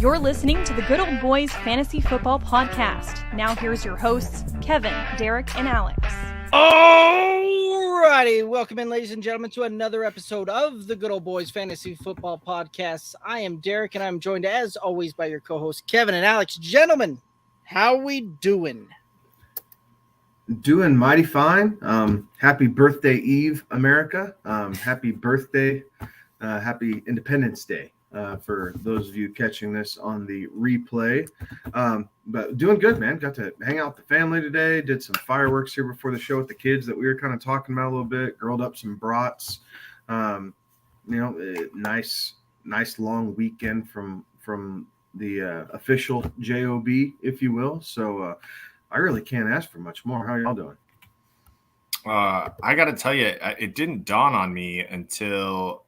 You're listening to the Good Old Boys Fantasy Football Podcast. Now here's your hosts, Kevin, Derek, and Alex. Alrighty, welcome in, ladies and gentlemen, to another episode of the Good Old Boys Fantasy Football Podcast. I am Derek, and I'm joined, as always, by your co-hosts, Kevin and Alex. Gentlemen, how we doing? Doing mighty fine. Happy birthday eve, America. Happy birthday, happy Independence Day for those of you catching this on the replay. But doing good, man. Got to hang out with the family today. Did some fireworks here before the show with the kids that we were kind of talking about a little bit. Grilled up some brats. Nice long weekend from the official JOB, if you will. So I really can't ask for much more. How are y'all doing? I got to tell you, it didn't dawn on me until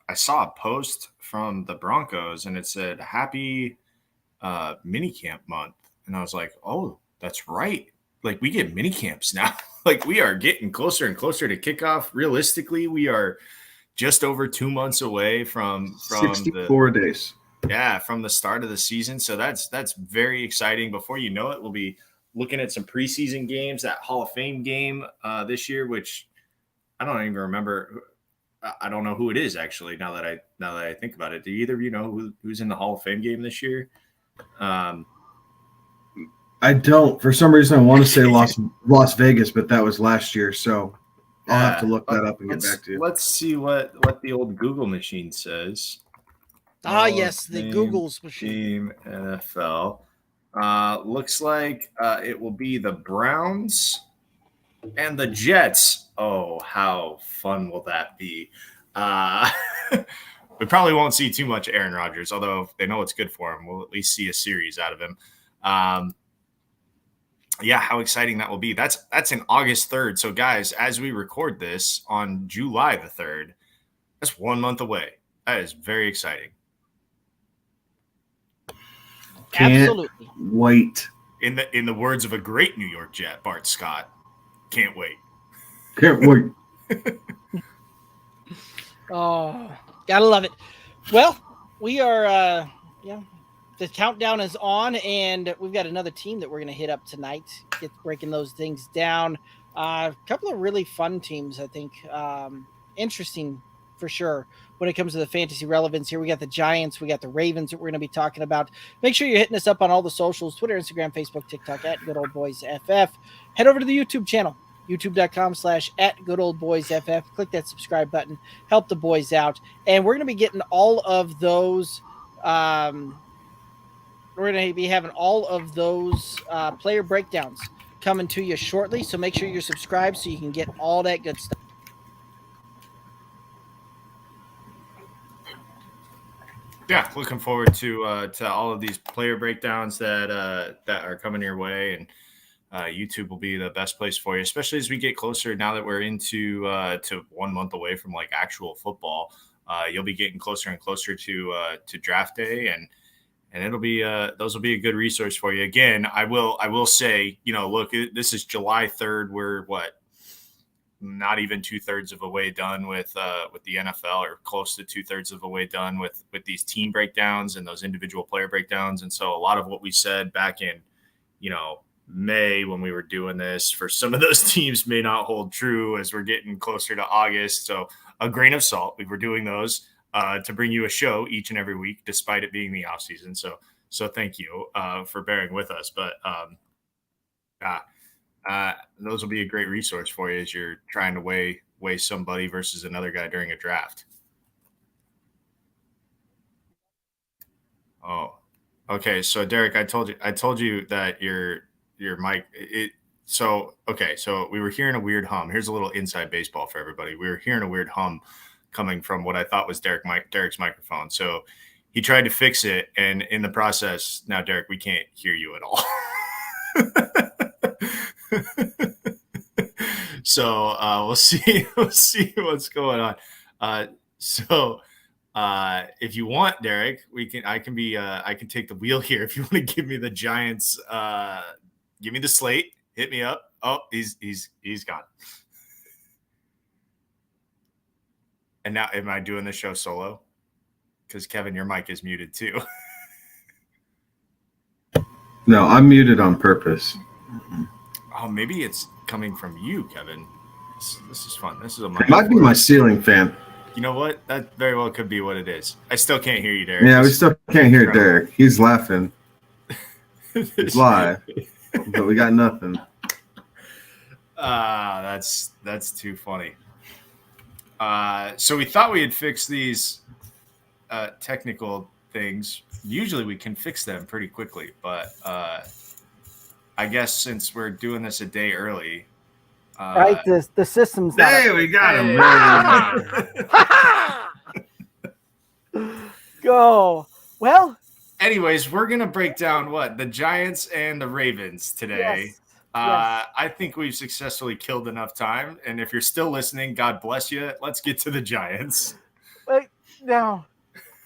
I saw a post from the Broncos, and it said, happy minicamp month. And I was like, oh, that's right. Like, we get minicamps now. Like, we are getting closer and closer to kickoff. Realistically, we are just over 2 months away from 64 days. Yeah, from the start of the season. So that's very exciting. Before you know it, we'll be looking at some preseason games, that Hall of Fame game this year, which I don't even remember. I don't know who it is, actually, now that I think about it. Do either of you know who's in the Hall of Fame game this year? I don't. For some reason, I want to say Las Vegas, but that was last year. So I'll have to look that up and get back to you. Let's see what the old Google machine says. Yes, the Google's machine. NFL. Looks like it will be the Browns and the Jets. Oh, how fun will that be? We probably won't see too much Aaron Rodgers, although if they know it's good for him, we'll at least see a series out of him. Yeah, how exciting that will be. That's in August 3rd. So, guys, as we record this on July the 3rd, that's 1 month away. That is very exciting. Absolutely. Wait. In the words of a great New York Jet, Bart Scott, can't wait. Can't wait. Oh, gotta love it. Well, we are, the countdown is on, and we've got another team that we're going to hit up tonight, get breaking those things down. A couple of really fun teams, I think. Interesting for sure when it comes to the fantasy relevance here. We got the Giants, we got the Ravens that we're going to be talking about. Make sure you're hitting us up on all the socials, Twitter, Instagram, Facebook, TikTok, at Good Old Boys FF. Head over to the YouTube channel, youtube.com/@GoodOldBoysFF. Click that subscribe button. Help the boys out. And we're going to be getting all of those we're going to be having all of those player breakdowns coming to you shortly. So make sure you're subscribed so you can get all that good stuff. Yeah, looking forward to all of these player breakdowns that are coming your way, and YouTube will be the best place for you, especially as we get closer. Now that we're into to 1 month away from like actual football, you'll be getting closer and closer to draft day, and it'll be those will be a good resource for you. Again, I will say, look, this is July 3rd. We're not even 2/3 of a way done with the NFL, or close to 2/3 of a way done with these team breakdowns and those individual player breakdowns. And so a lot of what we said back in, May when we were doing this for some of those teams may not hold true as we're getting closer to August. So a grain of salt. We were doing those to bring you a show each and every week, despite it being the off season. So thank you for bearing with us. But those will be a great resource for you as you're trying to weigh somebody versus another guy during a draft. Oh, okay. So Derek, I told you that your mic. So we were hearing a weird hum. Here's a little inside baseball for everybody. We were hearing a weird hum coming from what I thought was Derek's microphone. So he tried to fix it, and in the process, now Derek, we can't hear you at all. So we'll see what's going on. If you want, Derek, I can take the wheel here. If you want to give me the Giants, give me the slate, hit me up. Oh, he's gone. And now, am I doing the show solo? because Kevin, your mic is muted too. No, I'm muted on purpose. Oh, maybe it's coming from you, Kevin. This is fun. This is a It might be my ceiling fan. You know what? That very well could be what it is. I still can't hear you, Derek. Yeah, we still can't hear Derek. He's laughing. It's live, but we got nothing. That's too funny. So we thought we had fixed these technical things. Usually we can fix them pretty quickly, but I guess since we're doing this a day early, right? The system's not. Hey, we got him. Go. Well. Anyways, we're gonna break down the Giants and the Ravens today. Yes. I think we've successfully killed enough time, and if you're still listening, God bless you. Let's get to the Giants. Wait, now,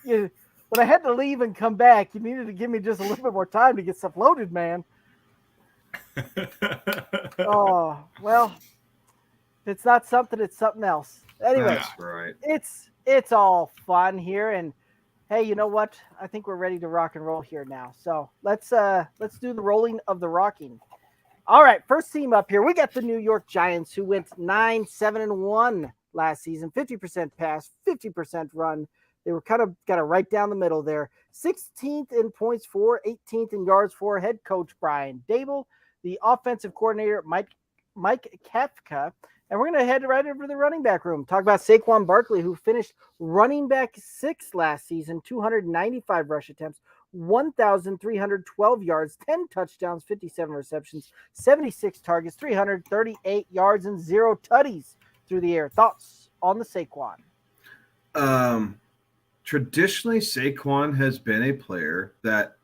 when I had to leave and come back, you needed to give me just a little bit more time to get stuff loaded, man. Oh, well, if it's not something, it's something else. Anyway, that's right. It's all fun here, and hey, you know what? I think we're ready to rock and roll here now. So let's do the rolling of the rocking. All right, first team up here, we got the New York Giants, who went 9-7-1 last season, 50% pass, 50% run. They were kind of right down the middle there. 16th in points for, 18th in yards for head coach Brian Daboll, the offensive coordinator Mike Kafka. And we're going to head right over to the running back room. Talk about Saquon Barkley, who finished running back 6 last season, 295 rush attempts, 1,312 yards, 10 touchdowns, 57 receptions, 76 targets, 338 yards, and 0 tutties through the air. Thoughts on the Saquon? Traditionally, Saquon has been a player that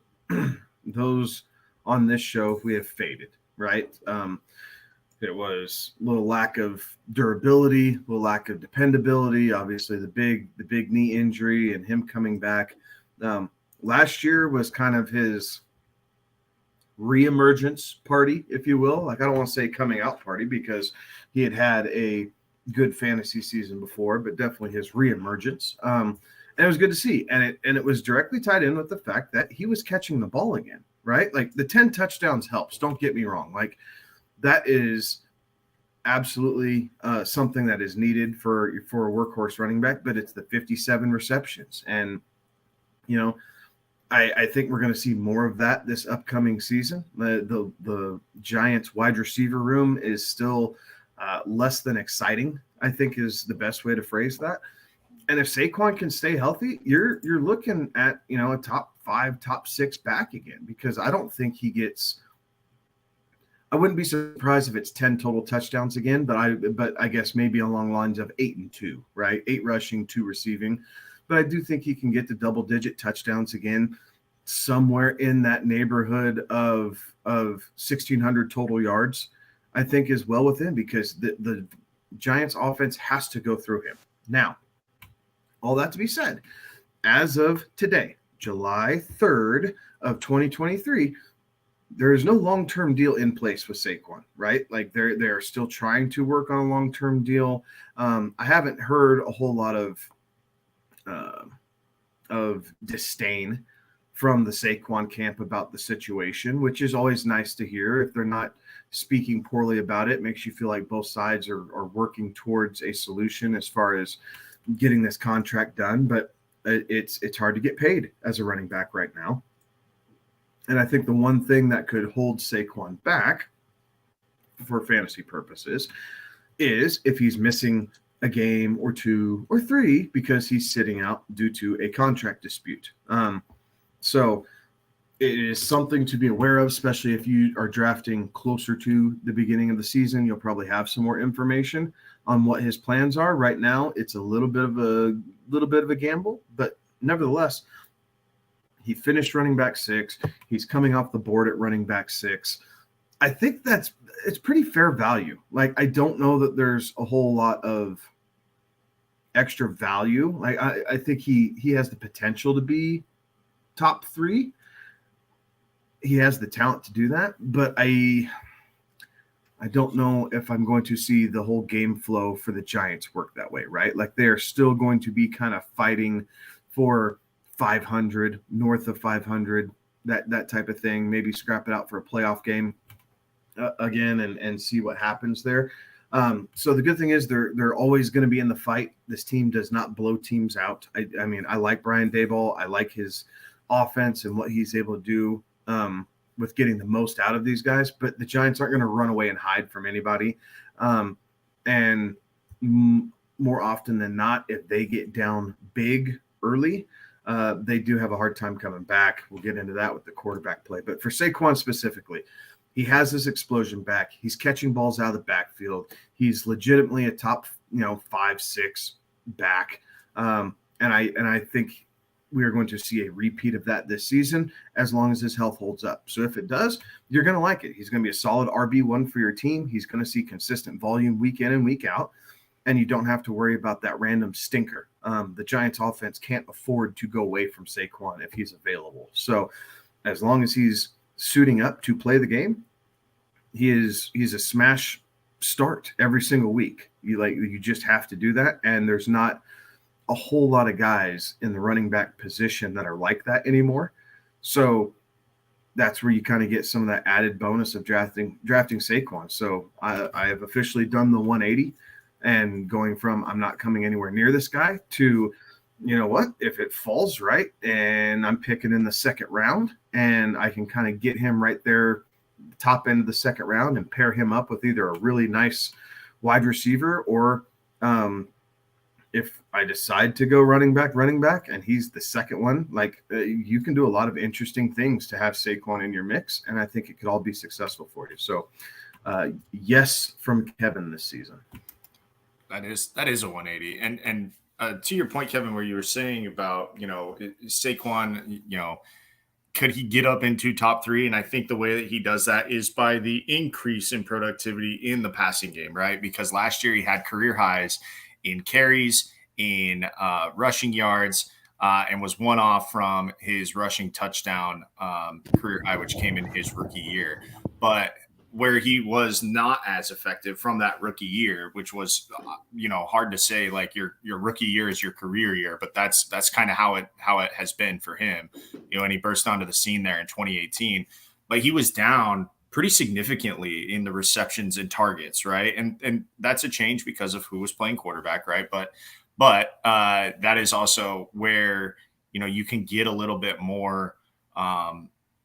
those on this show we have faded, right? It was a little lack of durability, a little lack of dependability. Obviously, the big knee injury and him coming back. Last year was kind of his reemergence party, if you will. Like, I don't want to say coming out party because he had a good fantasy season before, but definitely his reemergence. And it was good to see. And it was directly tied in with the fact that he was catching the ball again, right? Like, the 10 touchdowns helps. Don't get me wrong. Like, that is absolutely something that is needed for a workhorse running back, but it's the 57 receptions. And, you know, I think we're going to see more of that this upcoming season. The Giants wide receiver room is still less than exciting, I think is the best way to phrase that. And if Saquon can stay healthy, you're looking at, you know, a top 5, top 6 back again, because I don't think he gets – I wouldn't be surprised if it's 10 total touchdowns again, but I guess maybe along lines of 8 and 2, right? 8 rushing, 2 receiving. But I do think he can get to double-digit touchdowns again, somewhere in that neighborhood of 1,600 total yards, I think is well within, because the Giants offense has to go through him. Now, all that to be said, as of today, July 3rd of 2023, there is no long-term deal in place with Saquon, right? Like they're still trying to work on a long-term deal. I haven't heard a whole lot of disdain from the Saquon camp about the situation, which is always nice to hear. If they're not speaking poorly about it, makes you feel like both sides are working towards a solution as far as getting this contract done. But it's hard to get paid as a running back right now. And I think the one thing that could hold Saquon back for fantasy purposes is if he's missing a game or 2 or 3 because he's sitting out due to a contract dispute. So it is something to be aware of, especially if you are drafting closer to the beginning of the season. You'll probably have some more information on what his plans are. Right now, it's a little bit of a gamble, but nevertheless, he finished running back 6. He's coming off the board at running back 6. I think it's pretty fair value. Like, I don't know that there's a whole lot of extra value. Like, I think he has the potential to be top 3. He has the talent to do that, but I don't know if I'm going to see the whole game flow for the Giants work that way, right? Like, they're still going to be kind of fighting for 500, north of 500, that type of thing. Maybe scrap it out for a playoff game again and see what happens there. So the good thing is they're always going to be in the fight. This team does not blow teams out. I mean, I like Brian Daboll. I like his offense and what he's able to do with getting the most out of these guys. But the Giants aren't going to run away and hide from anybody. More often than not, if they get down big early, they do have a hard time coming back. We'll get into that with the quarterback play. But for Saquon specifically, he has this explosion back. He's catching balls out of the backfield. He's legitimately a top, 5-6 back. And I think we are going to see a repeat of that this season as long as his health holds up. So if it does, you're going to like it. He's going to be a solid RB1 for your team. He's going to see consistent volume week in and week out, and you don't have to worry about that random stinker. The Giants offense can't afford to go away from Saquon if he's available. So as long as he's suiting up to play the game, he's a smash start every single week. You just have to do that. And there's not a whole lot of guys in the running back position that are like that anymore. So that's where you kind of get some of that added bonus of drafting Saquon. So I have officially done the 180 and going from I'm not coming anywhere near this guy to, you know what, if it falls right and I'm picking in the second round and I can kind of get him right there, top end of the second round, and pair him up with either a really nice wide receiver or if I decide to go running back, and he's the second one, you can do a lot of interesting things to have Saquon in your mix, and I think it could all be successful for you. So, yes, from Kevin this season. That is a 180. And to your point, Kevin, where you were saying about, Saquon, could he get up into top 3? And I think the way that he does that is by the increase in productivity in the passing game, right? Because last year he had career highs in carries, in rushing yards, and was one off from his rushing touchdown career high, which came in his rookie year. But where he was not as effective from that rookie year, which was, hard to say, like your rookie year is your career year, but that's kind of how it has been for him, and he burst onto the scene there in 2018, but he was down pretty significantly in the receptions and targets. Right. And that's a change because of who was playing quarterback. Right. But that is also where, you can get a little bit more,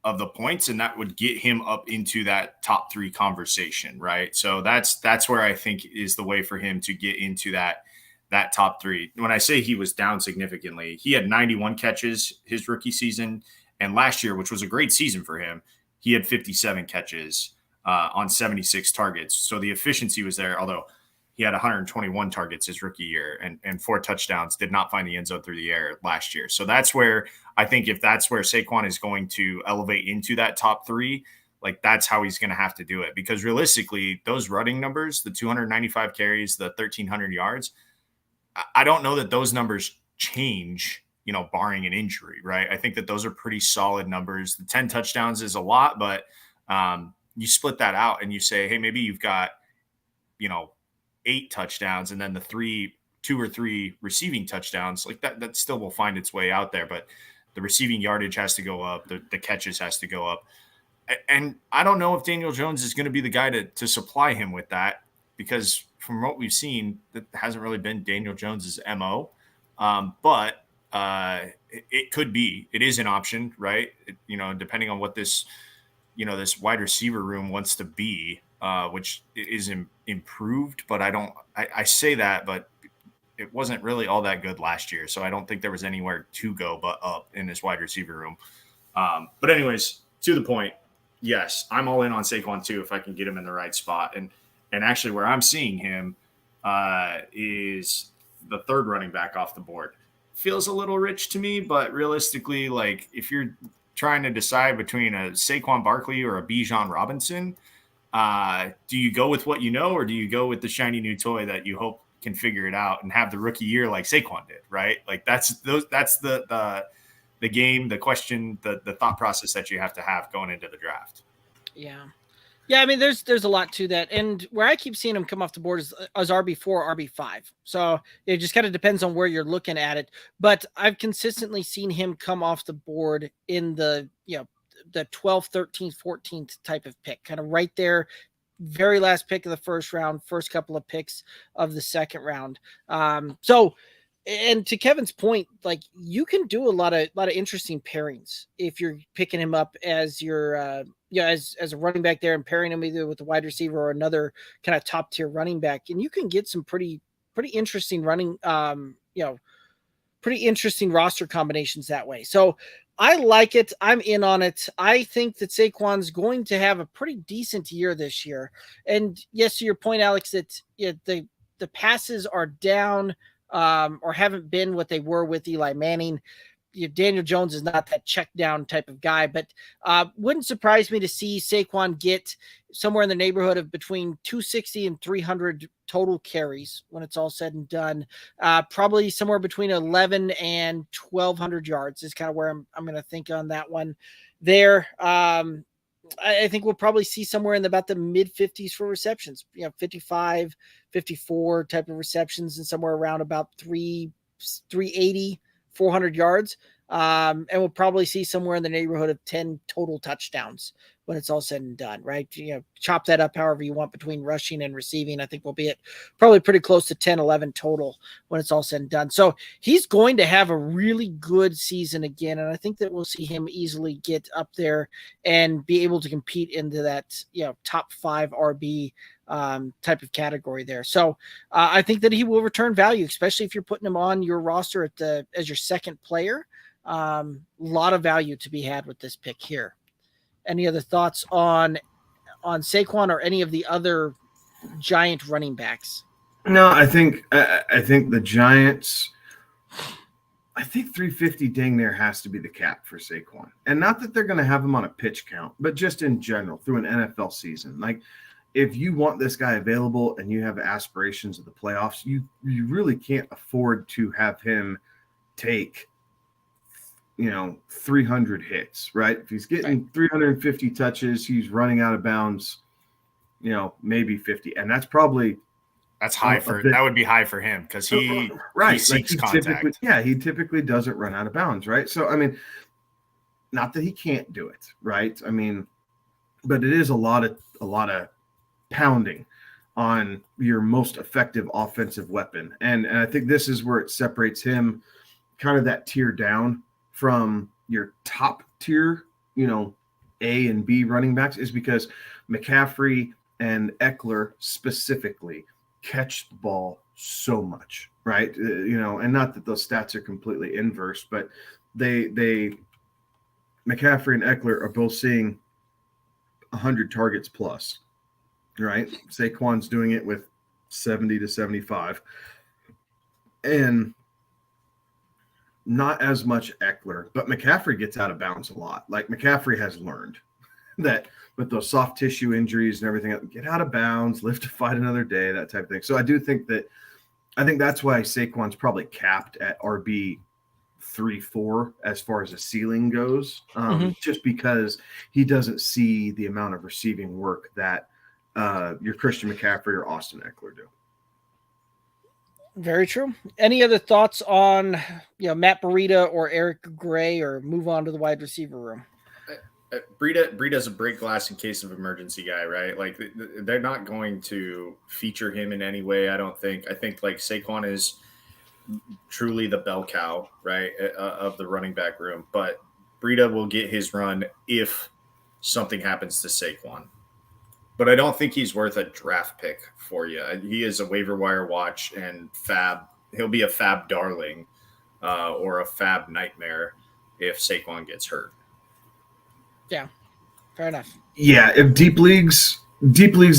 of the points, and that would get him up into that top 3 conversation, right? So that's where I think is the way for him to get into that top 3. When I say he was down significantly, he had 91 catches his rookie season, and last year, which was a great season for him, he had 57 catches on 76 targets. So the efficiency was there, although he had 121 targets his rookie year and 4 touchdowns, did not find the end zone through the air last year. So that's where I think if that's where Saquon is going to elevate into that top 3, that's how he's going to have to do it. Because realistically, those running numbers, the 295 carries, the 1,300 yards, I don't know that those numbers change, barring an injury, right? I think that those are pretty solid numbers. The 10 touchdowns is a lot, but you split that out and you say, hey, maybe you've got, 8 touchdowns and then the 2 or 3 receiving touchdowns, that still will find its way out there. But the receiving yardage has to go up. The catches has to go up. And I don't know if Daniel Jones is going to be the guy to supply him with that, because from what we've seen, that hasn't really been Daniel Jones's MO. But it could be. It is an option, right? Depending on what this, this wide receiver room wants to be, which is improved. But I say that, but it wasn't really all that good last year. So I don't think there was anywhere to go but up in this wide receiver room. But anyways, to the point, yes, I'm all in on Saquon too, if I can get him in the right spot. And actually where I'm seeing him is the 3rd running back off the board. Feels a little rich to me, but realistically, if you're trying to decide between a Saquon Barkley or a Bijan Robinson, do you go with what you know, or do you go with the shiny new toy that you hope can figure it out and have the rookie year like Saquon did, right? That's the game, the question, the thought process that you have to have going into the draft. Yeah. Yeah, I mean, there's a lot to that, and where I keep seeing him come off the board is as RB4, RB5. So it just kind of depends on where you're looking at it. But I've consistently seen him come off the board in the the 12th, 13th, 14th type of pick, kind of right there, very last pick of the first round, first couple of picks of the second round. So. And to Kevin's point, like you can do a lot of interesting pairings if you're picking him up as your as a running back there and pairing him either with a wide receiver or another kind of top tier running back, and you can get some pretty interesting running pretty interesting roster combinations that way. So I like it. I'm in on it. I think that Saquon's going to have a pretty decent year this year. And yes, to your point, Alex, that the passes are down. Or haven't been what they were with Eli Manning. Daniel Jones is not that check down type of guy, but wouldn't surprise me to see Saquon get somewhere in the neighborhood of between 260 and 300 total carries when it's all said and done. Probably somewhere between 11 and 1,200 yards is kind of where I'm going to think on that one there. I think we'll probably see somewhere in about the mid 50s for receptions, 55, 54 type of receptions, and somewhere around about 380, 400 yards. And we'll probably see somewhere in the neighborhood of 10 total touchdowns when it's all said and done, right? Chop that up however you want between rushing and receiving. I think we'll be at probably pretty close to 10, 11 total when it's all said and done. So he's going to have a really good season again. And I think that we'll see him easily get up there and be able to compete into that, top 5 RB type of category there. So I think that he will return value, especially if you're putting him on your roster as your second player. Lot of value to be had with this pick here. Any other thoughts on Saquon or any of the other Giant running backs? No, I think the Giants. I think 350 dang near has to be the cap for Saquon, and not that they're going to have him on a pitch count, but just in general through an NFL season. Like, if you want this guy available and you have aspirations of the playoffs, you really can't afford to have him take 300 hits, right? If he's getting 350 touches, he's running out of bounds, maybe 50. And that's high that would be high for him because he seeks contact. He typically doesn't run out of bounds, right? So, I mean, not that he can't do it, right? I mean, but it is a lot of pounding on your most effective offensive weapon. And I think this is where it separates him kind of that tier down from your top tier, A and B running backs, is because McCaffrey and Eckler specifically catch the ball so much, right? And not that those stats are completely inverse, but McCaffrey and Eckler are both seeing 100 targets plus, right? Saquon's doing it with 70 to 75. And not as much Eckler, but McCaffrey gets out of bounds a lot. Like, McCaffrey has learned that with those soft tissue injuries and everything, get out of bounds, live to fight another day, that type of thing. So I think that's why Saquon's probably capped at RB 3-4 as far as a ceiling goes, just because he doesn't see the amount of receiving work that your Christian McCaffrey or Austin Eckler do. Very true. Any other thoughts on Matt Breida or Eric Gray, or move on to the wide receiver room? Breida's a break glass in case of emergency guy, right? Like, they're not going to feature him in any way, I don't think. I think like Saquon is truly the bell cow, right, of the running back room. But Breida will get his run if something happens to Saquon. But I don't think he's worth a draft pick for you. He is a waiver wire watch and fab. He'll be a fab darling or a fab nightmare if Saquon gets hurt. Yeah, fair enough. Yeah, if deep leagues,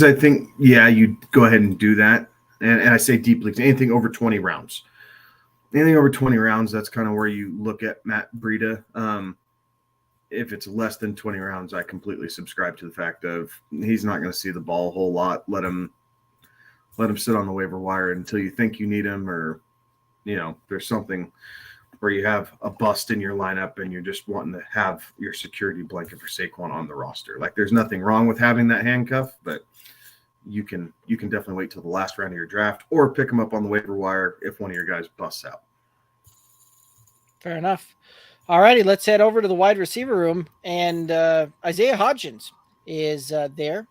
I think, you go ahead and do that. And I say deep leagues, anything over 20 rounds. Anything over 20 rounds, that's kind of where you look at Matt Breida. If it's less than 20 rounds, I completely subscribe to the fact of he's not going to see the ball a whole lot. Let him sit on the waiver wire until you think you need him, or there's something or you have a bust in your lineup and you're just wanting to have your security blanket for Saquon on the roster. Like, there's nothing wrong with having that handcuff, but you can definitely wait till the last round of your draft or pick him up on the waiver wire if one of your guys busts out. Fair enough. All righty, let's head over to the wide receiver room, and Isaiah Hodgins is there.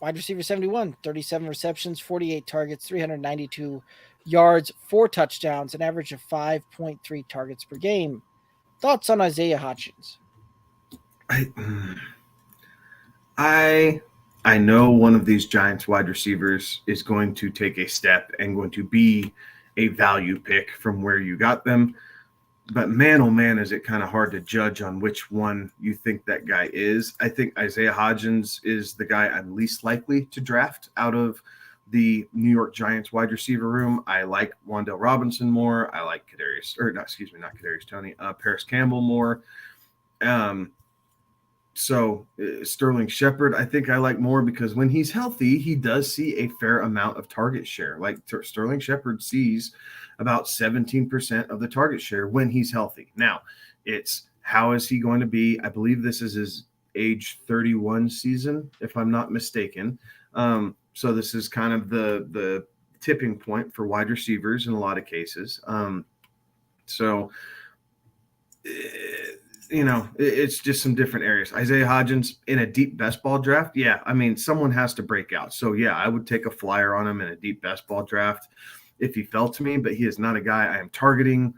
Wide receiver 71, 37 receptions, 48 targets, 392 yards, 4 touchdowns, an average of 5.3 targets per game. Thoughts on Isaiah Hodgins? I know one of these Giants wide receivers is going to take a step and going to be a value pick from where you got them. But man, oh man, is it kind of hard to judge on which one you think that guy is. I think Isaiah Hodgins is the guy I'm least likely to draft out of the New York Giants wide receiver room. I like Wan'Dale Robinson more. I like Parris Campbell more. So Sterling Shepard, I think I like more because when he's healthy, he does see a fair amount of target share. Like Sterling Shepard sees about 17% of the target share when he's healthy. Now, it's how is he going to be? I believe this is his age 31 season, if I'm not mistaken. So this is kind of the tipping point for wide receivers in a lot of cases. It's just some different areas. Isaiah Hodgins in a deep best ball draft. Yeah, I mean, someone has to break out. So, yeah, I would take a flyer on him in a deep best ball draft if he fell to me, but he is not a guy I am targeting,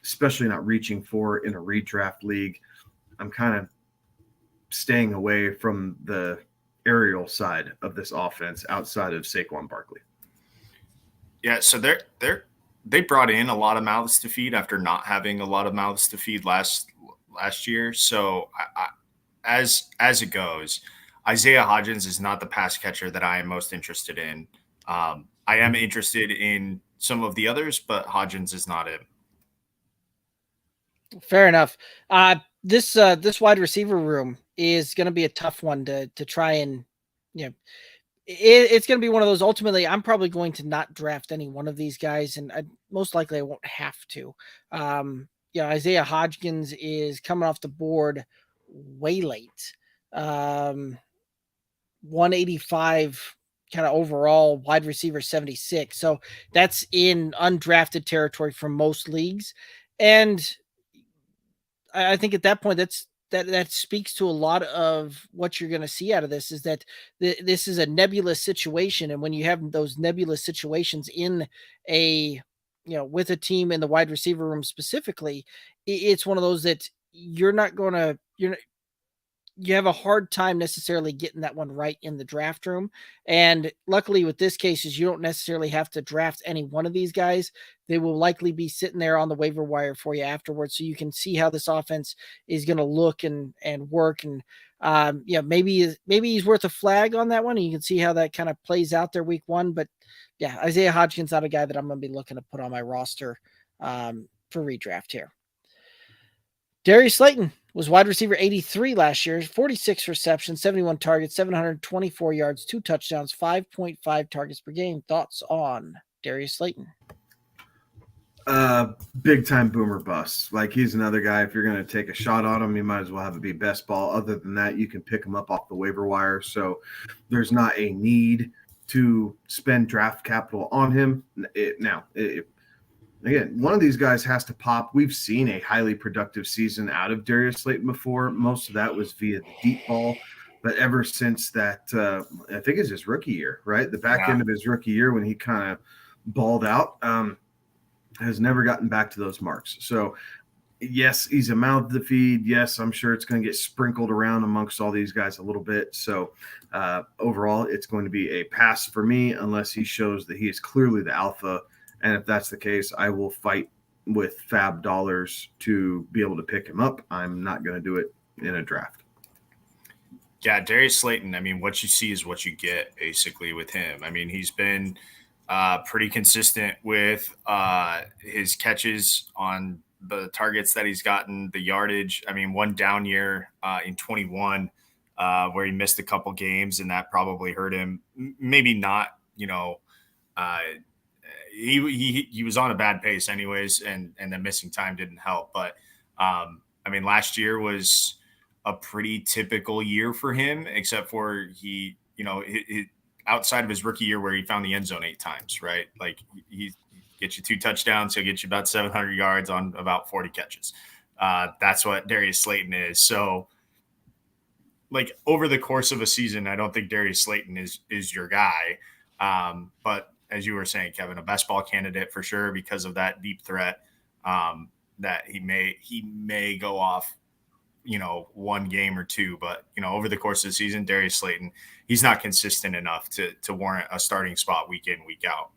especially not reaching for in a redraft league. I'm kind of staying away from the aerial side of this offense outside of Saquon Barkley. Yeah, so they brought in a lot of mouths to feed after not having a lot of mouths to feed last year. So as it goes, Isaiah Hodgins is not the pass catcher that I am most interested in. I am interested in some of the others, but Hodgins is not it. Fair enough. This wide receiver room is going to be a tough one to try and, it's going to be one of those. Ultimately, I'm probably going to not draft any one of these guys, and most likely I won't have to. Isaiah Hodgins is coming off the board way late. 185 kind of overall, wide receiver 76. So that's in undrafted territory for most leagues. And I think at that point, that speaks to a lot of what you're going to see out of this, is that this is a nebulous situation. And when you have those nebulous situations in with a team in the wide receiver room specifically, it's one of those that you have a hard time necessarily getting that one right in the draft room. And luckily with this case is you don't necessarily have to draft any one of these guys. They will likely be sitting there on the waiver wire for you afterwards. So you can see how this offense is going to look and work. And maybe he's worth a flag on that one. And you can see how that kind of plays out there week one. But yeah, Isaiah Hodgins, not a guy that I'm going to be looking to put on my roster for redraft here. Darrius Slayton was wide receiver 83 last year, 46 receptions, 71 targets, 724 yards, 2 touchdowns, 5.5 targets per game. Thoughts on Darrius Slayton? Big time boomer bust. Like, he's another guy, if you're going to take a shot on him, you might as well have it be best ball. Other than that, you can pick him up off the waiver wire. So there's not a need to spend draft capital on him. Again, one of these guys has to pop. We've seen a highly productive season out of Darrius Slayton before. Most of that was via the deep ball. But ever since that, I think it's his rookie year, right? The back end of his rookie year when he kind of balled out, has never gotten back to those marks. So, yes, he's a mouth to feed. Yes, I'm sure it's going to get sprinkled around amongst all these guys a little bit. So, overall, it's going to be a pass for me unless he shows that he is clearly the alpha. And if that's the case, I will fight with fab dollars to be able to pick him up. I'm not going to do it in a draft. Yeah, Darrius Slayton, I mean, what you see is what you get basically with him. I mean, he's been pretty consistent with his catches on the targets that he's gotten, the yardage. I mean, one down year in 21 where he missed a couple games, and that probably hurt him. Maybe not, he was on a bad pace anyways, and the missing time didn't help. But I mean, last year was a pretty typical year for him, except for he outside of his rookie year where he found the end zone 8 times, right? Like he gets you 2 touchdowns, he'll get you about 700 yards on about 40 catches. That's what Darrius Slayton is. So, like, over the course of a season, I don't think Darrius Slayton is your guy. But as you were saying, Kevin, a best ball candidate for sure because of that deep threat that he may go off, one game or 2. But, over the course of the season, Darrius Slayton, he's not consistent enough to warrant a starting spot week in, week out.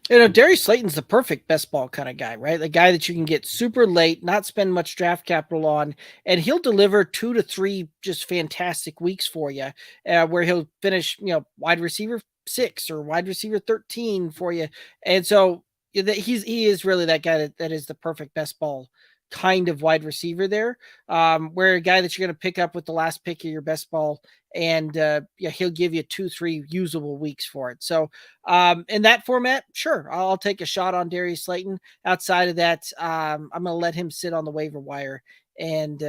Darrius Slayton's the perfect best ball kind of guy, right? The guy that you can get super late, not spend much draft capital on, and he'll deliver 2 to 3 just fantastic weeks for you, where he'll finish, wide receiver 6 or wide receiver 13 for you. And so he is really that guy that is the perfect best ball kind of wide receiver there, where a guy that you're going to pick up with the last pick of your best ball, and he'll give you 2-3 usable weeks for it. So in that format, sure, I'll take a shot on Darrius Slayton. Outside of that, I'm going to let him sit on the waiver wire and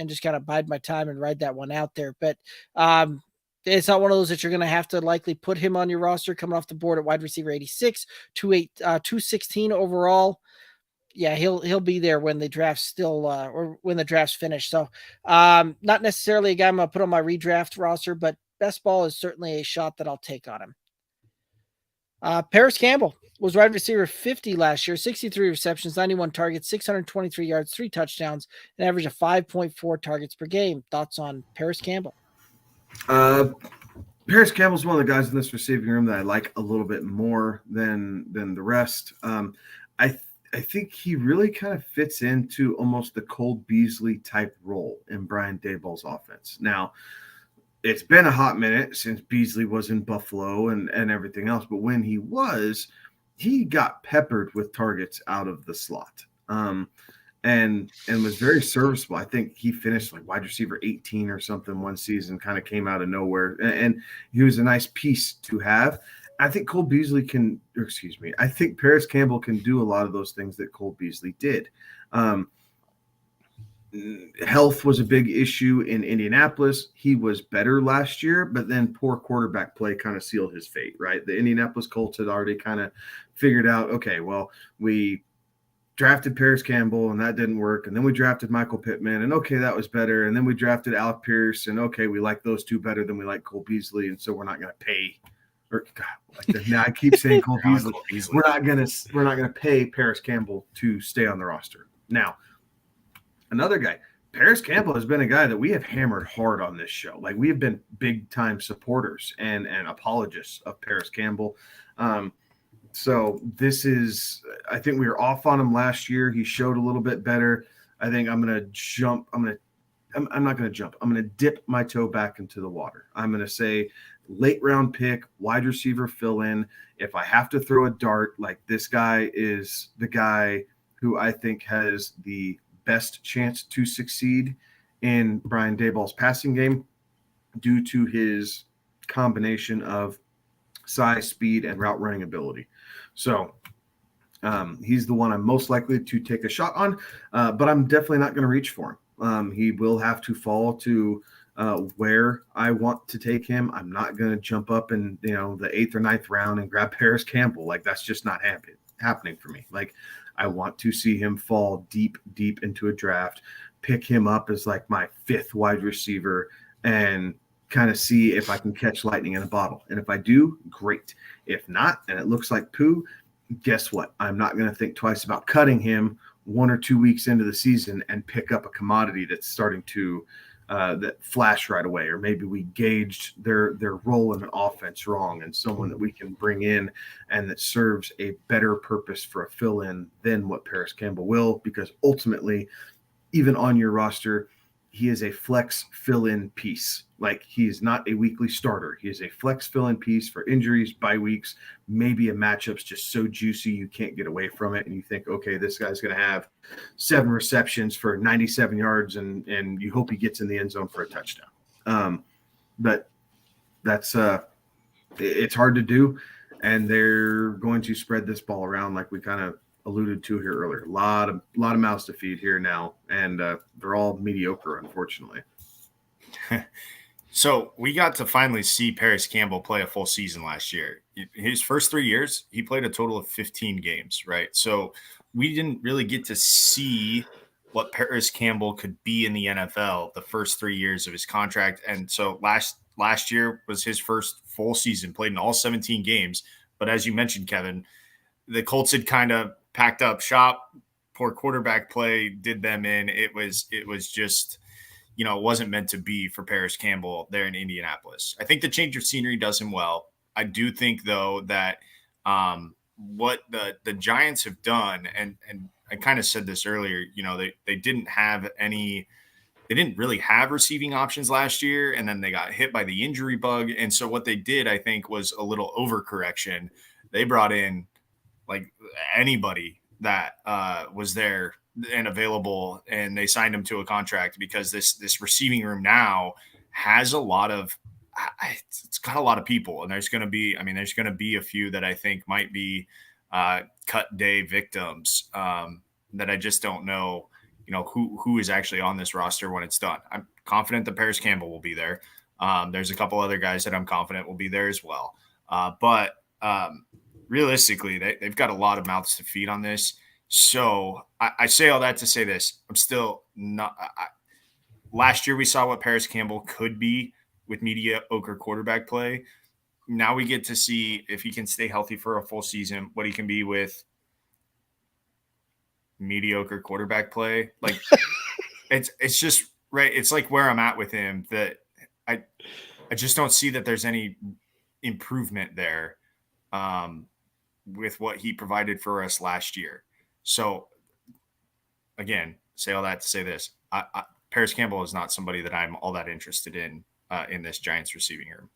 just kind of bide my time and ride that one out there. But it's not one of those that you're going to have to likely put him on your roster coming off the board at wide receiver 86, 216 overall. Yeah, he'll be there when the draft's or when the draft's finished. So not necessarily a guy I'm going to put on my redraft roster, but best ball is certainly a shot that I'll take on him. Parris Campbell was wide receiver 50 last year, 63 receptions, 91 targets, 623 yards, 3 touchdowns, an average of 5.4 targets per game. Thoughts on Parris Campbell? Parris Campbell's one of the guys in this receiving room that I like a little bit more than the rest. I think he really kind of fits into almost the Cole Beasley type role in Brian Daboll's offense. Now, it's been a hot minute since Beasley was in Buffalo and everything else, but when he got peppered with targets out of the slot, and was very serviceable. I think he finished like wide receiver 18 or something one season, kind of came out of nowhere, and he was a nice piece to have. I think I think Parris Campbell can do a lot of those things that Cole Beasley did. Health was a big issue in Indianapolis. He was better last year, but then poor quarterback play kind of sealed his fate, right? The Indianapolis Colts had already kind of figured out, okay, well, we drafted Parris Campbell and that didn't work. And then we drafted Michael Pittman and okay, that was better. And then we drafted Alec Pierce and okay, we like those two better than we like Cole Beasley. And so we're not going to pay now I keep saying Cole Beasley. We're not gonna pay Parris Campbell to stay on the roster. Now, another guy, Parris Campbell has been a guy that we have hammered hard on this show. Like we have been big time supporters and apologists of Parris Campbell. So this is, I think we were off on him last year. He showed a little bit better. I think I'm not going to jump. I'm going to dip my toe back into the water. I'm going to say late round pick, wide receiver fill in. If I have to throw a dart, like this guy is the guy who I think has the best chance to succeed in Brian Daboll's passing game due to his combination of size, speed, and route running ability. So he's the one I'm most likely to take a shot on, but I'm definitely not going to reach for him. He will have to fall to where I want to take him. I'm not going to jump up in the 8th or 9th round and grab Parris Campbell. Like that's just not happening for me. Like I want to see him fall deep into a draft, pick him up as like my 5th wide receiver and kind of see if I can catch lightning in a bottle. And if I do, great. If not, and it looks like poo, guess what? I'm not going to think twice about cutting him 1 or 2 weeks into the season and pick up a commodity that's starting to that flash right away, or maybe we gauged their role in an offense wrong and someone that we can bring in and that serves a better purpose for a fill-in than what Parris Campbell will, because ultimately, even on your roster, he is a flex fill-in piece. Like he is not a weekly starter. He is a flex fill-in piece for injuries, bye weeks, maybe a matchup's just so juicy you can't get away from it. And you think, okay, this guy's going to have 7 receptions for 97 yards and you hope he gets in the end zone for a touchdown. But that's it's hard to do. and they're going to spread this ball around like we kind of alluded to here earlier. A lot of mouths to feed here now, and they're all mediocre, unfortunately. So we got to finally see Parris Campbell play a full season last year. His first 3 years, he played a total of 15 games, right? So we didn't really get to see what Parris Campbell could be in the NFL the first 3 years of his contract. And so last year was his first full season, played in all 17 games. But as you mentioned, Kevin, the Colts had kind of packed up shop. Poor quarterback play did them in. It was just – it wasn't meant to be for Parris Campbell there in Indianapolis. I think the change of scenery does him well. I do think, though, that what the Giants have done, and I kind of said this earlier, they didn't really have receiving options last year, and then they got hit by the injury bug. And so what they did, I think, was a little overcorrection. They brought in like anybody that was there and available, and they signed him to a contract because this receiving room now has it's got a lot of people, and there's going to be a few that I think might be cut day victims that I just don't know, who is actually on this roster when it's done. I'm confident that Parris Campbell will be there. There's a couple other guys that I'm confident will be there as well. But realistically, they've got a lot of mouths to feed on this. So I say all that to say this. I'm still not last year we saw what Parris Campbell could be with mediocre quarterback play. Now we get to see if he can stay healthy for a full season, what he can be with mediocre quarterback play. Like it's just right. It's like where I'm at with him, that I just don't see that there's any improvement there with what he provided for us last year. So, again, say all that to say this. Parris Campbell is not somebody that I'm all that interested in this Giants receiving room.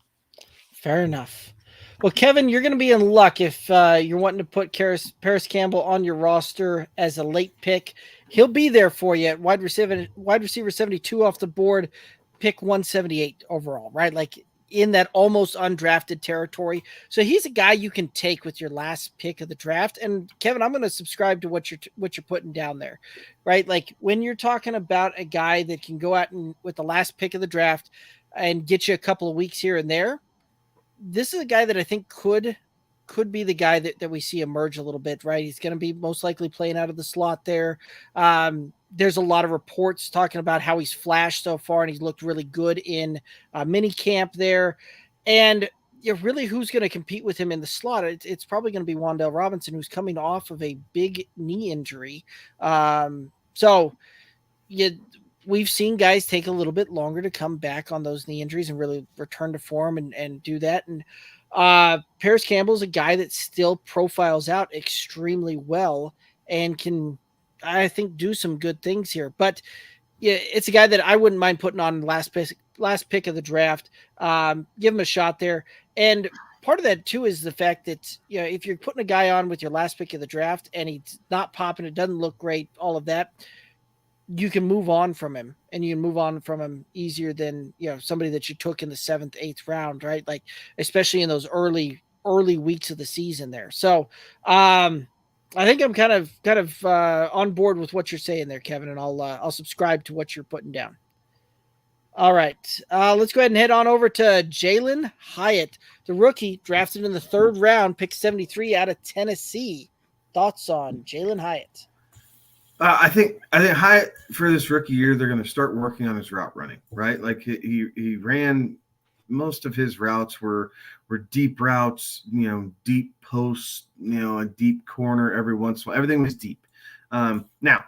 Fair enough. Well, Kevin, you're going to be in luck if you're wanting to put Parris Campbell on your roster as a late pick. He'll be there for you at wide receiver 72 off the board, pick 178 overall, right? Like in that almost undrafted territory. So he's a guy you can take with your last pick of the draft. And Kevin, I'm going to subscribe to what you're putting down there, right? Like when you're talking about a guy that can go out and with the last pick of the draft and get you a couple of weeks here and there, this is a guy that I think could be the guy that we see emerge a little bit, right? He's going to be most likely playing out of the slot there. There's a lot of reports talking about how he's flashed so far, and he's looked really good in mini camp there. And really, who's going to compete with him in the slot? It's probably going to be Wan'Dale Robinson, who's coming off of a big knee injury. We've seen guys take a little bit longer to come back on those knee injuries and really return to form and do that. And Parris Campbell's a guy that still profiles out extremely well and can, I think, do some good things here. But yeah, it's a guy that I wouldn't mind putting on last pick of the draft. Give him a shot there. And part of that too is the fact that, if you're putting a guy on with your last pick of the draft and he's not popping, it doesn't look great, all of that, you can move on from him, and you can move on from him easier than, somebody that you took in the 7th, 8th round, right? Like, especially in those early weeks of the season there. So, I think I'm kind of on board with what you're saying there, Kevin, and I'll subscribe to what you're putting down. All right. Let's go ahead and head on over to Jalin Hyatt, the rookie drafted in the 3rd round, pick 73 out of Tennessee. Thoughts on Jalin Hyatt? I think Hyatt, for this rookie year, they're going to start working on his route running, right? Like he ran, most of his routes were deep routes, deep posts, a deep corner every once in a while. Everything was deep. Now,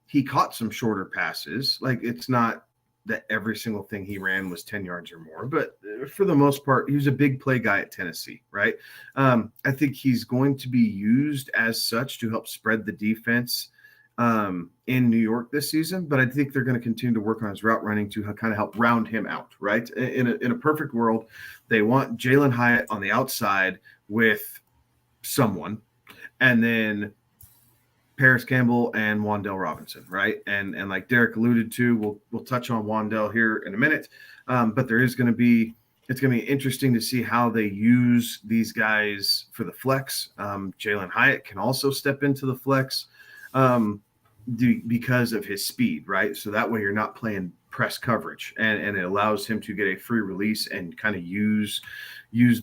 he caught some shorter passes. Like, it's not that every single thing he ran was 10 yards or more, but for the most part, he was a big play guy at Tennessee, right? I think he's going to be used as such to help spread the defense in New York this season, but I think they're going to continue to work on his route running to kind of help round him out, right? In a perfect world, they want Jalin Hyatt on the outside with someone, and then Parris Campbell and Wan'Dale Robinson, right? And like Derek alluded to, we'll touch on Wan'Dale here in a minute, but there is going to be It's going to be interesting to see how they use these guys for the flex. Jalin Hyatt can also step into the flex because of his speed, right? So that way you're not playing press coverage, and it allows him to get a free release and kind of use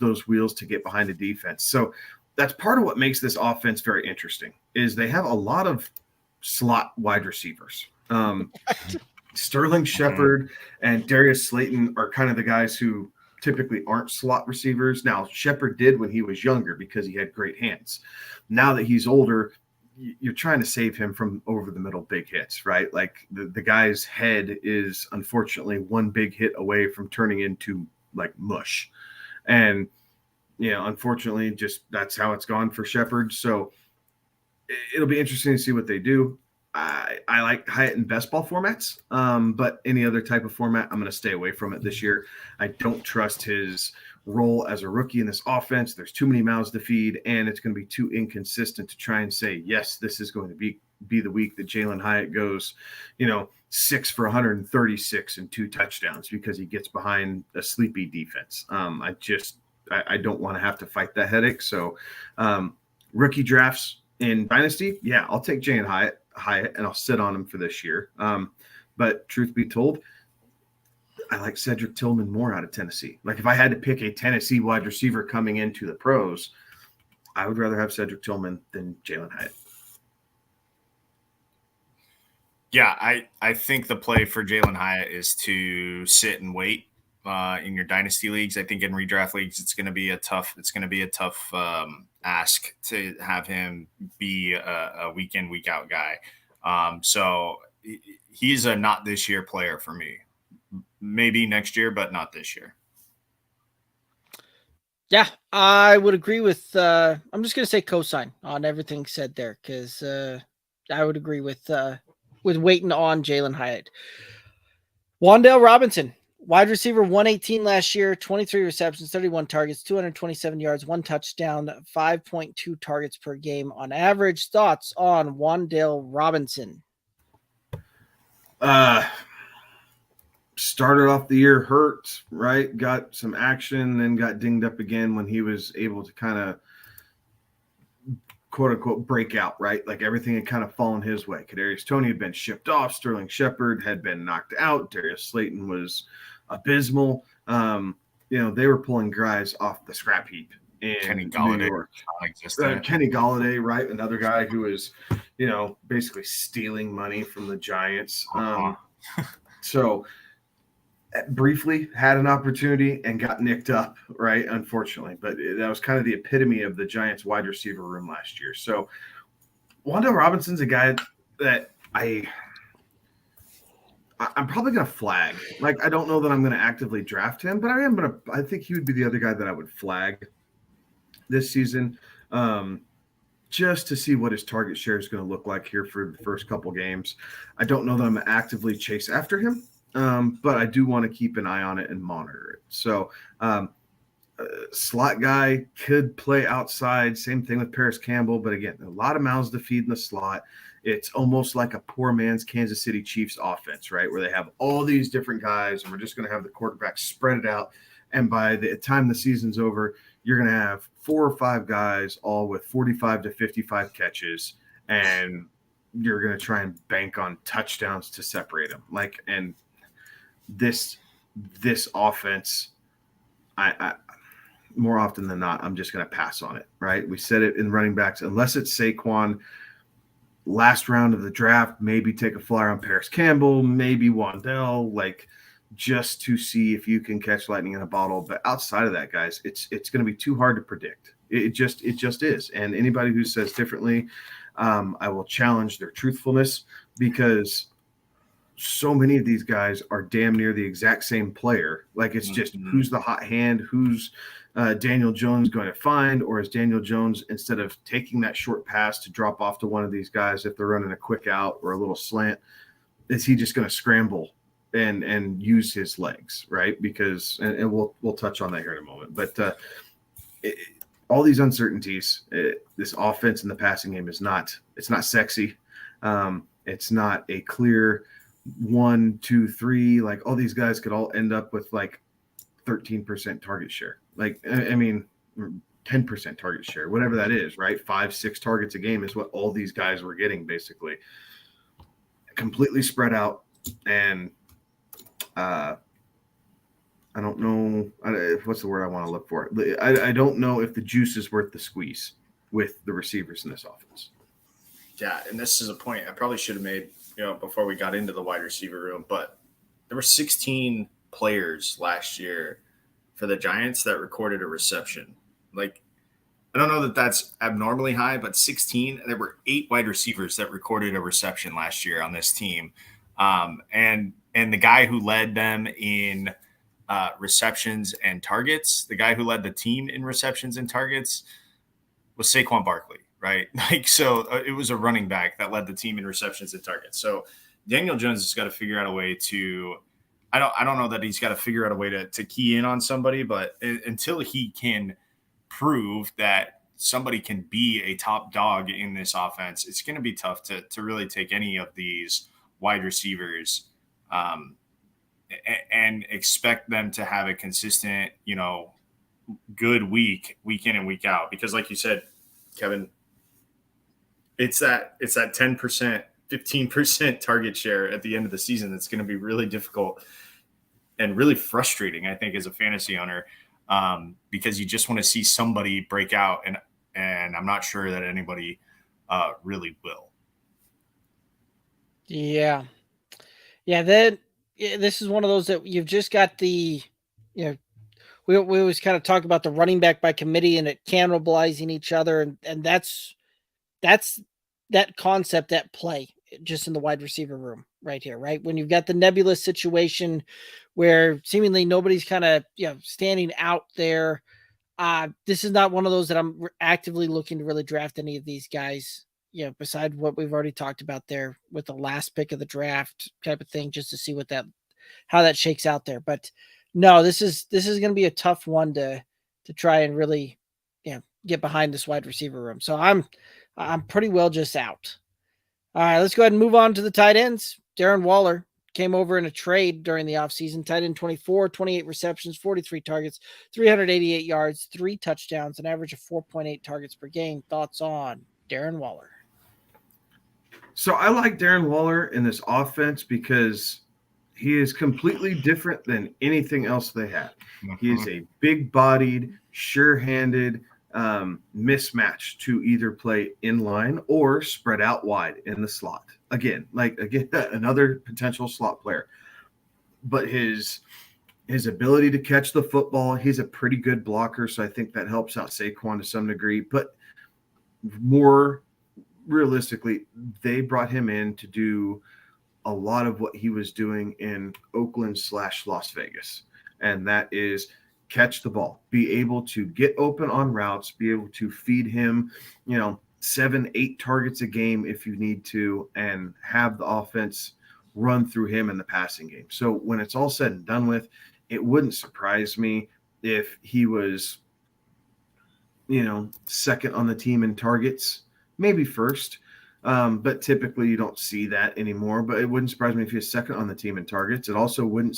those wheels to get behind the defense. So that's part of what makes this offense very interesting is they have a lot of slot wide receivers. Sterling Shepard and Darrius Slayton are kind of the guys who typically aren't slot receivers. Now, Shepard did when he was younger because he had great hands. Now that he's older, you're trying to save him from over the middle big hits, right? Like the guy's head is unfortunately one big hit away from turning into like mush. And, unfortunately, just that's how it's gone for Shepard. So it'll be interesting to see what they do. I like Hyatt in best ball formats, but any other type of format, I'm going to stay away from it this year. I don't trust his role as a rookie in this offense. There's too many mouths to feed, and it's going to be too inconsistent to try and say, yes, this is going to be the week that Jalin Hyatt goes, 6 for 136 and 2 touchdowns because he gets behind a sleepy defense. I don't want to have to fight that headache. So rookie drafts in Dynasty, yeah, I'll take Jalin Hyatt, and I'll sit on him for this year. But truth be told, I like Cedric Tillman more out of Tennessee. Like if I had to pick a Tennessee wide receiver coming into the pros, I would rather have Cedric Tillman than Jalin Hyatt. Yeah, I think the play for Jalin Hyatt is to sit and wait in your dynasty leagues. I think in redraft leagues, it's going to be a tough ask to have him be a week in, week out guy. So he's a not this year player for me. Maybe next year, but not this year. Yeah, I would agree with I'm just going to say cosign on everything said there because I would agree with waiting on Jalin Hyatt. Wan'Dale Robinson, wide receiver, 118 last year, 23 receptions, 31 targets, 227 yards, 1 touchdown, 5.2 targets per game on average. Thoughts on Wan'Dale Robinson? Started off the year hurt, right? Got some action, then got dinged up again when he was able to kind of quote unquote break out, right? Like everything had kind of fallen his way. Kadarius Toney had been shipped off. Sterling Shepard had been knocked out. Darrius Slayton was abysmal. They were pulling guys off the scrap heap in Kenny New Golladay. York. Kenny Golladay, right? Another guy who is, basically stealing money from the Giants. So briefly had an opportunity and got nicked up, right? Unfortunately, but that was kind of the epitome of the Giants wide receiver room last year. So Wan'Dale Robinson's a guy that I'm probably going to flag. Like, I don't know that I'm going to actively draft him, but I think he would be the other guy that I would flag this season, just to see what his target share is going to look like here for the first couple games. I don't know that I'm going to actively chase after him. But I do want to keep an eye on it and monitor it. So slot guy could play outside. Same thing with Parris Campbell. But again, a lot of mouths to feed in the slot. It's almost like a poor man's Kansas City Chiefs offense, right? Where they have all these different guys and we're just going to have the quarterback spread it out. And by the time the season's over, you're going to have 4 or 5 guys all with 45 to 55 catches. And you're going to try and bank on touchdowns to separate them. This offense, I more often than not, I'm just going to pass on it, right? We said it in running backs, unless it's Saquon, last round of the draft, maybe take a flyer on Parris Campbell, maybe Wan'Dale, just to see if you can catch lightning in a bottle. But outside of that, guys, it's going to be too hard to predict. It just is. And anybody who says differently, I will challenge their truthfulness, because so many of these guys are damn near the exact same player. Like, it's just who's the hot hand, who's Daniel Jones going to find, or is Daniel Jones, instead of taking that short pass to drop off to one of these guys if they're running a quick out or a little slant, is he just going to scramble and use his legs, right? Because and we'll touch on that here in a moment. But all these uncertainties, this offense in the passing game it's not sexy. It's not a clear 1, 2, 3. Like, all these guys could all end up with 13% target share. Like, I mean, 10% target share, whatever that is, right? 5-6 targets a game is what all these guys were getting, basically. Completely spread out. And I don't know. What's the word I want to look for? I don't know if the juice is worth the squeeze with the receivers in this offense. Yeah, and this is a point I probably should have made, before we got into the wide receiver room, but there were 16 players last year for the Giants that recorded a reception. Like, I don't know that that's abnormally high, but 16, there were 8 wide receivers that recorded a reception last year on this team. And the guy who led them in receptions and targets, the guy who led the team in receptions and targets was Saquon Barkley, right? Like, so it was a running back that led the team in receptions and targets. So Daniel Jones has got to figure out a way to, I don't know that he's got to figure out a way to key in on somebody, but until he can prove that somebody can be a top dog in this offense, it's going to be tough to really take any of these wide receivers and expect them to have a consistent, good week in and week out. Because like you said, Kevin, it's that 10%, 15% target share at the end of the season that's going to be really difficult and really frustrating, I think, as a fantasy owner, because you just want to see somebody break out, and I'm not sure that anybody really will. Yeah. This is one of those that you've just got the, we always kind of talk about the running back by committee and it cannibalizing each other. And that's that concept at play just in the wide receiver room right here, right? When you've got the nebulous situation where seemingly nobody's kind of, standing out there. This is not one of those that I'm actively looking to really draft any of these guys, beside what we've already talked about there with the last pick of the draft type of thing, just to see how that shakes out there. But no, this is going to be a tough one to try and really, get behind this wide receiver room. So I'm pretty well just out. All right, let's go ahead and move on to the tight ends. Darren Waller came over in a trade during the offseason. Tight end 24, 28 receptions, 43 targets, 388 yards, 3 touchdowns, an average of 4.8 targets per game. Thoughts on Darren Waller? So I like Darren Waller in this offense because he is completely different than anything else they have. Mm-hmm. He is a big-bodied, sure-handed mismatch to either play in line or spread out wide in the slot. Again, another potential slot player. But his ability to catch the football, he's a pretty good blocker, so I think that helps out Saquon to some degree. But more realistically, they brought him in to do a lot of what he was doing in Oakland/Las Vegas, and that is catch the ball, be able to get open on routes, be able to feed him, 7-8 targets a game if you need to, and have the offense run through him in the passing game. So when it's all said and done with, it wouldn't surprise me if he was, second on the team in targets, maybe first. But typically you don't see that anymore. But it wouldn't surprise me if he was second on the team in targets. It also wouldn't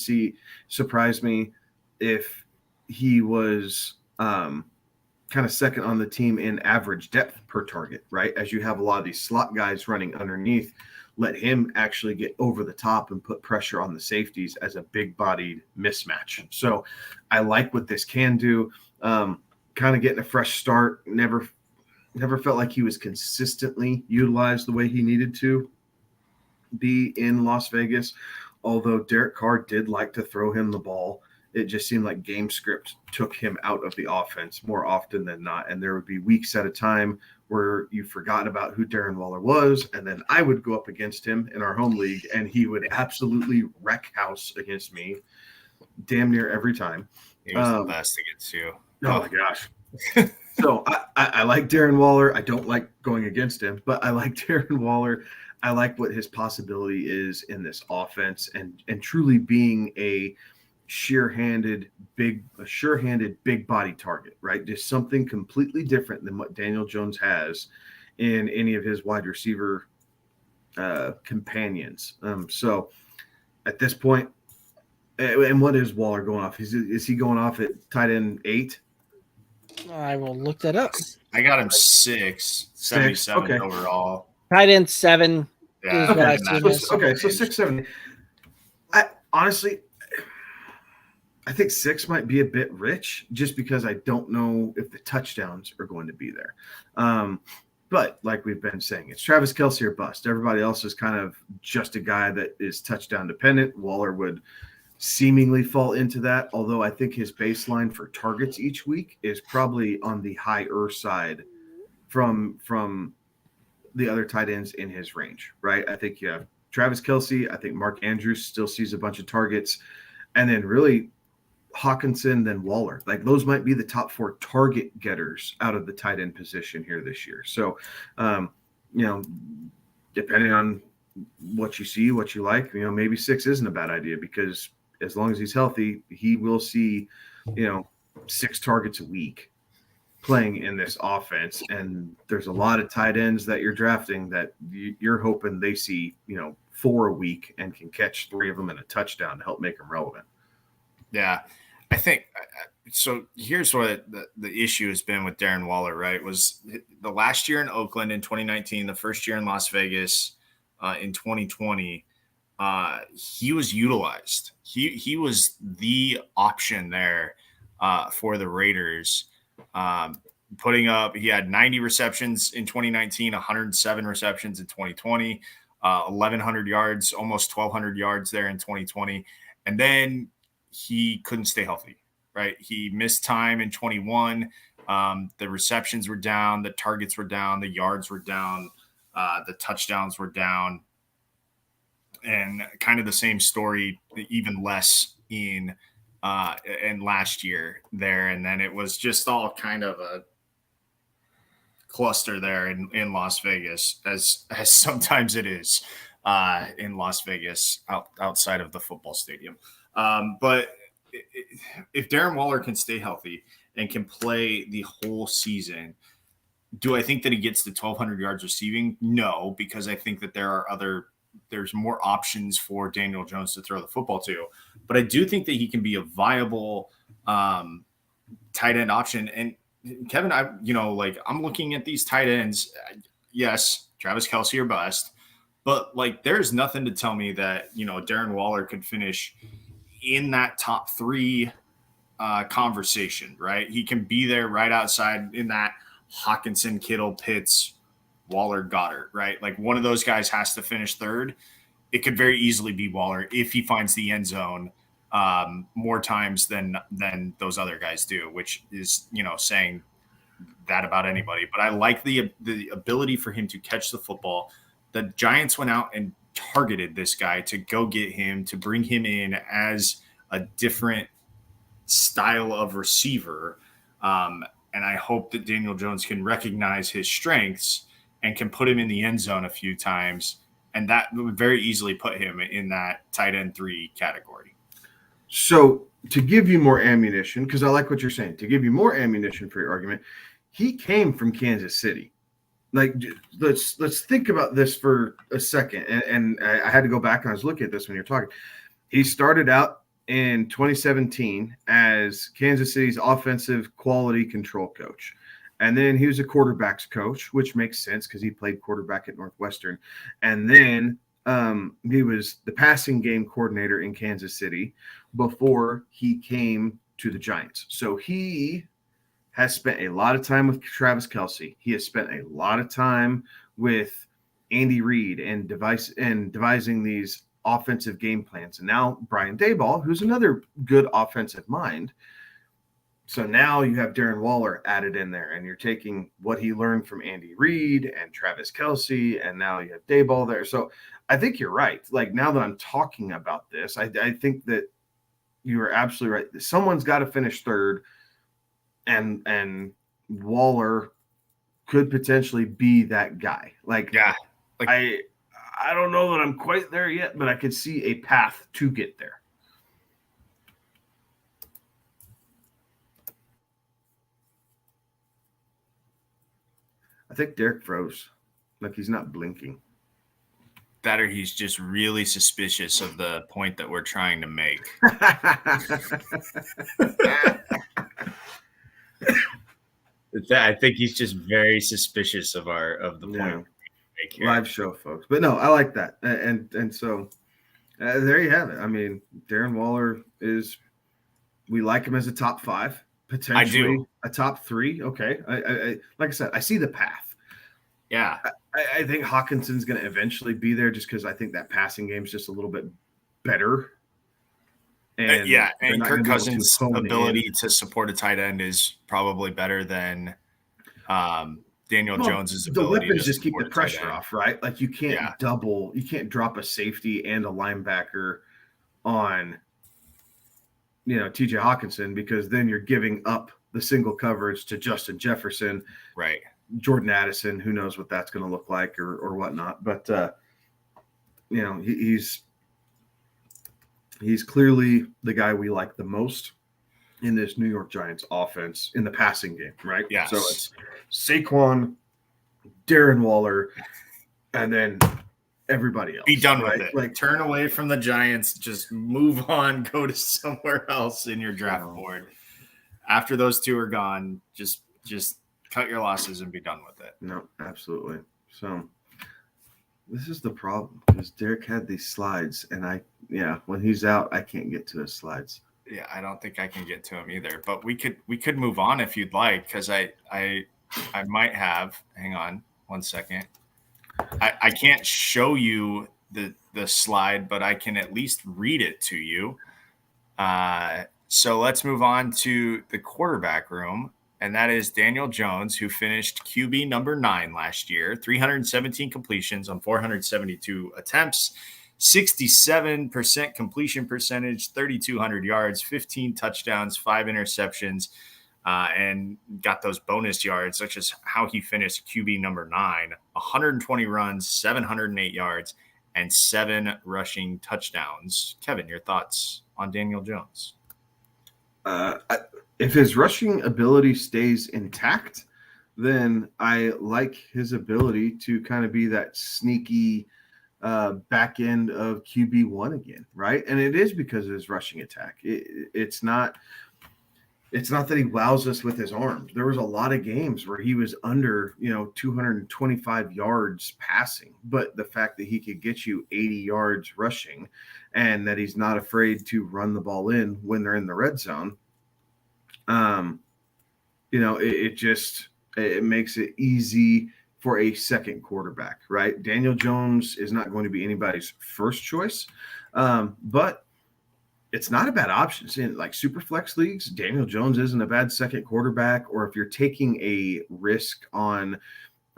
surprise me if he was kind of second on the team in average depth per target, right? As you have a lot of these slot guys running underneath, let him actually get over the top and put pressure on the safeties as a big-bodied mismatch. So I like what this can do. Kind of getting a fresh start. Never felt like he was consistently utilized the way he needed to be in Las Vegas, although Derek Carr did like to throw him the ball. It just seemed like game script took him out of the offense more often than not. And there would be weeks at a time where you forgot about who Darren Waller was. And then I would go up against him in our home league, and he would absolutely wreck house against me damn near every time. He was the best against you. Oh my gosh. So I like Darren Waller. I don't like going against him, but I like Darren Waller. I like what his possibility is in this offense and truly being a sure-handed big body target, right? Just something completely different than what Daniel Jones has in any of his wide receiver companions. So at this point, And what is Waller going off? Is he going off at tight end 8? I will look that up. I got him 6, 77 Okay. overall. Tight end 7 Yeah, is what I in see. that- So 6, 7. Honestly, I think 6 might be a bit rich just because I don't know if the touchdowns are going to be there. But like we've been saying, it's Travis Kelce or bust. Everybody else is kind of just a guy that is touchdown dependent. Waller would seemingly fall into that, although I think his baseline for targets each week is probably on the higher side from the other tight ends in his range, right? I think you have Travis Kelce. I think Mark Andrews still sees a bunch of targets. And then really Hawkinson, then Waller. Like those might be the top 4 target getters out of the tight end position here this year. So, depending on what you see, what you like, maybe 6 isn't a bad idea because as long as he's healthy, he will see, 6 targets a week playing in this offense. And there's a lot of tight ends that you're drafting that you're hoping they see, 4 a week and can catch 3 of them in a touchdown to help make them relevant. Yeah, I think so. Here's what the issue has been with Darren Waller, right? Was the last year in Oakland in 2019, the first year in Las Vegas in 2020, he was utilized. He was the option there for the Raiders. He had 90 receptions in 2019, 107 receptions in 2020, 1,100 yards, almost 1,200 yards there in 2020. And then he couldn't stay healthy, right? He missed time in 21. The receptions were down, the targets were down, the yards were down, the touchdowns were down. And kind of the same story, even less in last year there. And then it was just all kind of a cluster there in Las Vegas, as sometimes it is in Las Vegas outside of the football stadium. But if Darren Waller can stay healthy and can play the whole season, do I think that he gets to 1,200 yards receiving? No, because I think that there's more options for Daniel Jones to throw the football to. But I do think that he can be a viable tight end option. And Kevin, I'm looking at these tight ends. Yes, Travis Kelce or bust. But there's nothing to tell me that, Darren Waller could finish in that top 3 conversation, right? He can be there right outside in that Hawkinson, Kittle, Pitts, Waller, Goddard, right? One of those guys has to finish 3rd. It could very easily be Waller if he finds the end zone more times than those other guys do, which is, saying that about anybody. But I like the ability for him to catch the football. The Giants went out and targeted this guy to go get him, to bring him in as a different style of receiver. And I hope that Daniel Jones can recognize his strengths and can put him in the end zone a few times. And that would very easily put him in that tight end 3 category. So to give you more ammunition, because I like what you're saying, to give you more ammunition for your argument, he came from Kansas City. Let's think about this for a second. And I had to go back and I was looking at this when you're talking. He started out in 2017 as Kansas City's offensive quality control coach. And then he was a quarterbacks coach, which makes sense because he played quarterback at Northwestern. And then he was the passing game coordinator in Kansas City before he came to the Giants. So he has spent a lot of time with Travis Kelce. He has spent a lot of time with Andy Reid and devising these offensive game plans. And now Brian Daboll, who's another good offensive mind. So now you have Darren Waller added in there, and you're taking what he learned from Andy Reid and Travis Kelce, and now you have Daboll there. So I think you're right. Now that I'm talking about this, I think that you are absolutely right. Someone's got to finish 3rd, and Waller could potentially be that guy. I don't know that I'm quite there yet, but I could see a path to get there. I think Derek froze. He's not blinking. that or he's just really suspicious of the point that we're trying to make. I think he's just very suspicious of the point we make here. Live show, folks. But no, I like that. And so there you have it. I mean, Darren Waller we like him as a top 5, potentially a top 3. Okay. I like I said, I see the path. Yeah. I think Hawkinson's going to eventually be there just because I think that passing game is just a little bit better. And and Kirk Cousins' ability to support a tight end is probably better than Daniel Jones's ability. The weapons just keep the pressure off, right? Like you can't you can't drop a safety and a linebacker on TJ Hawkinson, because then you're giving up the single coverage to Justin Jefferson, right? Jordan Addison, who knows what that's going to look like or whatnot. But he's clearly the guy we like the most in this New York Giants offense in the passing game, right? Yes. So it's Saquon, Darren Waller, and then everybody else. Be done with right? it. Like, turn away from the Giants. Just move on. Go to somewhere else in your draft board. After those 2 are gone, just cut your losses and be done with it. No, absolutely. So this is the problem, because Derek had these slides, and when he's out, I can't get to his slides. Yeah, I don't think I can get to him either. But we could move on if you'd like, because I might have. Hang on 1 second. I can't show you the slide, but I can at least read it to you. So let's move on to the quarterback room, and that is Daniel Jones, who finished QB number 9 last year, 317 completions on 472 attempts, 67% completion percentage, 3,200 yards, 15 touchdowns, 5 interceptions, and got those bonus yards, such as how he finished QB number 9, 120 runs, 708 yards, and 7 rushing touchdowns. Kevin, your thoughts on Daniel Jones? If his rushing ability stays intact, then I like his ability to kind of be that sneaky back end of QB1 again, right? And it is because of his rushing attack. It's not that he wows us with his arms. There was a lot of games where he was under 225 yards passing, but the fact that he could get you 80 yards rushing, and that he's not afraid to run the ball in when they're in the red zone, it makes it easy for a second quarterback, right? Daniel Jones is not going to be anybody's first choice, but it's not a bad option. In like super flex leagues, Daniel Jones isn't a bad second quarterback. Or if you're taking a risk on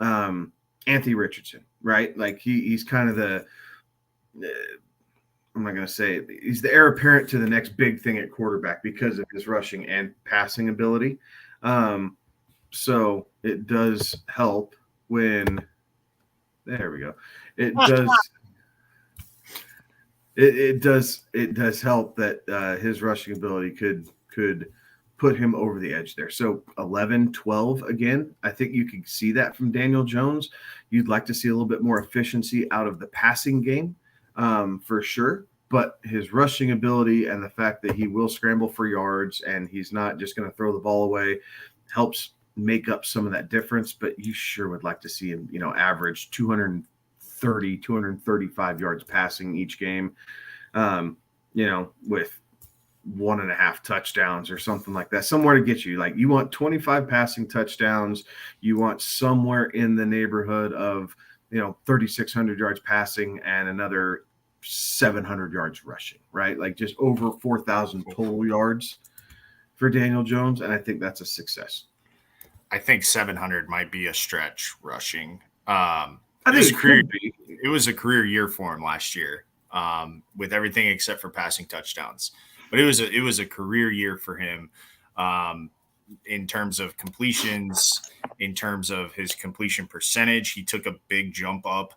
Anthony Richardson, right? Like he's kind of I'm not going to say it, he's the heir apparent to the next big thing at quarterback because of his rushing and passing ability. So it does help when there we go. It does help that his rushing ability could put him over the edge there. So 11, 12 again, I think you can see that from Daniel Jones. You'd like to see a little bit more efficiency out of the passing game, for sure. But his rushing ability and the fact that he will scramble for yards and he's not just going to throw the ball away helps make up some of that difference. But you sure would like to see him, average 230, 235 yards passing each game, with 1.5 touchdowns or something like that, somewhere to get you. Like you want 25 passing touchdowns. You want somewhere in the neighborhood of, 3,600 yards passing and another 700 yards rushing, right? Like just over 4,000 total yards for Daniel Jones. And I think that's a success. I think 700 might be a stretch rushing. I think it was a career year for him last year, with everything except for passing touchdowns. But it was a career year for him, in terms of completions, in terms of his completion percentage. He took a big jump up,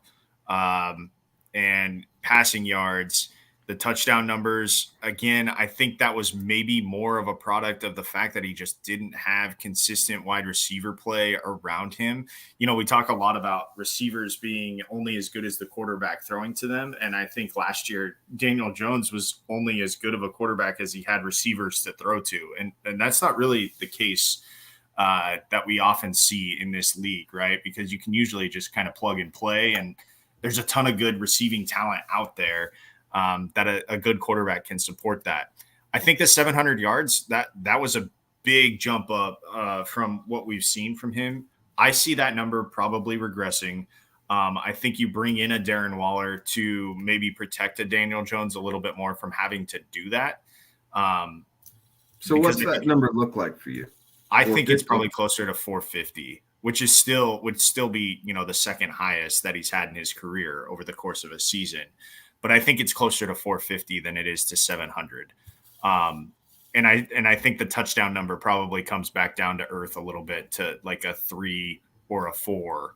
and passing yards. The touchdown numbers, again, I think that was maybe more of a product of the fact that he just didn't have consistent wide receiver play around him. You know, we talk a lot about receivers being only as good as the quarterback throwing to them. And I think last year, Daniel Jones was only as good of a quarterback as he had receivers to throw to. And that's not really the case that we often see in this league, right? Because you can usually just kind of plug and play, and there's a ton of good receiving talent out there. That a good quarterback can support that. I think the 700 yards, that was a big jump up from what we've seen from him. I see that number probably regressing. I think you bring in a Darren Waller to maybe protect a Daniel Jones a little bit more from having to do that. So what's that number look like for you? I think it's probably closer to 450, which would still be, you know, the second highest that he's had in his career over the course of a season. But I think it's closer to 450 than it is to 700. And I think the touchdown number probably comes back down to earth a little bit to like a 3 or a 4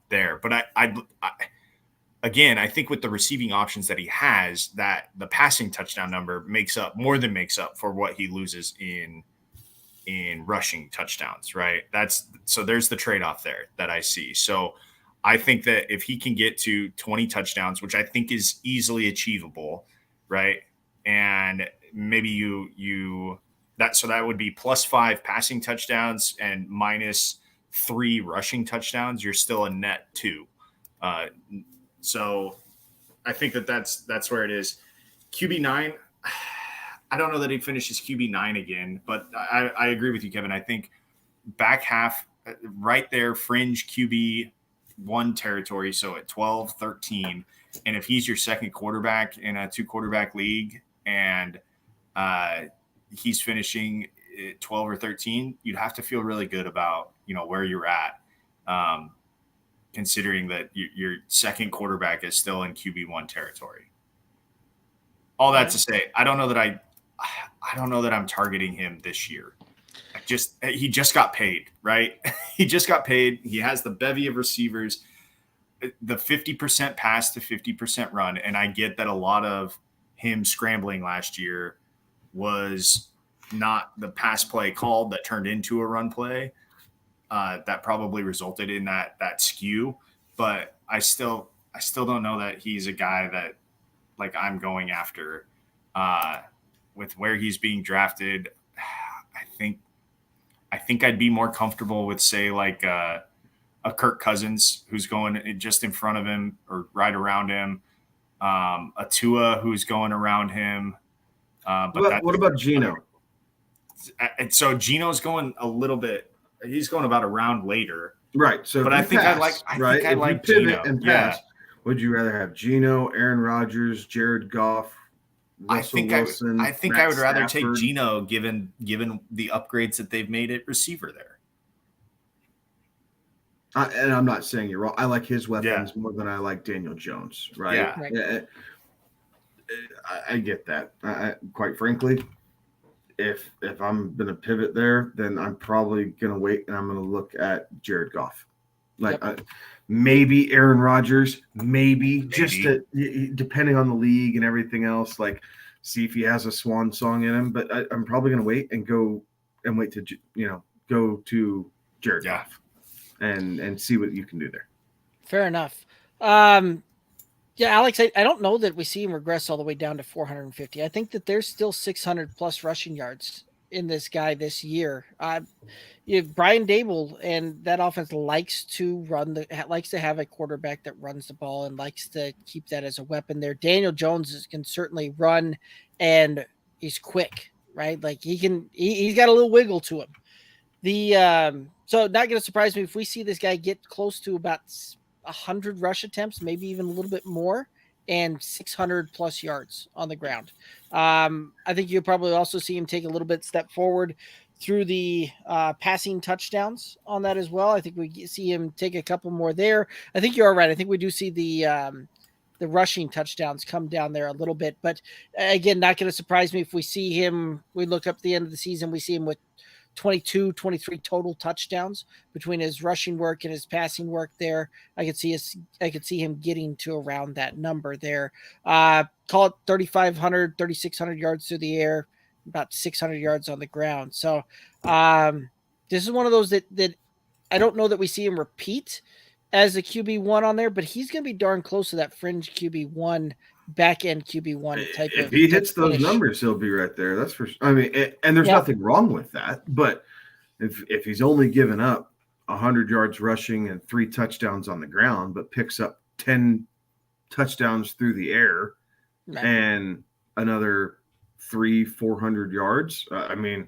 there. But again, I think with the receiving options that he has, that the passing touchdown number more than makes up for what he loses in rushing touchdowns, right? So there's the trade-off there that I see. So I think that if he can get to 20 touchdowns, which I think is easily achievable, right? And maybe that would be +5 passing touchdowns and -3 rushing touchdowns. You're still a net 2. So I think that's where it is. QB9, I don't know that he finishes QB9 again, but I agree with you, Kevin. I think back half right there, fringe QB1 territory, so at 12, 13. And if he's your second quarterback in a 2-quarterback league and he's finishing at 12 or 13, you'd have to feel really good about, you know, where you're at, considering that your second quarterback is still in QB1 territory. All that to say, I don't know that I'm targeting him this year. He just got paid, right? He just got paid. He has the bevy of receivers, the 50% pass to 50% run. And I get that a lot of him scrambling last year was not the pass play called that turned into a run play. That probably resulted in that skew. But I still don't know that he's a guy that like I'm going after with where he's being drafted. I think I'd be more comfortable with, say, like a Kirk Cousins who's going just in front of him or right around him, a Tua who's going around him. But what about Geno? So Geno's going a little bit. He's going about a round later, right? So, but I think I like Geno. And pass, would you rather have Geno, Aaron Rodgers, Jared Goff? Wilson, I think I would rather take Geno given the upgrades that they've made at receiver there. And I'm not saying you're wrong. I like his weapons more than I like Daniel Jones, right? Yeah. Right. I get that. Quite frankly, if I'm going to pivot there, then I'm probably going to wait and I'm going to look at Jared Goff. Maybe Aaron Rodgers, maybe. Just depending on the league and everything else, like see if he has a swan song in him. But I'm probably going to wait to go to Jared Goff and see what you can do there. Fair enough. Alex, I don't know that we see him regress all the way down to 450. I think that there's still 600 plus rushing yards in this guy this year. Brian Dable and that offense likes to have a quarterback that runs the ball and likes to keep that as a weapon there. Daniel Jones can certainly run and he's quick, right? Like he's got a little wiggle to him. So not going to surprise me if we see this guy get close to about 100 rush attempts, maybe even a little bit more, and 600 plus yards on the ground. I think you'll probably also see him take a little bit step forward through the passing touchdowns on that as well. I think we see him take a couple more there. I think you're right. I think we do see the rushing touchdowns come down there a little bit, but again, not going to surprise me if we see him. We look up at the end of the season, we see him with 22, 23 total touchdowns between his rushing work and his passing work there. I could see him getting to around that number there. Call it 3,500, 3,600 yards through the air, about 600 yards on the ground. So this is one of those that I don't know that we see him repeat as a QB1 on there, but he's going to be darn close to that fringe QB1, back end QB1 type of. If he hits those finish. numbers, he'll be right there. That's for sure. I mean, and there's nothing wrong with that. But if he's only given up 100 yards rushing and 3 touchdowns on the ground, but picks up 10 touchdowns through the air and another 300-400 yards, I mean,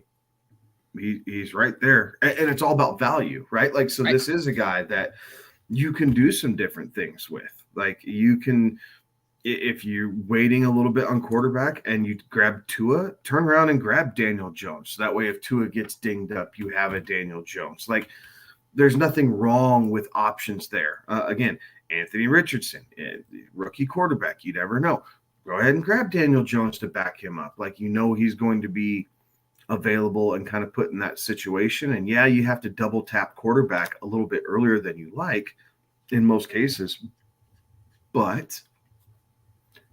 he's right there. And it's all about value, right? Like, so this is a guy that you can do some different things with. Like, you can, if you're waiting a little bit on quarterback and you grab Tua, turn around and grab Daniel Jones. So that way, if Tua gets dinged up, you have a Daniel Jones. Like, there's nothing wrong with options there. Again, Anthony Richardson, rookie quarterback, you never know. Go ahead and grab Daniel Jones to back him up. Like, he's going to be available and kind of put in that situation. And yeah, you have to double tap quarterback a little bit earlier than you like in most cases, but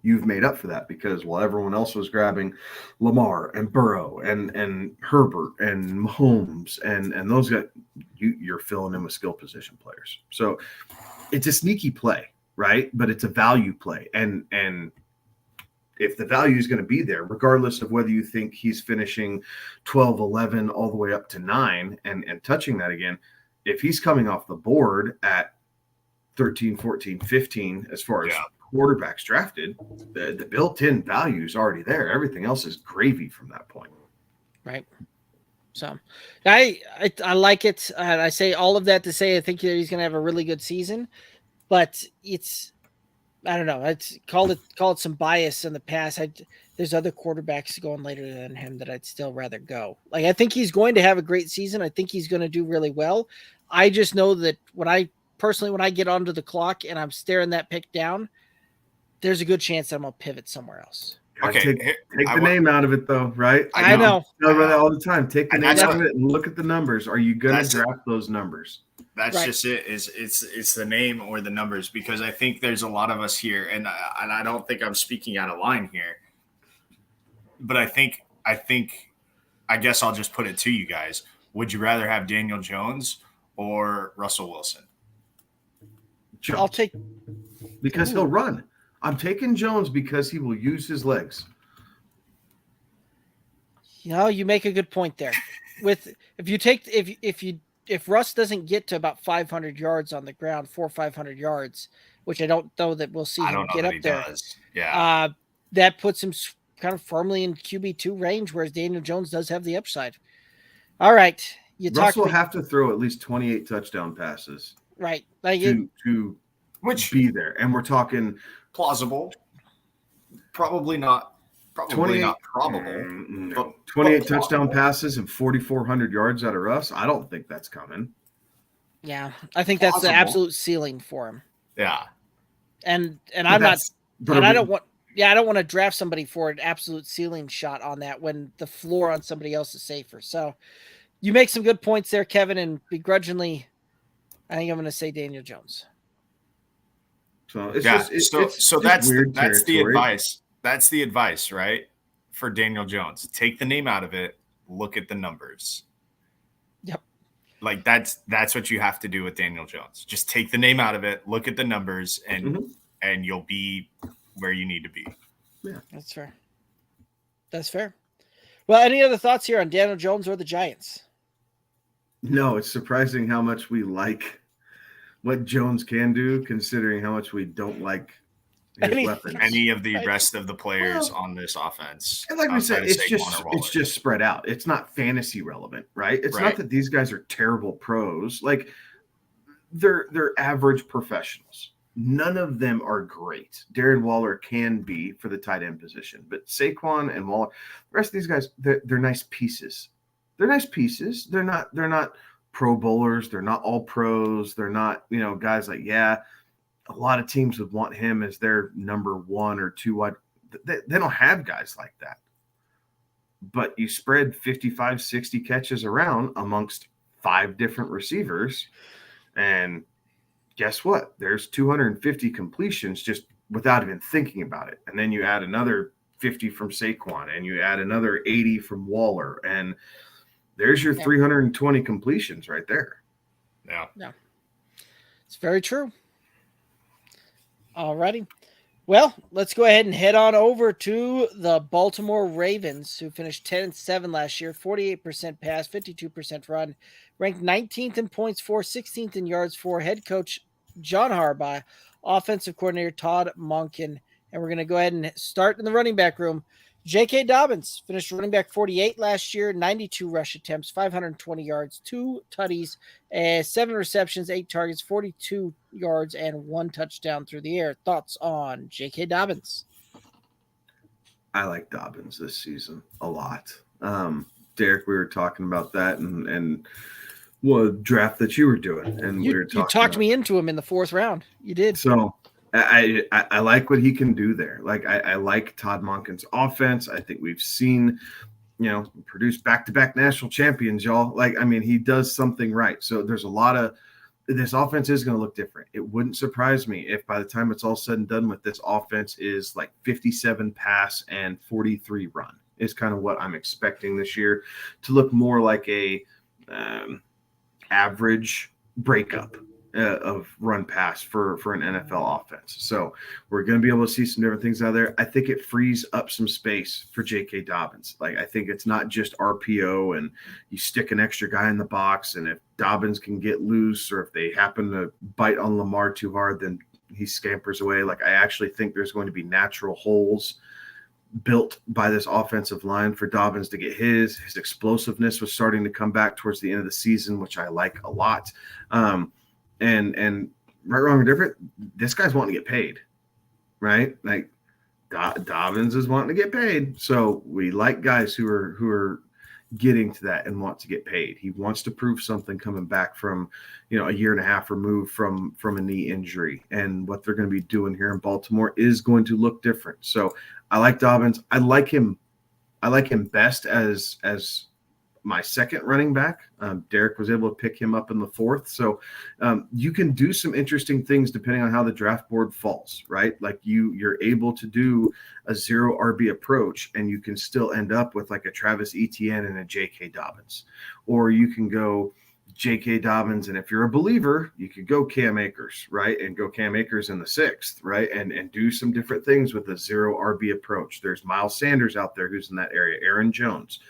you've made up for that because while everyone else was grabbing Lamar and Burrow and Herbert and Mahomes and those guys, you're filling in with skill position players. So it's a sneaky play, right? But it's a value play. And if the value is going to be there, regardless of whether you think he's finishing 12, 11, all the way up to 9 and touching that again, if he's coming off the board at 13, 14, 15, as far as quarterbacks drafted, the built-in value is already there. Everything else is gravy from that point. Right. So I like it. I say all of that to say I think he's going to have a really good season, but I don't know. It's call it some bias in the past. There's other quarterbacks going later than him that I'd still rather go. Like, I think he's going to have a great season. I think he's going to do really well. I just know that when I get onto the clock and I'm staring that pick down, there's a good chance that I'm going to pivot somewhere else. Okay, take the name out of it, though, right? I know. I tell about that all the time. Take the name out of it and look at the numbers. Are you going to draft those numbers? That's just it. It's the name or the numbers, because I think there's a lot of us here, and I don't think I'm speaking out of line here, but I guess I'll just put it to you guys. Would you rather have Daniel Jones or Russell Wilson? Jones. I'll take because he'll run. I'm taking Jones because he will use his legs. You make a good point there. If Russ doesn't get to about 500 yards on the ground, 400 or 500 yards, which I don't know that we'll see him get up there. Does. Yeah. That puts him kind of firmly in QB2 range, whereas Daniel Jones does have the upside. All right. Russ will have to throw at least 28 touchdown passes. Right. To be there. And we're talking plausible. Probably not probable. No. 28 touchdown passes and 4,400 yards out of Russ. I don't think that's coming. Yeah, I think that's the absolute ceiling for him. Yeah, and I'm not. And I don't want. Yeah, I don't want to draft somebody for an absolute ceiling shot on that when the floor on somebody else is safer. So you make some good points there, Kevin, and begrudgingly, I think I'm going to say Daniel Jones. So it's that's the advice. That's the advice, right? For Daniel Jones. Take the name out of it. Look at the numbers. Yep. Like that's what you have to do with Daniel Jones. Just take the name out of it, look at the numbers, and you'll be where you need to be. Yeah, that's fair. That's fair. Well, any other thoughts here on Daniel Jones or the Giants? No, it's surprising how much we like what Jones can do, considering how much we don't like his weapons. Any of the rest of the players on this offense. And like we said, it's just spread out. It's not fantasy relevant, right? It's not that these guys are terrible pros. Like they're average professionals. None of them are great. Darren Waller can be for the tight end position, but Saquon and Waller, the rest of these guys, they're nice pieces. They're nice pieces. They're not pro bowlers. They're not all pros. They're not, guys like, a lot of teams would want him as their number 1 or 2 wide. They don't have guys like that. but you spread 55, 60 catches around amongst 5 different receivers. And guess what? There's 250 completions just without even thinking about it. And then you add another 50 from Saquon, and you add another 80 from Waller, and there's your 320 completions right there. Yeah. It's very true. All righty. Well, let's go ahead and head on over to the Baltimore Ravens, who finished 10-7 last year, 48% pass, 52% run, ranked 19th in points for, 16th in yards for. Head coach John Harbaugh, offensive coordinator Todd Monken. And we're going to go ahead and start in the running back room. J.K. Dobbins finished running back 48 last year, 92 rush attempts, 520 yards, 2 tutties, 7 receptions, 8 targets, 42 yards, and 1 touchdown through the air. Thoughts on J.K. Dobbins? I like Dobbins this season a lot. Derek, we were talking about that and what draft that you were doing. And we were talking. You talked me into him in the 4th round. You did. So I like what he can do there. Like I like Todd Monken's offense. I think we've seen, produce back-to-back national champions, y'all. Like, I mean, he does something right. So there's a lot of this offense is going to look different. It wouldn't surprise me if by the time it's all said and done with this offense is like 57 pass and 43 run is kind of what I'm expecting this year to look more like a average breakup of run pass for an NFL offense. So we're going to be able to see some different things out there. I think it frees up some space for J.K. Dobbins. Like, I think it's not just RPO and you stick an extra guy in the box, and if Dobbins can get loose or if they happen to bite on Lamar too hard, then he scampers away. Like, I actually think there's going to be natural holes built by this offensive line for Dobbins to get his explosiveness was starting to come back towards the end of the season, which I like a lot. And right, wrong, or different, this guy's wanting to get paid, right? Like Dobbins is wanting to get paid. So we like guys who are getting to that and want to get paid. He wants to prove something coming back from, a year and a half removed from a knee injury. And what they're going to be doing here in Baltimore is going to look different. So I like Dobbins. I like him best as my second running back. Derek was able to pick him up in the 4th. So you can do some interesting things depending on how the draft board falls, right? Like you're able to do a 0 RB approach and you can still end up with like a Travis Etienne and a J.K. Dobbins. Or you can go J.K. Dobbins, and if you're a believer, you could go Cam Akers, right? And go Cam Akers in the 6th, right? And do some different things with a 0 RB approach. There's Miles Sanders out there who's in that area, Aaron Jones.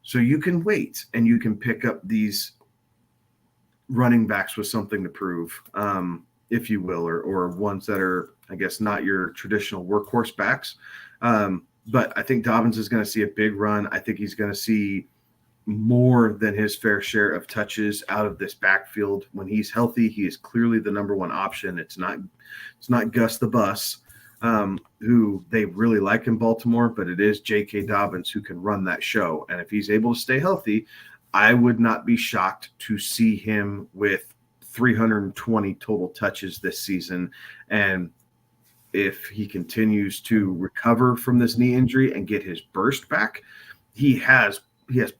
So you can wait and you can pick up these running backs with something to prove, if you will, or ones that are, I guess, not your traditional workhorse backs. But I think Dobbins is going to see a big run. I think he's going to see more than his fair share of touches out of this backfield. When he's healthy, he is clearly the number one option. It's not Gus the Bus, who they really like in Baltimore, but it is J.K. Dobbins who can run that show. And if he's able to stay healthy, I would not be shocked to see him with 320 total touches this season. And if he continues to recover from this knee injury and get his burst back, he has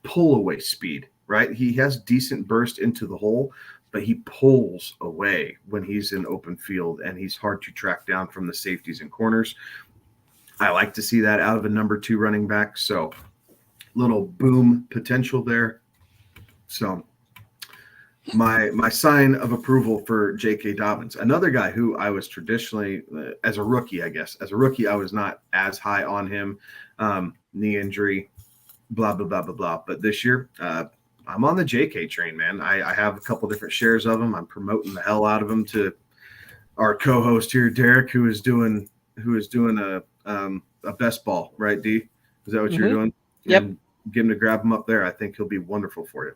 pull away speed, right? He has decent burst into the hole, but he pulls away when he's in open field and he's hard to track down from the safeties and corners. I like to see that out of a number 2 running back. So little boom potential there. So my sign of approval for J.K. Dobbins, another guy who I was traditionally, as a rookie, I was not as high on him. Knee injury, blah, blah, blah, blah, blah. But this year, I'm on the JK train, man. I have a couple different shares of them. I'm promoting the hell out of them to our co-host here, Derek, who is doing a best ball, right, D? Is that what you're doing? Yep. And get him to grab him up there. I think he'll be wonderful for you.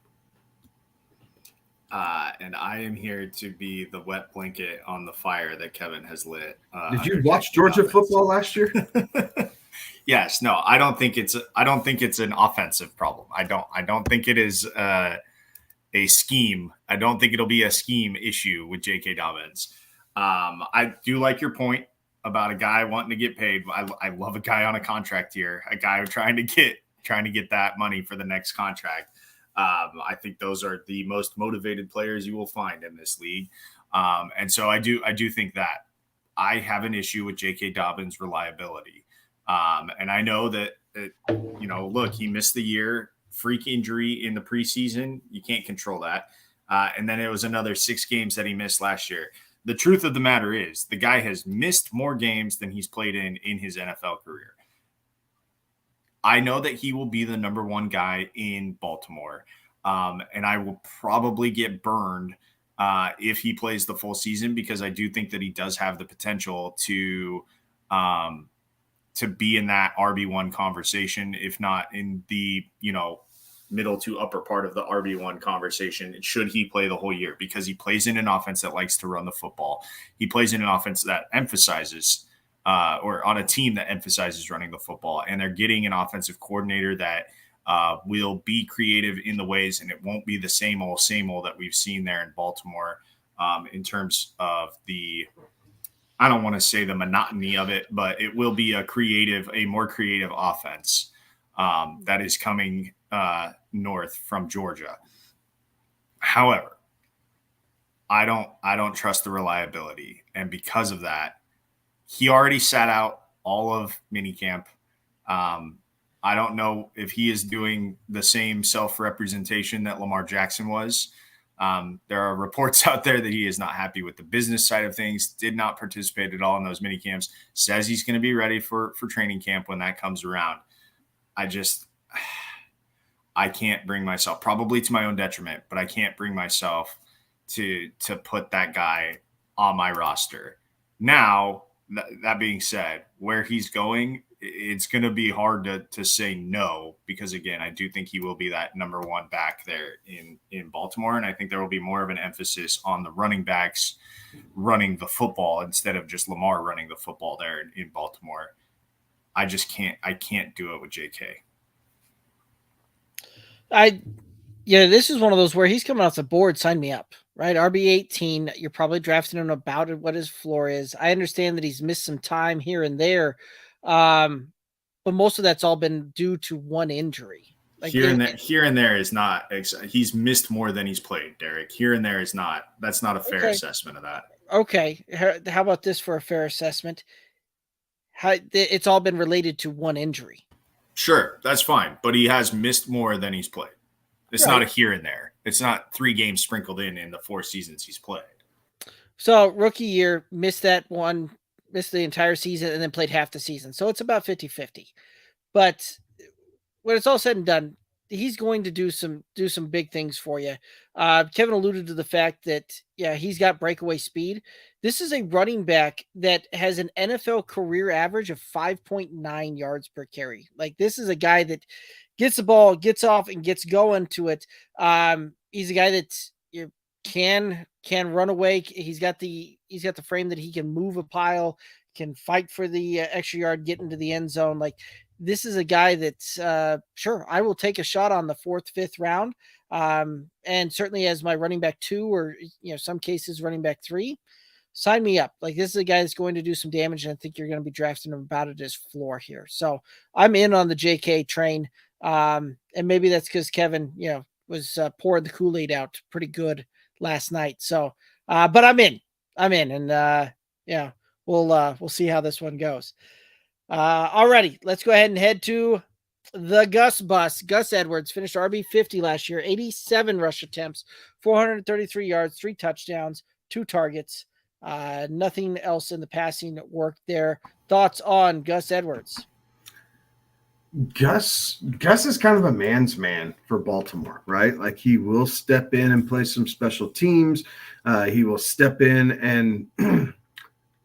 And I am here to be the wet blanket on the fire that Kevin has lit. Did you watch Georgia football last year? Yes. No, I don't think it's an offensive problem. I don't think it is a scheme. I don't think it'll be a scheme issue with J.K. Dobbins. I do like your point about a guy wanting to get paid. I love a guy on a contract here, a guy trying to get trying to get that money for the next contract. I think those are the most motivated players you will find in this league. And so I do think that I have an issue with J.K. Dobbins' reliability. And I know that, look, he missed the year, freak injury in the preseason. You can't control that. And then it was another 6 games that he missed last year. The truth of the matter is the guy has missed more games than he's played in his NFL career. I know that he will be the number 1 guy in Baltimore. And I will probably get burned if he plays the full season, because I do think that he does have the potential to be in that RB1 conversation, if not in the, middle to upper part of the RB1 conversation, should he play the whole year, because he plays in an offense that likes to run the football. He plays in an offense that emphasizes or on a team that emphasizes running the football, and they're getting an offensive coordinator that will be creative in the ways, and it won't be the same old that we've seen there in Baltimore in terms of I don't want to say the monotony of it, but it will be a more creative offense that is coming north from Georgia. However, I don't trust the reliability. And because of that, he already sat out all of minicamp. I don't know if he is doing the same self-representation that Lamar Jackson was. There are reports out there that he is not happy with the business side of things, did not participate at all in those minicamps, says he's going to be ready for training camp when that comes around. I can't bring myself, probably to my own detriment, but I can't bring myself to put that guy on my roster. Now, that being said, where he's going, it's going to be hard to say no, because, again, I do think he will be that number 1 back there in Baltimore, and I think there will be more of an emphasis on the running backs running the football instead of just Lamar running the football there in Baltimore. I can't do it with JK. This is one of those where he's coming off the board. Sign me up, right? RB18. You're probably drafting him about what his floor is. I understand that he's missed some time here and there, but most of that's all been due to one injury. Here and there is not. He's missed more than he's played, Derek. Here and there is not. That's not a fair assessment of that. Okay, how about this for a fair assessment? It's all been related to one injury. Sure, that's fine, but he has missed more than he's played. It's not a here and there. It's not 3 games sprinkled in the 4 seasons he's played. So rookie year, missed the entire season, and then played half the season. So it's about 50-50. But when it's all said and done, he's going to do some big things for you. Kevin alluded to the fact that, he's got breakaway speed. This is a running back that has an NFL career average of 5.9 yards per carry. Like, this is a guy that gets the ball, gets off, and gets going to it. He's a guy that can run away. He's got the frame that he can move a pile, can fight for the extra yard, get into the end zone. Like, this is a guy that's sure, I will take a shot on the 4th, 5th round. And certainly as my running back 2, or some cases running back 3. Sign me up. Like, this is a guy that's going to do some damage, and I think you're going to be drafting him about at his floor here. So I'm in on the JK train. And maybe that's because Kevin, was pouring the Kool-Aid out pretty good last night. So, but I'm in, and we'll see how this one goes. Alrighty, let's go ahead and head to the Gus bus. Gus Edwards finished RB50 last year, 87 rush attempts, 433 yards, 3 touchdowns, 2 targets. Nothing else in the passing work there. Thoughts on Gus Edwards? Gus is kind of a man's man for Baltimore, right? Like, he will step in and play some special teams. He will step in and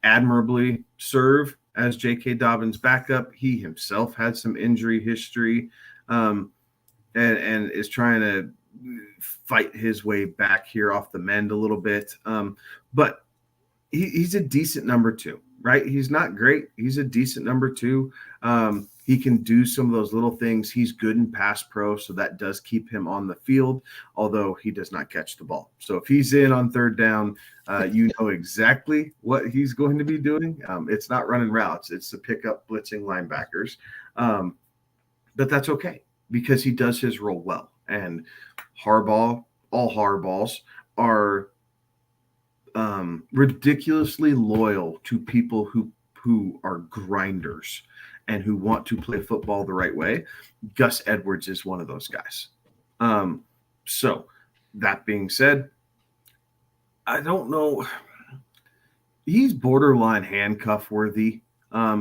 admirably serve as J.K. Dobbins' backup. He himself had some injury history and is trying to fight his way back here off the mend a little bit. But he's a decent number 2, right? He's not great. He's a decent number 2. He can do some of those little things. He's good in pass pro, so that does keep him on the field, although he does not catch the ball. So if he's in on 3rd down, you know exactly what he's going to be doing. It's not running routes. It's to pick up blitzing linebackers. But that's okay because he does his role well. And all Harbaughs are ridiculously loyal to people who are grinders and who want to play football the right way. Gus Edwards is one of those guys. So that being said, I don't know. He's borderline handcuff worthy.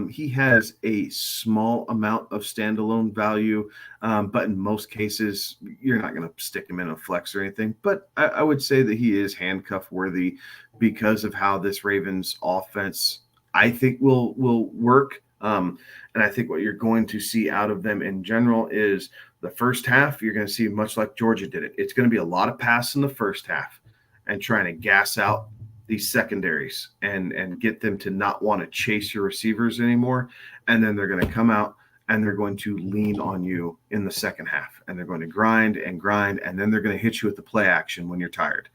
He has a small amount of standalone value, but in most cases, you're not going to stick him in a flex or anything. But I would say that he is handcuff worthy because of how this Ravens offense, I think, will work. And I think what you're going to see out of them in general is the first half, you're going to see much like Georgia did it. It's going to be a lot of pass in the first half and trying to gas out these secondaries and get them to not want to chase your receivers anymore. And then they're going to come out and they're going to lean on you in the second half. And they're going to grind, and then they're going to hit you with the play action when you're tired.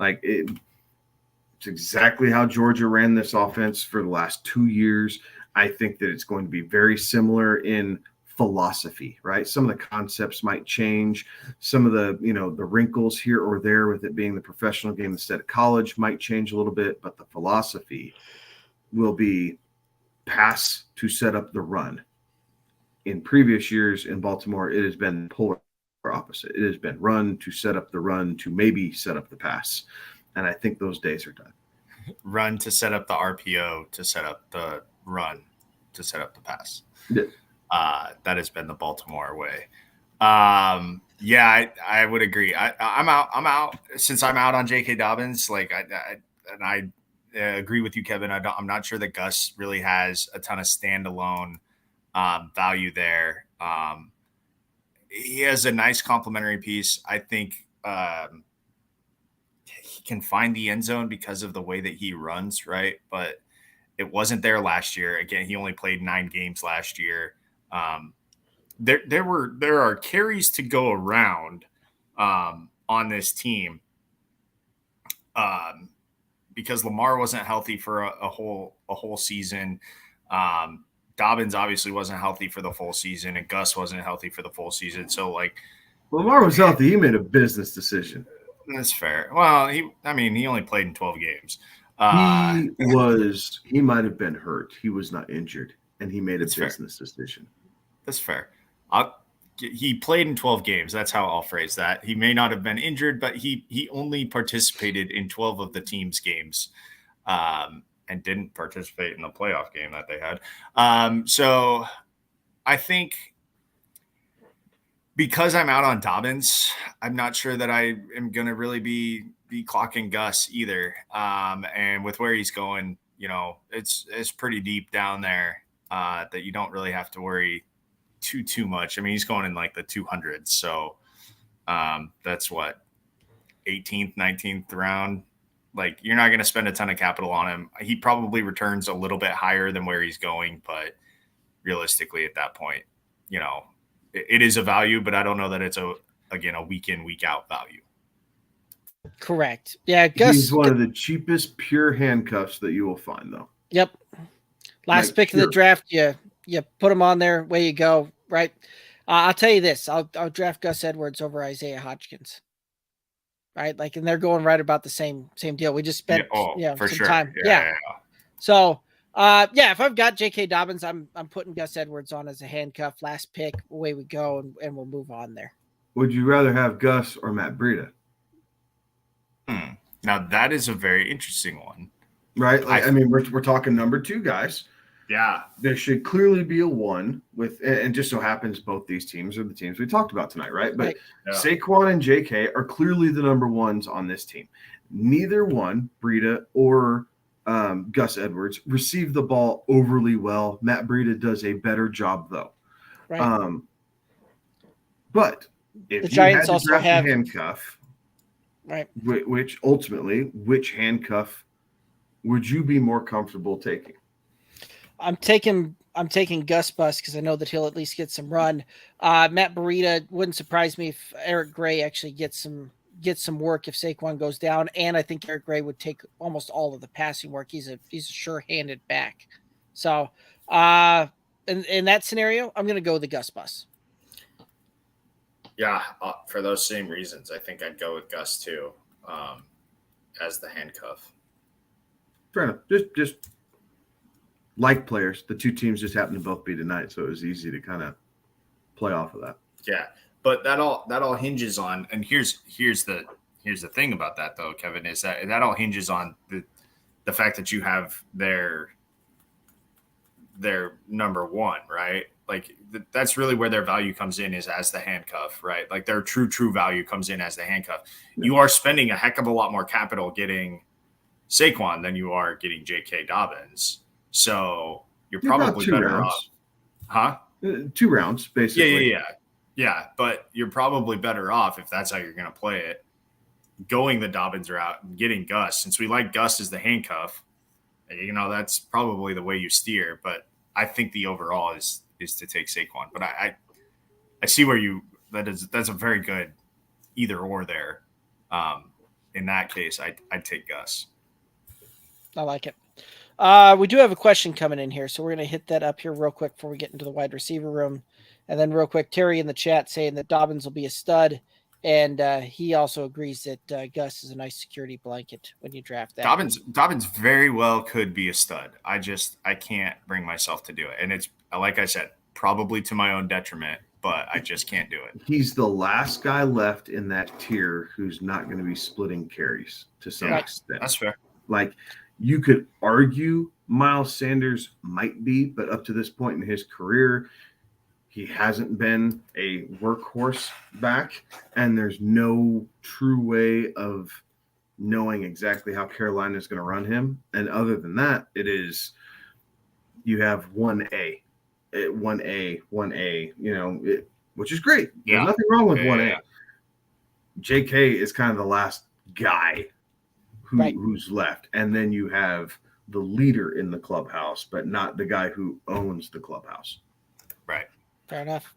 It's exactly how Georgia ran this offense for the last 2 years. I think that it's going to be very similar in philosophy, right? Some of the concepts might change. Some of the, the wrinkles here or there with it being the professional game instead of college might change a little bit, but the philosophy will be pass to set up the run. In previous years in Baltimore, it has been polar opposite. It has been run to set up the run to maybe set up the pass. And I think those days are done. Run to set up the RPO to set up the run to set up the pass. Yeah. That has been the Baltimore way. I would agree. I'm out since I'm out on J.K. Dobbins. I agree with you, Kevin. I'm not sure that Gus really has a ton of standalone value there. He has a nice complementary piece. I think he can find the end zone because of the way that he runs, right? But it wasn't there last year. Again, he only played 9 games last year. There are carries to go around on this team because Lamar wasn't healthy for a whole season. Dobbins obviously wasn't healthy for the full season, and Gus wasn't healthy for the full season. So Lamar was healthy. He made a business decision. That's fair. Well, he only played in 12 games. He might have been hurt. He was not injured, and he made a business decision. That's fair. He played in 12 games. That's how I'll phrase that. He may not have been injured, but he only participated in 12 of the team's games and didn't participate in the playoff game that they had. So I think because I'm out on Dobbins, I'm not sure that I am going to really be clocking Gus either. And with where he's going, it's pretty deep down there that you don't really have to worry too much. I mean, he's going in like the 200s. So that's what, 18th, 19th round. Like, you're not going to spend a ton of capital on him. He probably returns a little bit higher than where he's going, but realistically at that point, it is a value, but I don't know that it's a week in, week out value. Correct. Yeah, Gus. He's one of the cheapest pure handcuffs that you will find, though. Yep. Last pick of the draft, you put him on there, way you go, right? I'll tell you this: I'll draft Gus Edwards over Isaiah Hodgins, right? And they're going right about the same deal. We just spent for some sure. time. Yeah. So if I've got J.K. Dobbins, I'm putting Gus Edwards on as a handcuff. Last pick, away we go, and we'll move on there. Would you rather have Gus or Matt Breida? Now that is a very interesting one, right? We're talking number 2 guys. Yeah, there should clearly be a 1 with, and just so happens both these teams are the teams we talked about tonight, right? But Saquon and JK are clearly the number 1s on this team. Neither one, Breida or Gus Edwards, receive the ball overly well. Matt Breida does a better job, though. Right. But if the you Giants had to also draft have a handcuff, right? Which handcuff would you be more comfortable taking? I'm taking Gus Bus because I know that he'll at least get some run. Matt Breida, wouldn't surprise me if Eric Gray actually gets some work if Saquon goes down, and I think Eric Gray would take almost all of the passing work. He's a sure-handed back. So in that scenario, I'm going to go with the Gus Bus. Yeah, for those same reasons, I think I'd go with Gus too, as the handcuff. Fair enough. Just like players, the two teams just happened to both be tonight, so it was easy to kind of play off of that. Yeah, but that all hinges on, and here's the thing about that though, Kevin, is that all hinges on the fact that you have their number one, right? Like that's really where their value comes in, is as the handcuff, right? Like their true value comes in as the handcuff. Yeah. You are spending a heck of a lot more capital getting Saquon than you are getting J.K. Dobbins. So you're probably better off. Huh? 2 rounds, basically. Yeah. But you're probably better off, if that's how you're going to play it, going the Dobbins route and getting Gus. Since we like Gus as the handcuff, that's probably the way you steer. But I think the overall is to take Saquon. But I see where that's a very good either or there. In that case, I'd take Gus. I like it. We do have a question coming in here, so we're going to hit that up here real quick before we get into the wide receiver room. And then real quick, Terry in the chat saying that Dobbins will be a stud, and he also agrees that Gus is a nice security blanket when you draft that. Dobbins very well could be a stud. I can't bring myself to do it. And it's, like I said, probably to my own detriment, but I just can't do it. He's the last guy left in that tier who's not going to be splitting carries to some extent. That's fair. Like, you could argue Miles Sanders might be, but up to this point in his career, he hasn't been a workhorse back, and there's no true way of knowing exactly how Carolina is going to run him. And other than that, you have 1A, which is great. Yeah. There's nothing wrong with 1A. Yeah. JK is kind of the last guy who's left. And then you have the leader in the clubhouse, but not the guy who owns the clubhouse. Right. Fair enough.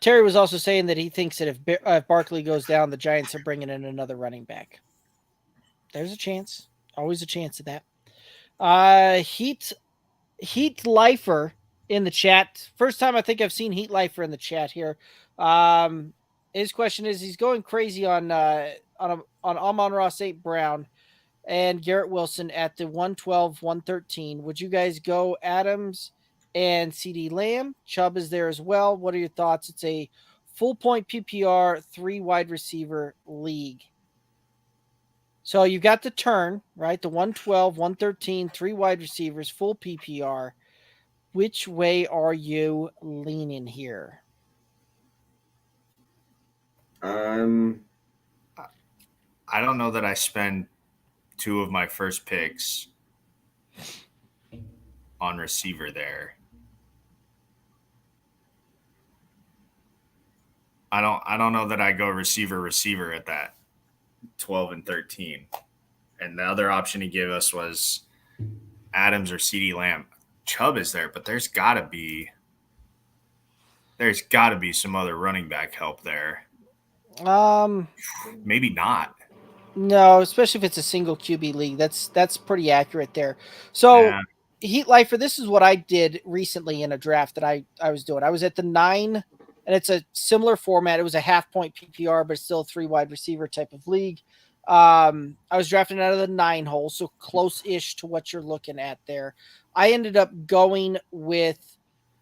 Terry was also saying that he thinks that if Barkley goes down, the Giants are bringing in another running back. There's a chance. Always a chance of that. Heat Lifer in the chat. First time I think I've seen Heat Lifer in the chat here. His question is, he's going crazy on Amon-Ra St. Brown and Garrett Wilson at the 112, 113. Would you guys go Adams and CeeDee Lamb? Chubb is there as well. What are your thoughts? It's a full point PPR, 3 wide receiver league. So you've got the turn, right? The 112, 113, 3 wide receivers, full PPR. Which way are you leaning here? I don't know that I spend 2 of my first picks on receiver there. I don't know that I go receiver at that 12 and 13. And the other option he gave us was Adams or CeeDee Lamb. Chubb is there, but there's got to be some other running back help there. Maybe not. No, especially if it's a single QB league. That's pretty accurate there. So Heat Lifer, this is what I did recently in a draft that I was doing. I was at the 9, and it's a similar format. It was a half point PPR, but still a 3 wide receiver type of league. I was drafting out of the 9 hole, so close-ish to what you're looking at there. I ended up going with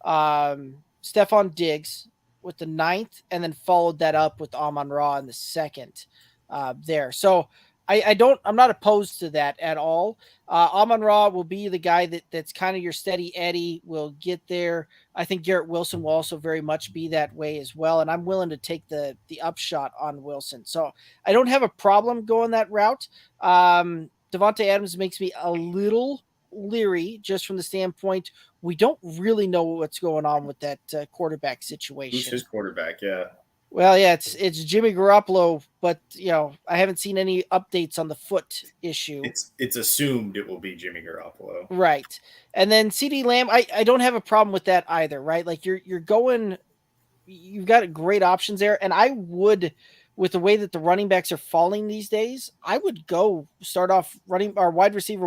Stephon Diggs with the 9th, and then followed that up with Amon-Ra in the 2nd there. So I'm not opposed to that at all. Amon-Ra will be the guy that's kind of your steady Eddie, will get there. I think Garrett Wilson will also very much be that way as well. And I'm willing to take the upshot on Wilson. So I don't have a problem going that route. Devontae Adams makes me a little leery just from the standpoint we don't really know what's going on with that quarterback situation. Who's his quarterback? Yeah. Well, yeah, it's Jimmy Garoppolo, but I haven't seen any updates on the foot issue. It's assumed it will be Jimmy Garoppolo, right? And then CeeDee Lamb, I don't have a problem with that either, right? Like you've got great options there, and I would, with the way that the running backs are falling these days, I would go start off running or wide receiver,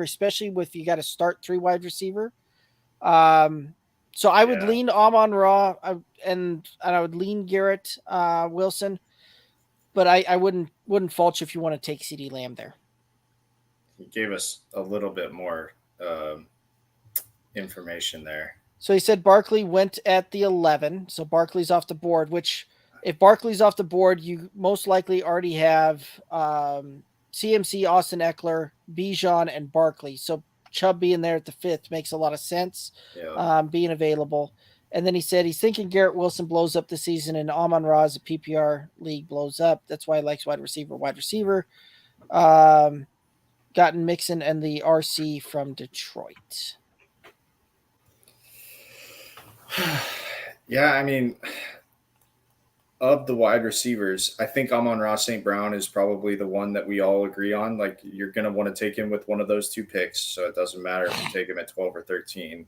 especially if you got to start 3 wide receiver. So I would lean Amon-Ra and I would lean Garrett Wilson, but I wouldn't fault you if you want to take CD Lamb there. He gave us a little bit more information there. So he said Barkley went at the 11. So Barkley's off the board, which if Barkley's off the board, you most likely already have CMC, Austin Eckler, Bijan, and Barkley. So Chubb being there at the 5th makes a lot of sense, being available. And then he said he's thinking Garrett Wilson blows up the season and Amon-Ra as a PPR league blows up. That's why he likes wide receiver. Gotten Mixon and the RC from Detroit. Yeah, I mean, of the wide receivers, I think Amon-Ra St. Brown is probably the one that we all agree on. Like, you're going to want to take him with one of those 2 picks, so it doesn't matter if you take him at 12 or 13.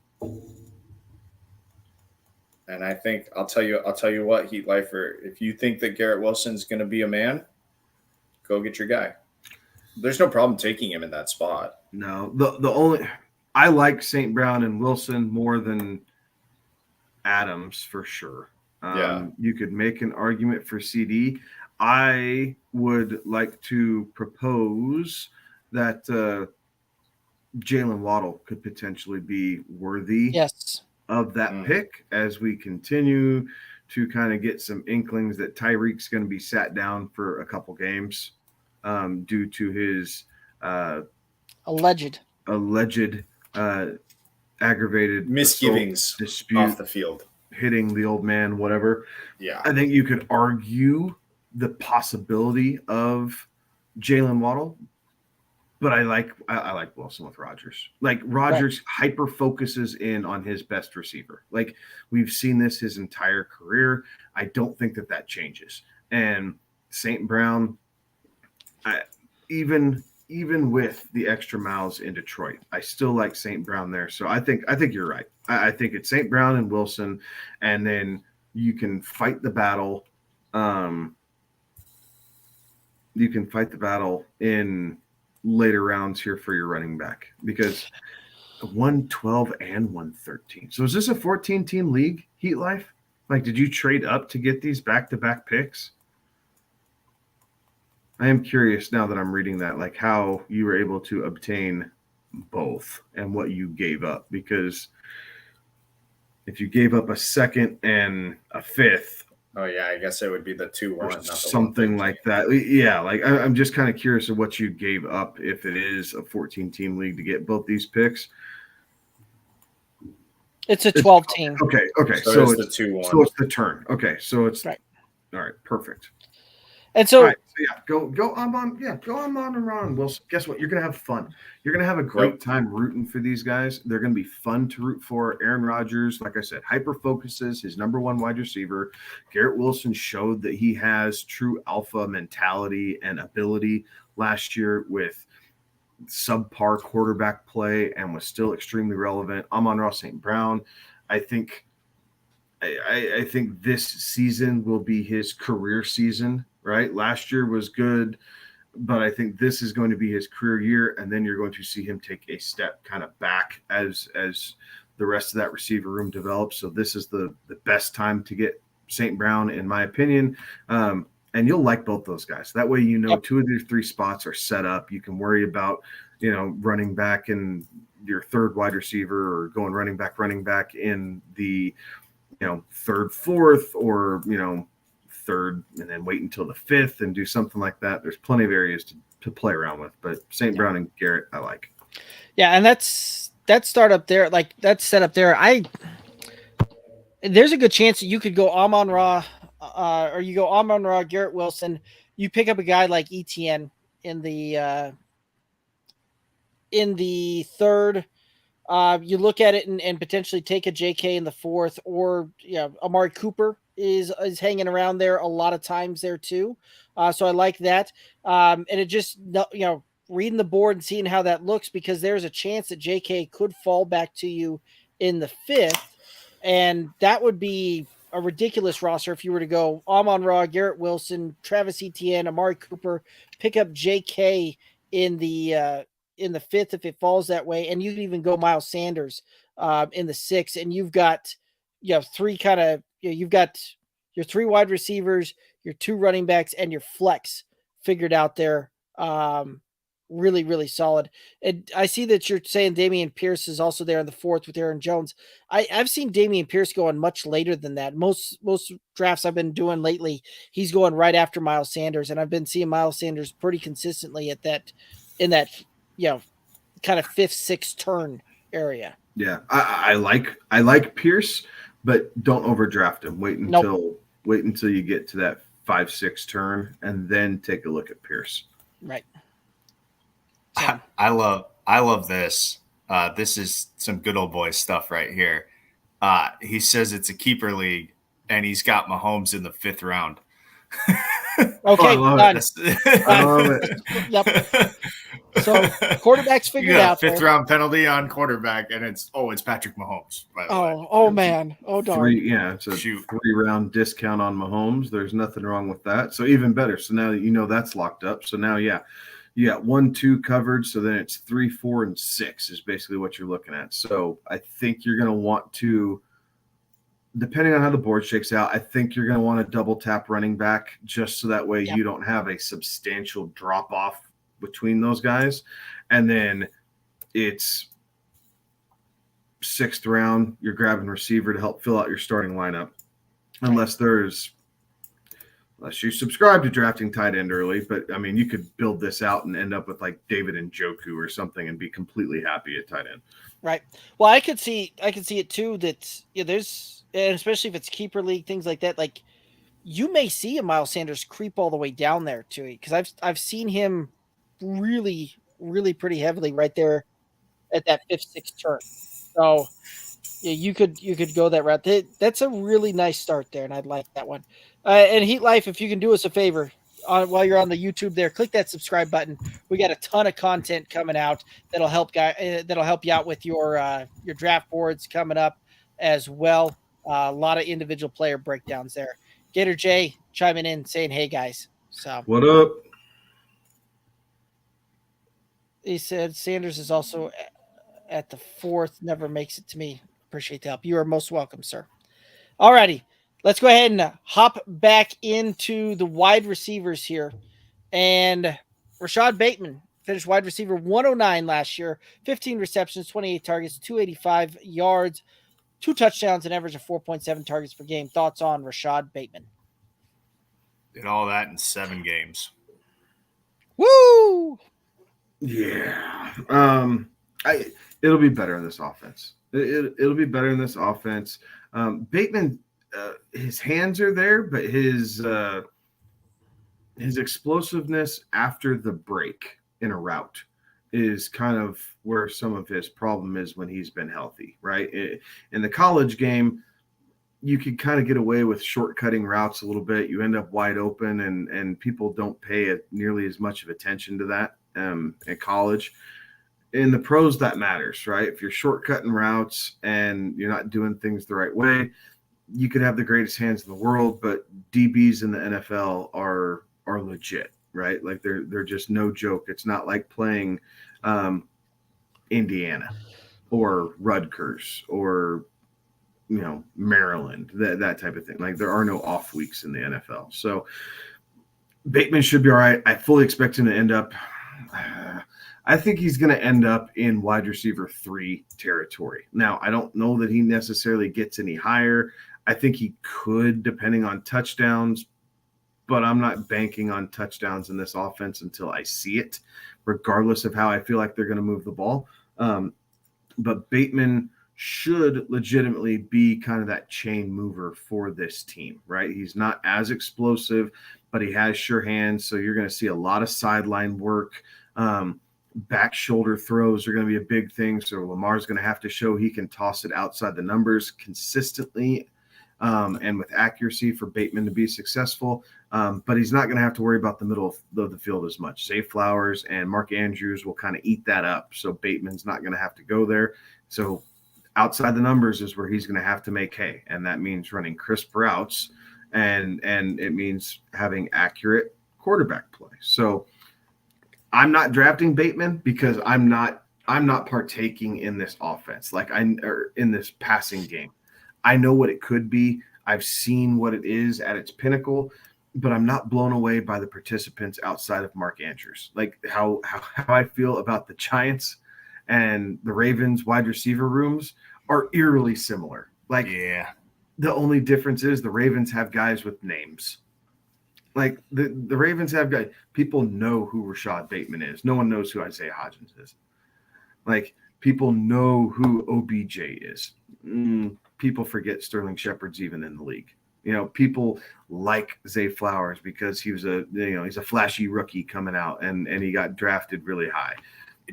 And I think I'll tell you what, Heat Lifer, if you think that Garrett Wilson's going to be a man, go get your guy. There's no problem taking him in that spot. No, the only I like St. Brown and Wilson more than Adams for sure. You could make an argument for CD. I would like to propose that Jalen Waddle could potentially be worthy of that pick as we continue to kind of get some inklings that Tyreek's going to be sat down for a couple games due to his alleged aggravated misgivings dispute off the field, hitting the old man, whatever. Yeah. I think you could argue the possibility of Jalen Waddle, but I like Wilson with Rodgers. Like Rodgers hyper focuses in on his best receiver. Like we've seen this his entire career. I don't think that changes. And St. Brown, even with the extra miles in Detroit, I still like St. Brown there. So I think you're right. I think it's St. Brown and Wilson, and then you can fight the battle. You can fight the battle in later rounds here for your running back because 112 and 113. So is this a 14-team league, Heat Life? Like, did you trade up to get these back-to-back picks? I am curious now that I'm reading that, like how you were able to obtain both and what you gave up. Because if you gave up a 2nd and a 5th, oh yeah, I guess it would be the 2-1, something like that. Yeah, like I'm just kind of curious of what you gave up if it is a 14-team league to get both these picks. It's a 12-team. Okay. So it's the 2-1. So it's the turn. Okay, so it's right. All right, perfect. And so, go on and Ron Wilson. Guess what? You're gonna have fun. You're gonna have a great time rooting for these guys. They're gonna be fun to root for. Aaron Rodgers, like I said, hyper focuses his number 1 wide receiver. Garrett Wilson showed that he has true alpha mentality and ability last year with subpar quarterback play and was still extremely relevant. Amon-Ra St. Brown, I think this season will be his career season. Right. Last year was good, but I think this is going to be his career year. And then you're going to see him take a step kind of back as the rest of that receiver room develops. So this is the best time to get St. Brown, in my opinion. And you'll like both those guys. That way, 2 of your 3 spots are set up. You can worry about, running back and your 3rd wide receiver or going running back in the, 3rd, 4th, or, 3rd, and then wait until the 5th and do something like that. There's plenty of areas to play around with, but St. Brown and Garrett, I like. Yeah, and that's start up there. Like that's set up there. There's a good chance that you could go Amon-Ra, or you go Amon-Ra, Garrett Wilson. You pick up a guy like ETN in the 3rd. You look at it and potentially take a JK in the 4th, or Amari Cooper is hanging around there a lot of times there too. So I like that. And it just, reading the board and seeing how that looks, because there's a chance that JK could fall back to you in the 5th. And that would be a ridiculous roster if you were to go Amon-Ra, Garrett Wilson, Travis Etienne, Amari Cooper, pick up JK in the 5th if it falls that way, and you can even go Miles Sanders in the 6th, and you've got you've got your 3 wide receivers, your 2 running backs, and your flex figured out there. Really, really solid. And I see that you're saying Dameon Pierce is also there in the 4th with Aaron Jones. I've seen Dameon Pierce going much later than that. Most drafts I've been doing lately, he's going right after Miles Sanders, and I've been seeing Miles Sanders pretty consistently in that kind of 5th, 6th turn area. Yeah, I like Pierce, but don't overdraft him. Wait until you get to that 5-6 turn, and then take a look at Pierce. Right. So. I love this. This is some good old boy stuff right here. He says it's a keeper league, and he's got Mahomes in the 5th round. Okay, done. I love it. Yep. So quarterbacks figured out. 5th round penalty on quarterback, and it's Patrick Mahomes. By the way. Oh man. Oh darn. It's a 3-round discount on Mahomes. There's nothing wrong with that. So even better. So now that's locked up. So now, you got 1, 2 covered. So then it's 3, 4, and 6 is basically what you're looking at. So I think you're going to want to, depending on how the board shakes out, I think you're going to want to double tap running back just so that way you don't have a substantial drop off between those guys. And then it's 6th round, you're grabbing receiver to help fill out your starting lineup. Unless you subscribe to drafting tight end early, but I mean, you could build this out and end up with like David Njoku or something and be completely happy at tight end. Right. Well, I could see it too. That there's, and especially if it's keeper league, things like that. Like you may see a Miles Sanders creep all the way down there too, because I've seen him really, really pretty heavily right there at that 5th, 6th turn. So yeah, you could go that route. That's a really nice start there, and I'd like that one. And Heat Life, if you can do us a favor, while you're on the YouTube there, click that subscribe button. We got a ton of content coming out that'll help you out with your draft boards coming up as well. A lot of individual player breakdowns there. Gator J chiming in saying, "Hey guys." So what up? He said Sanders is also at the 4th. Never makes it to me. Appreciate the help. You are most welcome, sir. All righty. Let's go ahead and hop back into the wide receivers here. And Rashod Bateman finished wide receiver 109 last year, 15 receptions, 28 targets, 285 yards, 2 touchdowns, an average of 4.7 targets per game. Thoughts on Rashod Bateman? Did all that in 7 games. Woo! Yeah. It'll be better in this offense. It'll be better in this offense. Bateman, his hands are there, but his explosiveness after the break in a route is kind of where some of his problem is when he's been healthy, right? In the college game, you could kind of get away with shortcutting routes a little bit. You end up wide open, and people don't pay nearly as much of attention to that in college. In the pros, that matters, right? If you're shortcutting routes and you're not doing things the right way, you could have the greatest hands in the world, but DBs in the NFL are legit, right? Like they're just no joke. It's not like playing Indiana or Rutgers or Maryland, that type of thing. Like there are no off weeks in the NFL. So Bateman should be all right. I fully expect him to end up I think he's going to end up in wide receiver 3 territory. Now, I don't know that he necessarily gets any higher. I think he could, depending on touchdowns, but I'm not banking on touchdowns in this offense until I see it, regardless of how I feel like they're going to move the ball. But Bateman should legitimately be kind of that chain mover for this team, right? He's not as explosive, but he has sure hands, so you're going to see a lot of sideline work. Back shoulder throws are going to be a big thing. So Lamar's going to have to show he can toss it outside the numbers consistently and with accuracy for Bateman to be successful. But he's not going to have to worry about the middle of the field as much. Zay Flowers and Mark Andrews will kind of eat that up. So Bateman's not going to have to go there. So outside the numbers is where he's going to have to make hay. And that means running crisp routes and it means having accurate quarterback play. So I'm not drafting Bateman because I'm not I'm not partaking in this offense, or in this passing game. I know what it could be. I've seen what it is at its pinnacle, but I'm not blown away by the participants outside of Mark Andrews. Like how I feel about the Giants and the Ravens wide receiver rooms are eerily similar. Like, yeah, the only difference is the Ravens have guys with names. Like the Ravens have guys. People know who Rashod Bateman is. No one knows who Isaiah Hodgins is. Like, people know who OBJ is. People forget Sterling Shepard's even in the league. People like Zay Flowers because he's a flashy rookie coming out and he got drafted really high.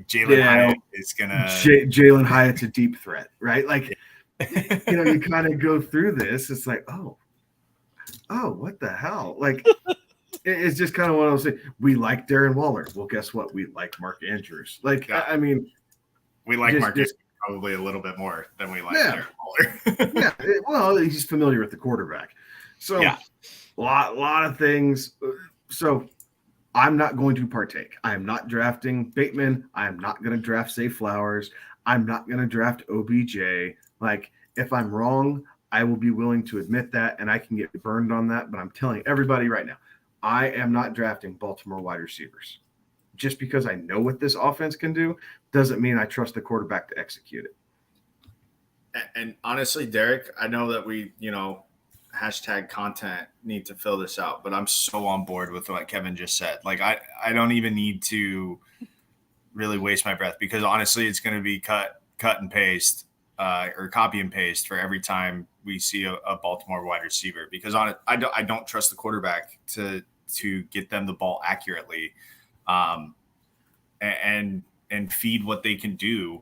Jalin Hyatt is gonna. Jalin Hyatt's a deep threat, right? Like, you kind of go through this. It's like, oh, what the hell? Like, it's just kind of one of those things. We like Darren Waller. Well, guess what? We like Mark Andrews. Like, yeah. I mean, we like Mark Andrews probably a little bit more than we like Darren Waller. Yeah. Well, he's familiar with the quarterback. So, a lot of things. So, I'm not going to partake. I am not drafting Bateman. I am not going to draft Zay Flowers. I'm not going to draft OBJ. Like, if I'm wrong, I will be willing to admit that, and I can get burned on that. But I'm telling everybody right now, I am not drafting Baltimore wide receivers. Just because I know what this offense can do doesn't mean I trust the quarterback to execute it. And honestly, Derek, I know that we, hashtag content need to fill this out, but I'm so on board with what Kevin just said. Like, I don't even need to really waste my breath, because honestly, it's going to be cut and paste or copy and paste for every time we see a Baltimore wide receiver, because I don't trust the quarterback to get them the ball accurately and feed what they can do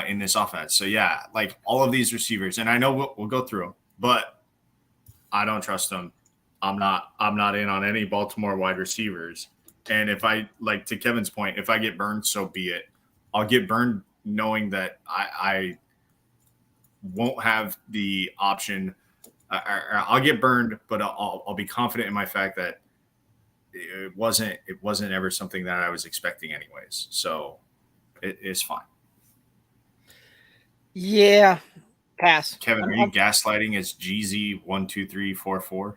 in this offense. So yeah, like all of these receivers, and I know we'll go through them, but I don't trust them. I'm not in on any Baltimore wide receivers. And if I, like, to Kevin's point, if I get burned, so be it. I'll get burned knowing that I won't have the option. I'll get burned, but I'll be confident in my fact that it wasn't ever something that I was expecting anyways. So it is fine. Yeah. Pass. Kevin, are you gaslighting as GZ12344?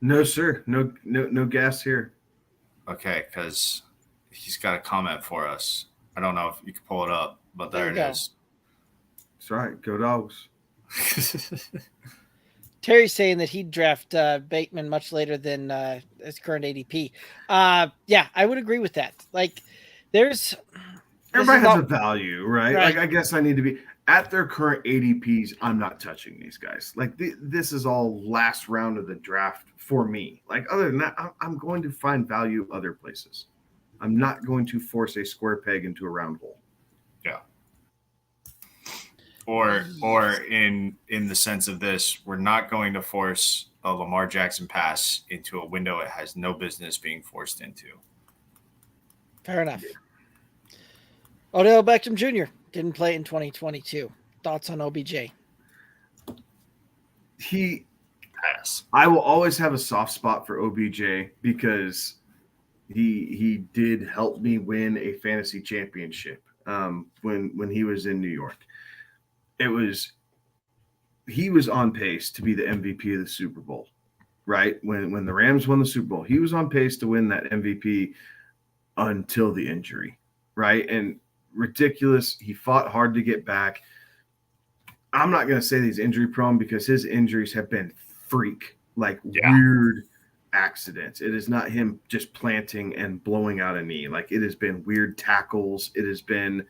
No, sir. No gas here. Okay, because he's got a comment for us. I don't know if you can pull it up, but there it is. That's right. Go Dogs. Terry's saying that he'd draft Bateman much later than his current ADP. Yeah, I would agree with that. Like, everybody has a value, right? Like, I guess I need to be at their current ADPs. I'm not touching these guys. Like, this is all last round of the draft for me. Like, other than that, I'm going to find value other places. I'm not going to force a square peg into a round hole. Yeah. Or in the sense of this, we're not going to force a Lamar Jackson pass into a window it has no business being forced into. Fair enough. Odell Beckham Jr. didn't play in 2022. Thoughts on OBJ? I will always have a soft spot for OBJ because he did help me win a fantasy championship when he was in New York. He was on pace to be the MVP of the Super Bowl, right? When the Rams won the Super Bowl, he was on pace to win that MVP until the injury, right? And ridiculous. He fought hard to get back. I'm not going to say he's injury prone because his injuries have been freak, weird accidents. It is not him just planting and blowing out a knee. Like, it has been weird tackles. It has been,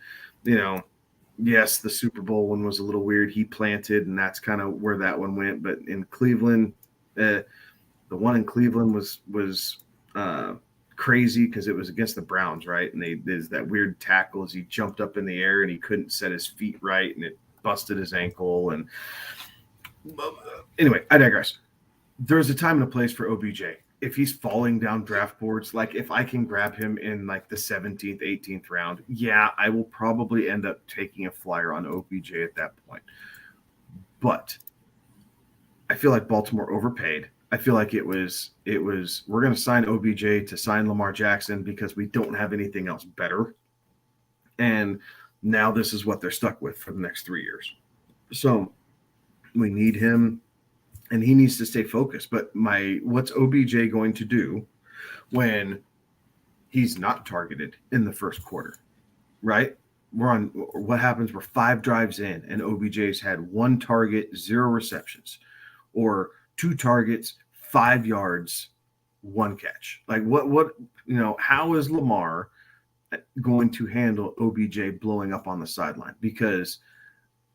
yes, the Super Bowl one was a little weird. He planted, and that's kind of where that one went. But in Cleveland, the one in Cleveland was crazy because it was against the Browns, right? And there's that weird tackle as he jumped up in the air and he couldn't set his feet right, and it busted his ankle. And anyway, I digress. There's a time and a place for OBJ. If he's falling down draft boards, like if I can grab him in like the 17th, 18th round, yeah, I will probably end up taking a flyer on OBJ at that point. But I feel like Baltimore overpaid. I feel like it was we're going to sign OBJ to sign Lamar Jackson because we don't have anything else better. And now this is what they're stuck with for the next 3 years. So we need him, and he needs to stay focused. But what's OBJ going to do when he's not targeted in the first quarter, right? What happens? We're 5 drives in, and OBJ's had 1 target, 0 receptions, or 2 targets, 5 yards, 1 catch. Like what how is Lamar going to handle OBJ blowing up on the sideline? Because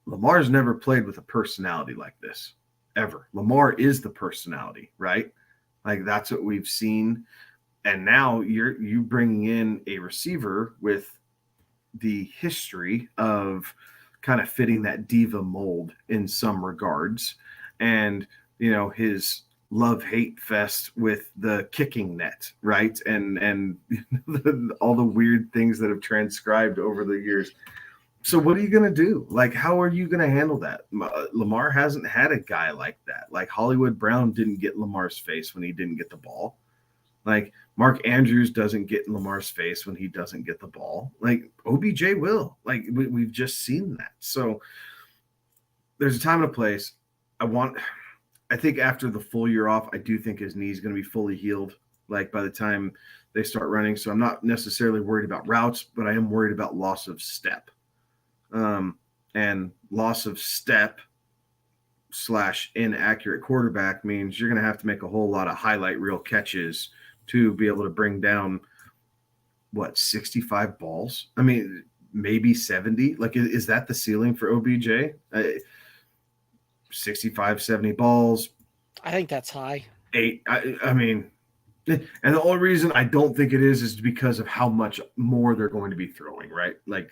Lamar's never played with a personality like this ever. Lamar is the personality, right? Like that's what we've seen. And now you bringing in a receiver with the history of kind of fitting that diva mold in some regards, and his love-hate fest with the kicking net, right? And all the weird things that have transcribed over the years. So what are you going to do? Like, how are you going to handle that? Lamar hasn't had a guy like that. Like Hollywood Brown didn't get Lamar's face when he didn't get the ball. Like Mark Andrews doesn't get in Lamar's face when he doesn't get the ball. Like OBJ will. Like we've just seen that. So there's a time and a place. I think after the full year off, I do think his knee is going to be fully healed, like by the time they start running. So I'm not necessarily worried about routes, but I am worried about loss of step. And loss of step / inaccurate quarterback means you're going to have to make a whole lot of highlight reel catches to be able to bring down 65 balls? I mean, maybe 70. Like, is that the ceiling for OBJ? 65, 70 balls. I think that's high. 8. I mean, and the only reason I don't think it is because of how much more they're going to be throwing, right? Like,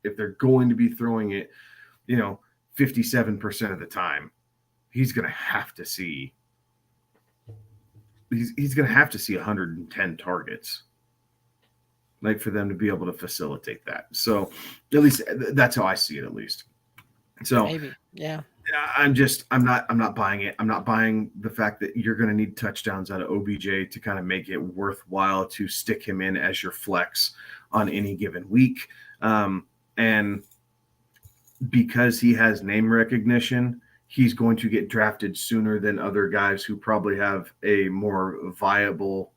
if they're going to be throwing it, 57% of the time, he's going to have to see. He's going to have to see 110 targets, like for them to be able to facilitate that. So, at least that's how I see it. At least. So maybe, yeah. I'm not buying it. I'm not buying the fact that you're going to need touchdowns out of OBJ to kind of make it worthwhile to stick him in as your flex on any given week. And because he has name recognition, he's going to get drafted sooner than other guys who probably have a more viable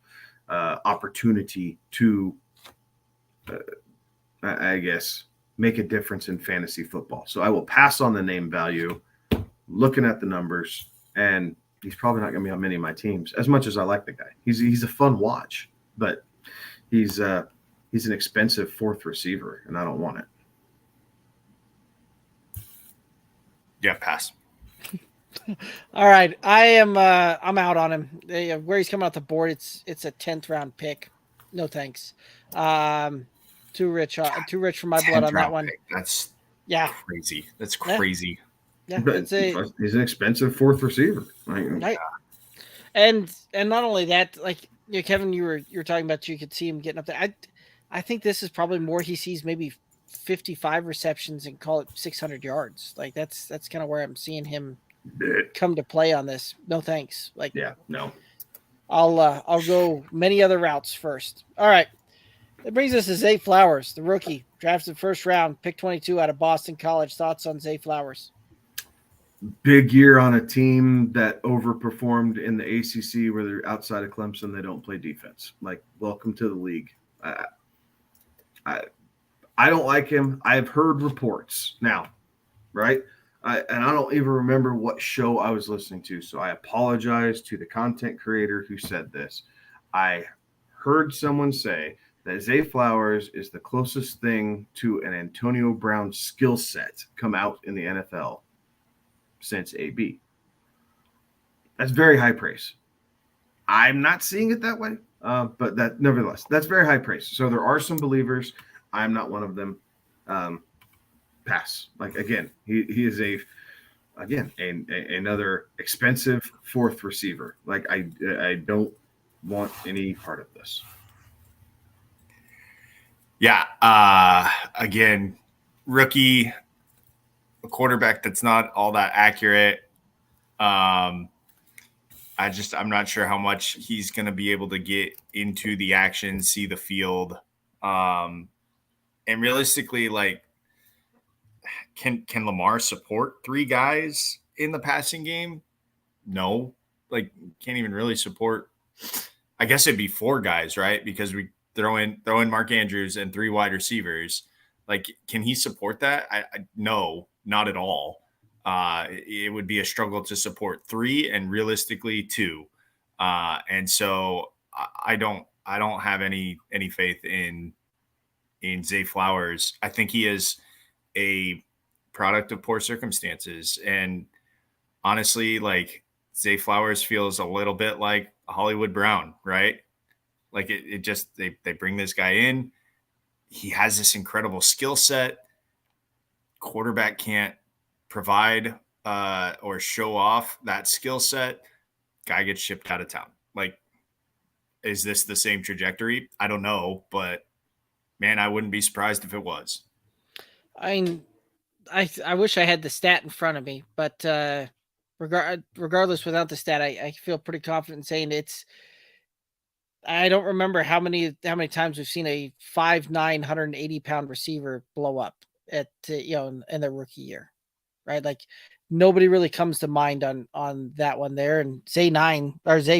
opportunity to, I guess, make a difference in fantasy football. So I will pass on the name value, looking at the numbers, and he's probably not going to be on many of my teams, as much as I like the guy. He's a fun watch, but he's an expensive 4th receiver, and I don't want it. Yeah, pass. All right, I'm out on him. Where he's coming off the board, it's a 10th round pick. No thanks. Too rich for my blood on that one. Pick. That's crazy. That's crazy. Yeah, but he's an expensive 4th receiver. Right. And not only that, like Kevin, you were talking about, you could see him getting up there. I think this is probably more he sees maybe 55 receptions and call it 600 yards. Like that's kind of where I'm seeing him come to play on this. No thanks. Like, yeah, no. I'll go many other routes first. All right. That brings us to Zay Flowers, the rookie, drafted 1st round, pick 22 out of Boston College. Thoughts on Zay Flowers? Big year on a team that overperformed in the ACC, where they're outside of Clemson. They don't play defense. Like, welcome to the league. I don't like him. I've heard reports now, right? And I don't even remember what show I was listening to, so I apologize to the content creator who said this. I heard someone say that Zay Flowers is the closest thing to an Antonio Brown skill set come out in the NFL since AB. That's very high praise. I'm not seeing it that way, but that nevertheless, that's very high praise. So there are some believers. I'm not one of them. Pass. Like, again, he is another expensive 4th receiver. Like, I don't want any part of this. Yeah. Again, rookie, a quarterback that's not all that accurate. I'm not sure how much he's going to be able to get into the action, see the field. And realistically, like, can Lamar support 3 guys in the passing game? No. Like, can't even really support. I guess it'd be 4 guys, right? Because we throw in Mark Andrews and 3 wide receivers. Like, can he support that? No, not at all. It would be a struggle to support 3 and realistically 2. And so I don't have any faith in Zay Flowers. I think he is a product of poor circumstances. And honestly, like, Zay Flowers feels a little bit like Hollywood Brown, right? Like it just, they bring this guy in. He has this incredible skill set. Quarterback can't provide or show off that skill set. Guy gets shipped out of town. Like, is this the same trajectory? I don't know, but man, I wouldn't be surprised if it was. I mean, I wish I had the stat in front of me, but regardless, without the stat, I feel pretty confident in saying it's. I don't remember how many times we've seen a 5'9", 180-pound receiver blow up at in their rookie year, right? Like, nobody really comes to mind on that one there. And Zay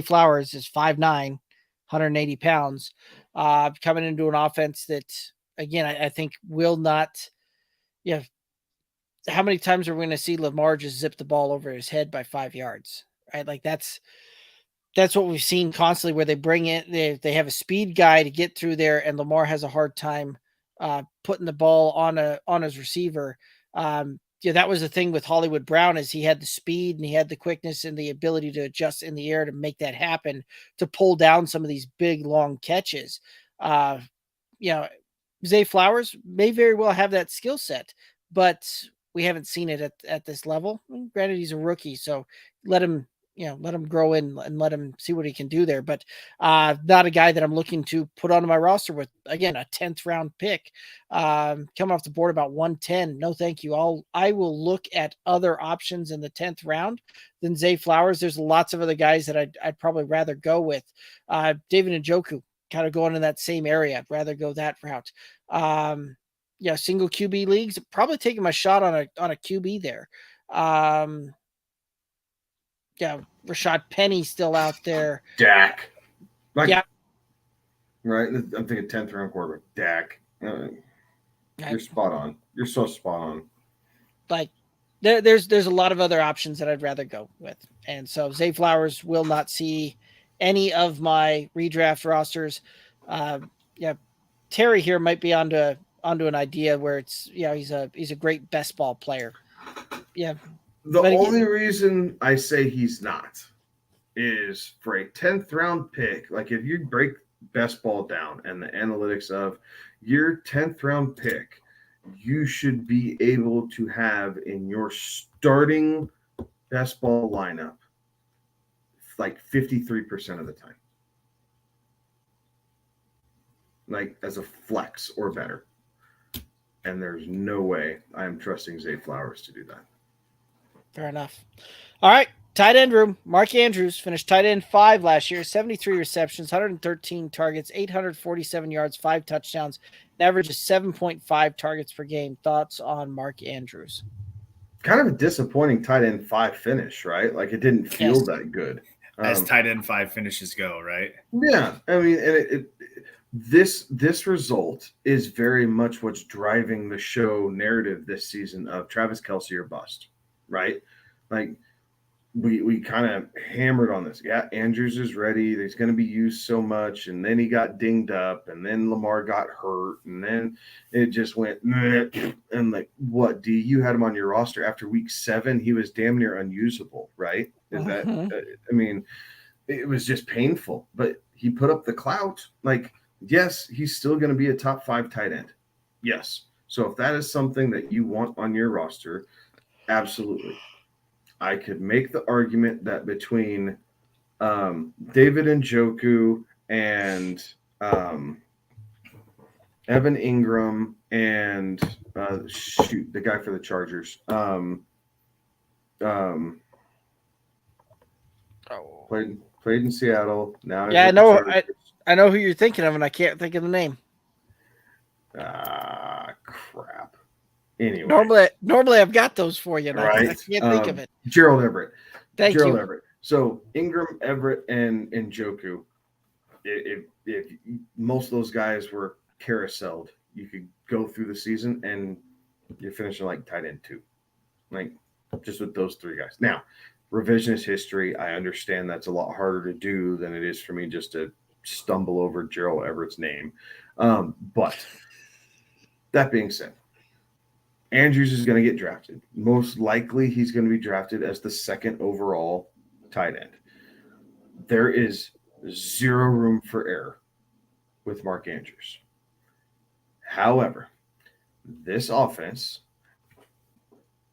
Flowers is 5'9", 180 pounds, coming into an offense that, again, I think will not. Yeah, how many times are we going to see Lamar just zip the ball over his head by 5 yards, right? Like, that's what we've seen constantly, where they bring in, they have a speed guy to get through there, and Lamar has a hard time putting the ball on his receiver. That was the thing with Hollywood Brown, is he had the speed and he had the quickness and the ability to adjust in the air to make that happen, to pull down some of these big, long catches. Zay Flowers may very well have that skill set, but we haven't seen it at this level. Granted, he's a rookie, so let him grow in and let him see what he can do there. But not a guy that I'm looking to put onto my roster with, again, a 10th round pick coming off the board about 110. No, thank you. I will look at other options in the 10th round than Zay Flowers. There's lots of other guys that I'd probably rather go with. David Njoku, kind of going in that same area. I'd rather go that route. Single QB leagues, probably taking my shot on a QB there. Rashad Penny's still out there. Dak. Yeah. Right. I'm thinking 10th round quarterback. Dak. You're spot on. You're so spot on. Like, there's a lot of other options that I'd rather go with. And so Zay Flowers will not see any of my redraft rosters. Terry here might be onto an idea where it's, he's a great best ball player. Yeah. The only reason I say he's not is for a 10th round pick. Like, if you break best ball down and the analytics of your 10th round pick, you should be able to have in your starting best ball lineup like 53% of the time, like as a flex or better. And there's no way I am trusting Zay Flowers to do that. Fair enough. All right. Tight end room. Mark Andrews finished tight end 5 last year, 73 receptions, 113 targets, 847 yards, 5 touchdowns, average is 7.5 targets per game. Thoughts on Mark Andrews? Kind of a disappointing tight end 5 finish, right? Like, it didn't feel that good. As tight end 5 finishes go, right? Yeah. I mean, and this result is very much what's driving the show narrative this season of Travis Kelce or bust, right? Like, we kind of hammered on this. Yeah, Andrews is ready. He's going to be used so much. And then he got dinged up, and then Lamar got hurt, and then it just went, and like, what, D, you had him on your roster after week 7. He was damn near unusable, right? Is that, I mean, it was just painful, but he put up the clout. Like, yes, he's still going to be a top 5 tight end. Yes. So if that is something that you want on your roster, absolutely. I could make the argument that between David Njoku and Evan Ingram and the guy for the Chargers. Played in Seattle. Now I know who you're thinking of, and I can't think of the name. Anyway. Normally I've got those for you. Right. I can't think of it. Gerald Everett. Thank you. Everett. So Ingram, Everett, and Njoku, if most of those guys were carouseled, you could go through the season and you're finishing like tight end 2. Like just with those 3 guys. Now, revisionist history, I understand that's a lot harder to do than it is for me just to stumble over Gerald Everett's name. But that being said, Andrews is going to get drafted. Most likely he's going to be drafted as the 2nd overall tight end. There is 0 room for error with Mark Andrews. However, this offense,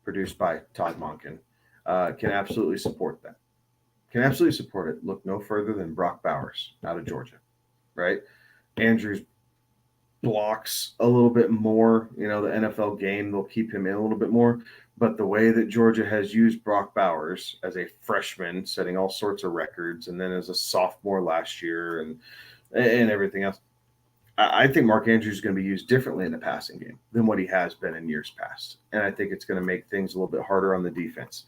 produced by Todd Monken, can absolutely support that. Can absolutely support it. Look no further than Brock Bowers out of Georgia, right? Andrews blocks a little bit more. The NFL game, they'll keep him in a little bit more. But the way that Georgia has used Brock Bowers as a freshman, setting all sorts of records, and then as a sophomore last year and everything else, I think Mark Andrews is going to be used differently in the passing game than what he has been in years past. And I think it's going to make things a little bit harder on the defense.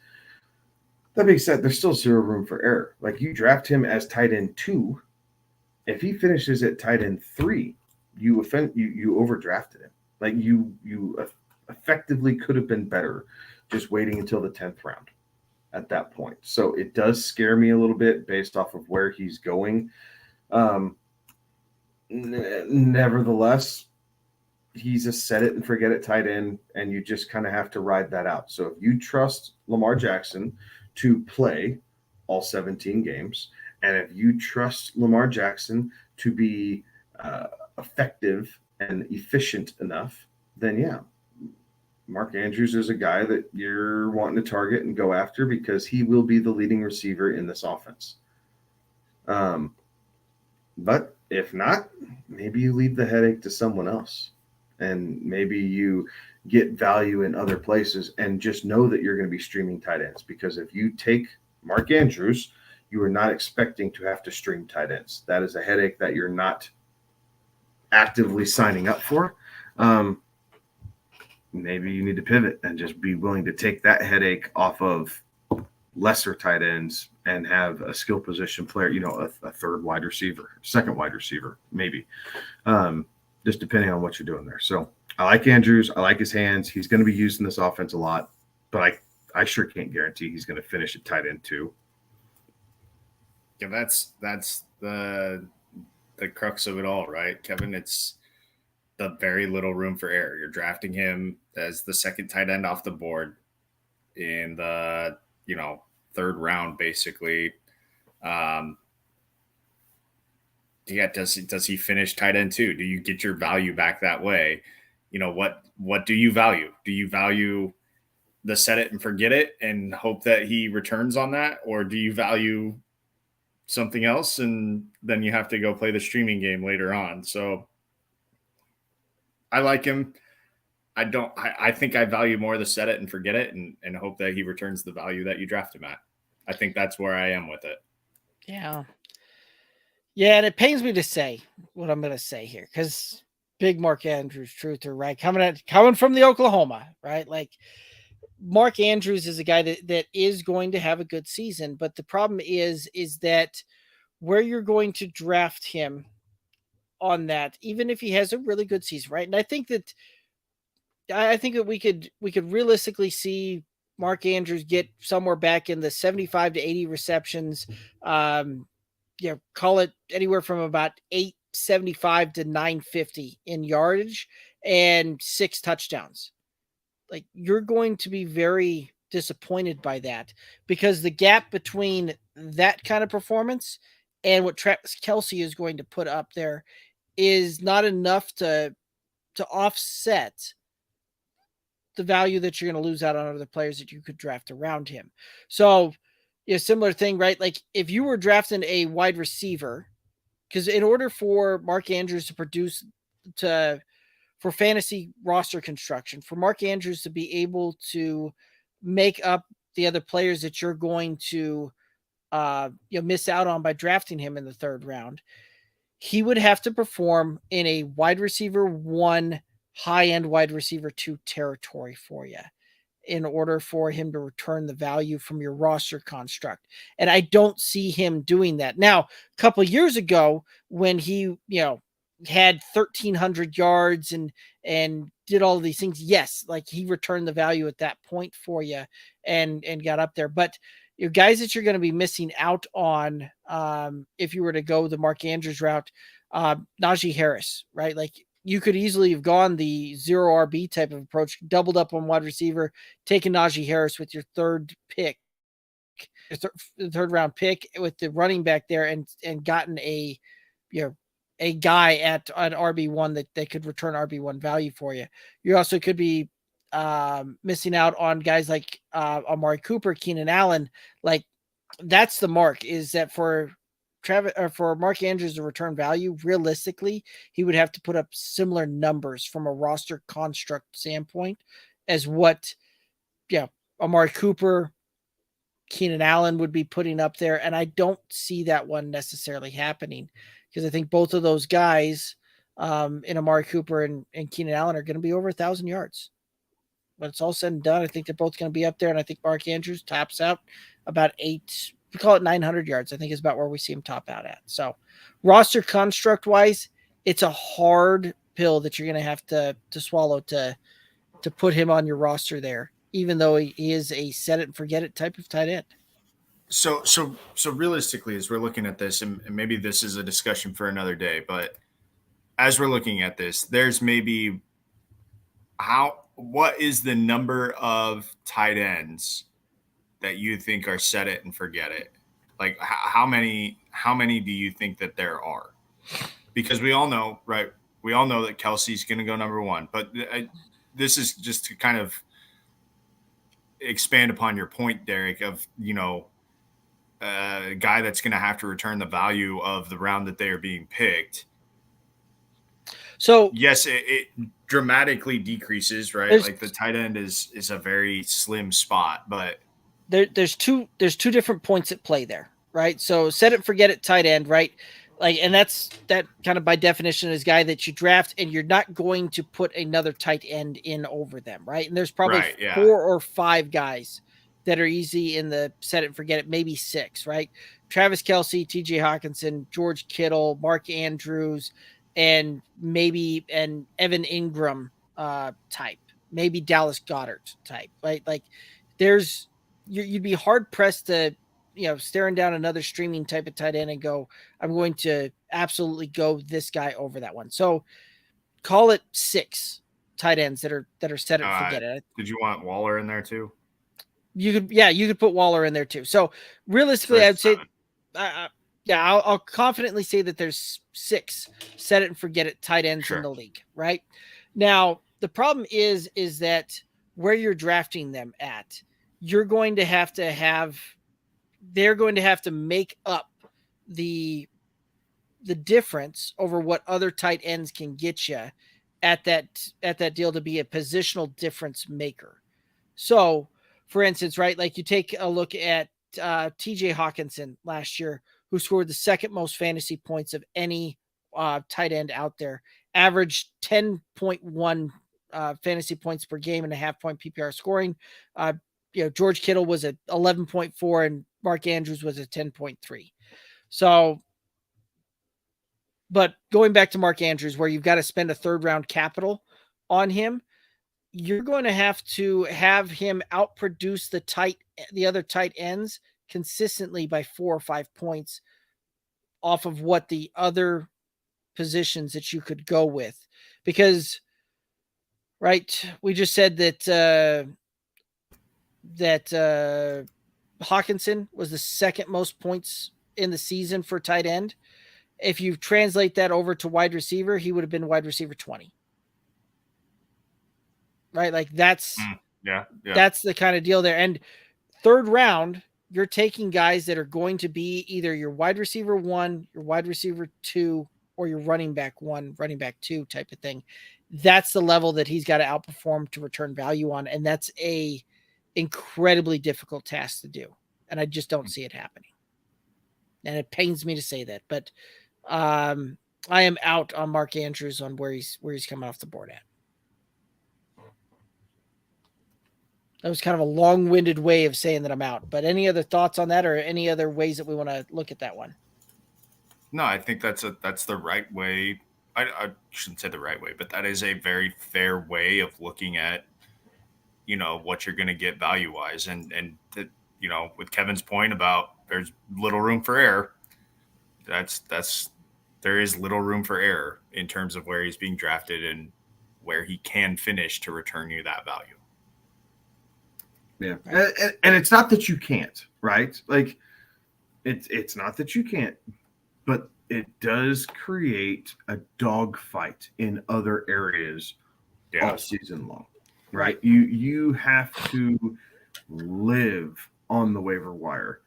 That being said, there's still 0 room for error. Like, you draft him as tight end 2. If he finishes at tight end 3, you overdrafted him. Like, you effectively could have been better just waiting until the 10th round at that point. So it does scare me a little bit based off of where he's going. Nevertheless, he's a set it and forget it tight end, and you just kind of have to ride that out. So if you trust Lamar Jackson to play all 17 games, and if you trust Lamar Jackson to be effective and efficient enough, then yeah, Mark Andrews is a guy that you're wanting to target and go after because he will be the leading receiver in this offense. But if not, maybe you leave the headache to someone else, and maybe you get value in other places and just know that you're going to be streaming tight ends, because if you take Mark Andrews, you are not expecting to have to stream tight ends. That is a headache that you're not actively signing up for. Maybe you need to pivot and just be willing to take that headache off of lesser tight ends and have a skill position player, a 3rd wide receiver, 2nd wide receiver, maybe, just depending on what you're doing there. So I like Andrews. I like his hands. He's going to be used in this offense a lot, but I sure can't guarantee he's going to finish at tight end 2. Yeah, that's the crux of it all, right, Kevin? It's the very little room for error. You're drafting him as the 2nd tight end off the board in the 3rd round, basically. Does he finish tight end 2? Do you get your value back that way? What do you value? Do you value the set it and forget it and hope that he returns on that, or do you value something else and then you have to go play the streaming game later on? So I like him. I think I value more the set it and forget it and hope that he returns the value that you draft him at. I think that's where I am with it. Yeah. Yeah, and it pains me to say what I'm going to say here, because big Mark Andrews truther, right? Coming from the Oklahoma, right? Like, Mark Andrews is a guy that is going to have a good season, but the problem is that where you're going to draft him on that, even if he has a really good season, right? And I think that we could realistically see Mark Andrews get somewhere back in the 75 to 80 receptions. Call it anywhere from about 875 to 950 in yardage and 6 touchdowns. Like, you're going to be very disappointed by that, because the gap between that kind of performance and what Travis Kelce is going to put up there is not enough to offset the value that you're going to lose out on other players that you could draft around him. So, similar thing, right? Like, if you were drafting a wide receiver, because in order for Mark Andrews to produce for fantasy roster construction, for Mark Andrews to be able to make up the other players that you're going to miss out on by drafting him in the 3rd round, he would have to perform in a wide receiver 1 high-end wide receiver 2 territory for you in order for him to return the value from your roster construct. And I don't see him doing that. Now, a couple of years ago when he, had 1,300 yards and did all of these things, yes, like he returned the value at that point for you and got up there. But your guys that you're going to be missing out on, if you were to go the Mark Andrews route, Najee Harris, right? Like you could easily have gone the 0 RB type of approach, doubled up on wide receiver, taken Najee Harris with your third pick, third round pick with the running back there and gotten a guy at an RB1 that they could return RB1 value for you. You also could be missing out on guys like Amari Cooper, Keenan Allen. Like that's the mark, is that for Mark Andrews to return value, realistically, he would have to put up similar numbers from a roster construct standpoint as what Amari Cooper, Keenan Allen would be putting up there. And I don't see that one necessarily happening, because I think both of those guys in Amari Cooper and Keenan Allen are going to be over 1,000 yards. When it's all said and done, I think they're both going to be up there. And I think Mark Andrews tops out about 900 yards, I think is about where we see him top out at. So roster construct wise, it's a hard pill that you're going to have to swallow to put him on your roster there, even though he is a set it and forget it type of tight end. So realistically, as we're looking at this, and maybe this is a discussion for another day, but as we're looking at this, there's maybe what is the number of tight ends that you think are set it and forget it? Like how many do you think that there are? Because we all know, right? We all know that Kelsey's going to go number one, but this is just to kind of expand upon your point, Derek, of, a guy that's going to have to return the value of the round that they are being picked. So yes, it dramatically decreases, right? Like the tight end is a very slim spot, but there's two different points at play there, right? So set it, forget it, tight end, right? Like, and that kind of by definition is guy that you draft and you're not going to put another tight end in over them, right? And there's probably 4 or 5 guys that are easy in the set it and forget it, maybe 6, right? Travis Kelce, TJ Hawkinson, George Kittle, Mark Andrews, and maybe an Evan Ingram type, maybe Dallas Goedert type, right? Like you'd be hard pressed to, staring down another streaming type of tight end and go, I'm going to absolutely go this guy over that one. So call it 6 tight ends that are set it and forget it. Did you want Waller in there too? You could put Waller in there too. So realistically, I'd say, I'll confidently say that there's 6 set it and forget it tight ends in the league, right? Now, the problem is that where you're drafting them at, they're going to have to make up the difference over what other tight ends can get you at that deal to be a positional difference maker. So, for instance, right, like you take a look at TJ Hawkinson last year, who scored the second most fantasy points of any tight end out there, averaged 10.1 fantasy points per game and a half-point PPR scoring. George Kittle was at 11.4 and Mark Andrews was at 10.3. So, but going back to Mark Andrews, where you've got to spend a third-round capital on him, you're going to have him outproduce the other tight ends consistently by 4 or 5 points off of what the other positions that you could go with. Because, right, we just said that Hawkinson was the second most points in the season for tight end. If you translate that over to wide receiver, he would have been wide receiver 20. Right? Like that's the kind of deal there. And third round, you're taking guys that are going to be either your wide receiver 1, your wide receiver 2, or your running back 1, running back 2 type of thing. That's the level that he's got to outperform to return value on. And that's a incredibly difficult task to do. And I just don't see it happening. And it pains me to say that, but I am out on Mark Andrews on where he's coming off the board at. That was kind of a long-winded way of saying that I'm out. But any other thoughts on that, or any other ways that we want to look at that one? No, I think that's the right way. I shouldn't say the right way, but that is a very fair way of looking at, what you're going to get value-wise. And with Kevin's point about there's little room for error, there is little room for error in terms of where he's being drafted and where he can finish to return you that value. Yeah. And it's not that you can't, right? Like it's not that you can't, but it does create a dogfight in other areas all season long, right? You have to live on the waiver wire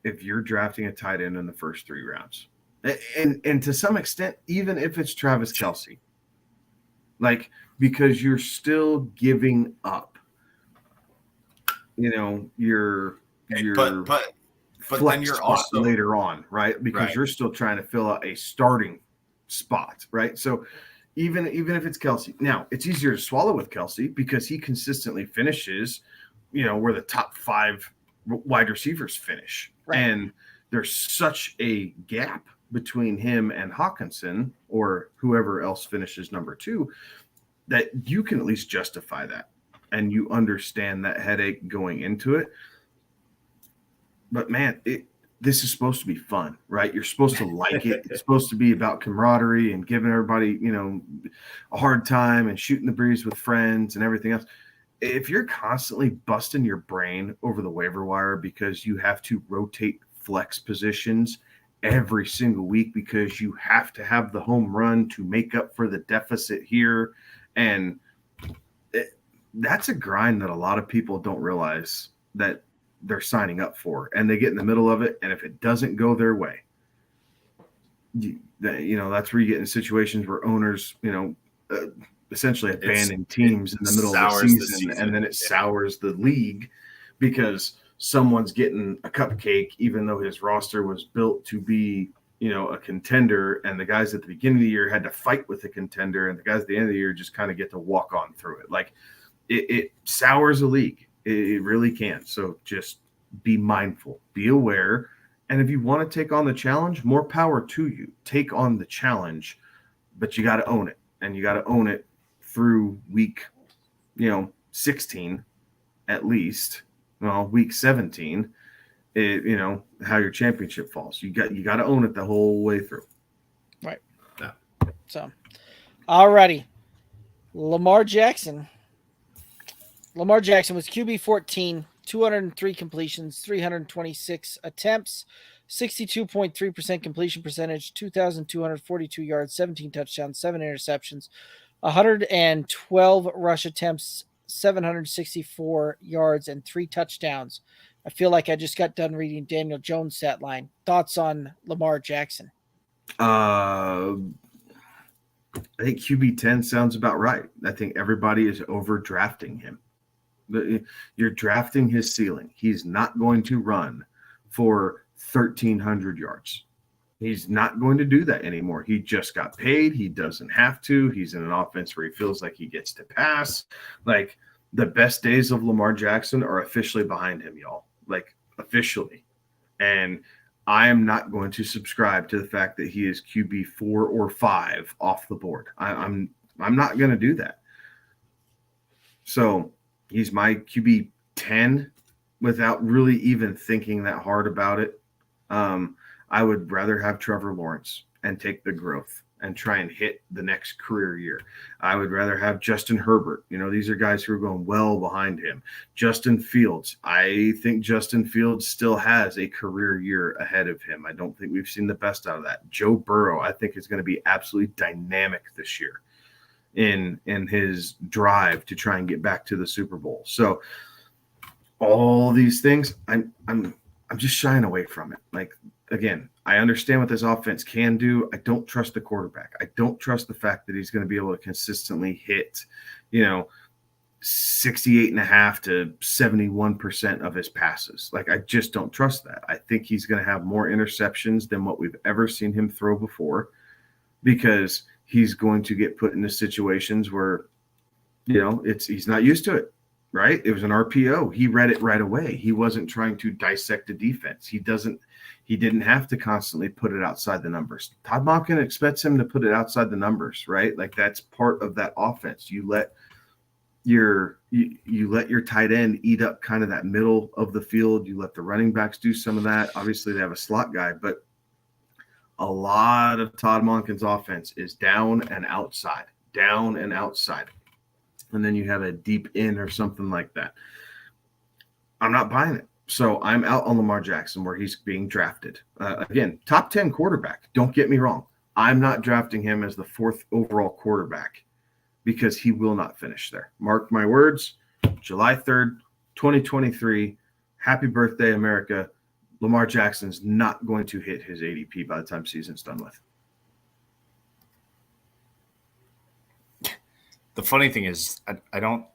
if you're drafting a tight end in the first 3 rounds. And to some extent, even if it's Travis Kelce, like, because you're still giving up, your but flex then you're spot also later on, right? Because you're still trying to fill out a starting spot, right? So even if it's Kelce, now it's easier to swallow with Kelce because he consistently finishes, where the top 5 wide receivers finish, and there's such a gap between him and Hawkinson or whoever else finishes number 2 that you can at least justify that, and you understand that headache going into it. But man, this is supposed to be fun, right? You're supposed to like it. It's supposed to be about camaraderie and giving everybody, a hard time and shooting the breeze with friends and everything else. If you're constantly busting your brain over the waiver wire because you have to rotate flex positions every single week because you have to have the home run to make up for the deficit here, and that's a grind that a lot of people don't realize that they're signing up for, and they get in the middle of it, and if it doesn't go their way, that's where you get in situations where owners essentially abandon teams in the middle of the season, and then it sours the league because someone's getting a cupcake even though his roster was built to be a contender, and the guys at the beginning of the year had to fight with the contender, and the guys at the end of the year just kind of get to walk on through it. Like it sours a league. It really can. So just be mindful, be aware. And if you want to take on the challenge, more power to you. Take on the challenge, but you got to own it. And you got to own it through week, 16 at least. Well, week 17, how your championship falls. You got to own it the whole way through. Right. Yeah. So, all righty. Lamar Jackson was QB 14, 203 completions, 326 attempts, 62.3% completion percentage, 2,242 yards, 17 touchdowns, 7 interceptions, 112 rush attempts, 764 yards, and 3 touchdowns. I feel like I just got done reading Daniel Jones' stat line. Thoughts on Lamar Jackson? I think QB 10 sounds about right. I think everybody is overdrafting him. You're drafting his ceiling. He's not going to run for 1,300 yards. He's not going to do that anymore. He just got paid. He doesn't have to. He's in an offense where he feels like he gets to pass. Like, the best days of Lamar Jackson are officially behind him, y'all. Like, officially. And I am not going to subscribe to the fact that he is QB 4 or 5 off the board. I'm not going to do that. So he's my QB 10 without really even thinking that hard about it. I would rather have Trevor Lawrence and take the growth and try and hit the next career year. I would rather have Justin Herbert. These are guys who are going well behind him. Justin Fields. I think Justin Fields still has a career year ahead of him. I don't think we've seen the best out of that. Joe Burrow, I think, is going to be absolutely dynamic this year in his drive to try and get back to the Super Bowl. So all these things, I'm just shying away from it. Like, again, I understand what this offense can do. I don't trust the quarterback. I don't trust the fact that he's going to be able to consistently hit, 68.5 to 71% of his passes. Like, I just don't trust that. I think he's going to have more interceptions than what we've ever seen him throw before, because he's going to get put into situations where, he's not used to it, right? It was an RPO. He read it right away. He wasn't trying to dissect a defense. He didn't have to constantly put it outside the numbers. Todd Monken expects him to put it outside the numbers, right? Like that's part of that offense. You let your tight end eat up kind of that middle of the field. You let the running backs do some of that. Obviously, they have a slot guy, but a lot of Todd Monken's offense is down and outside. And then you have a deep in or something like that. I'm not buying it. So I'm out on Lamar Jackson where he's being drafted. Again, top 10 quarterback. Don't get me wrong. I'm not drafting him as the 4th overall quarterback because he will not finish there. Mark my words, July 3rd, 2023. Happy birthday, America. Lamar Jackson's not going to hit his ADP by the time season's done with. The funny thing is, I don't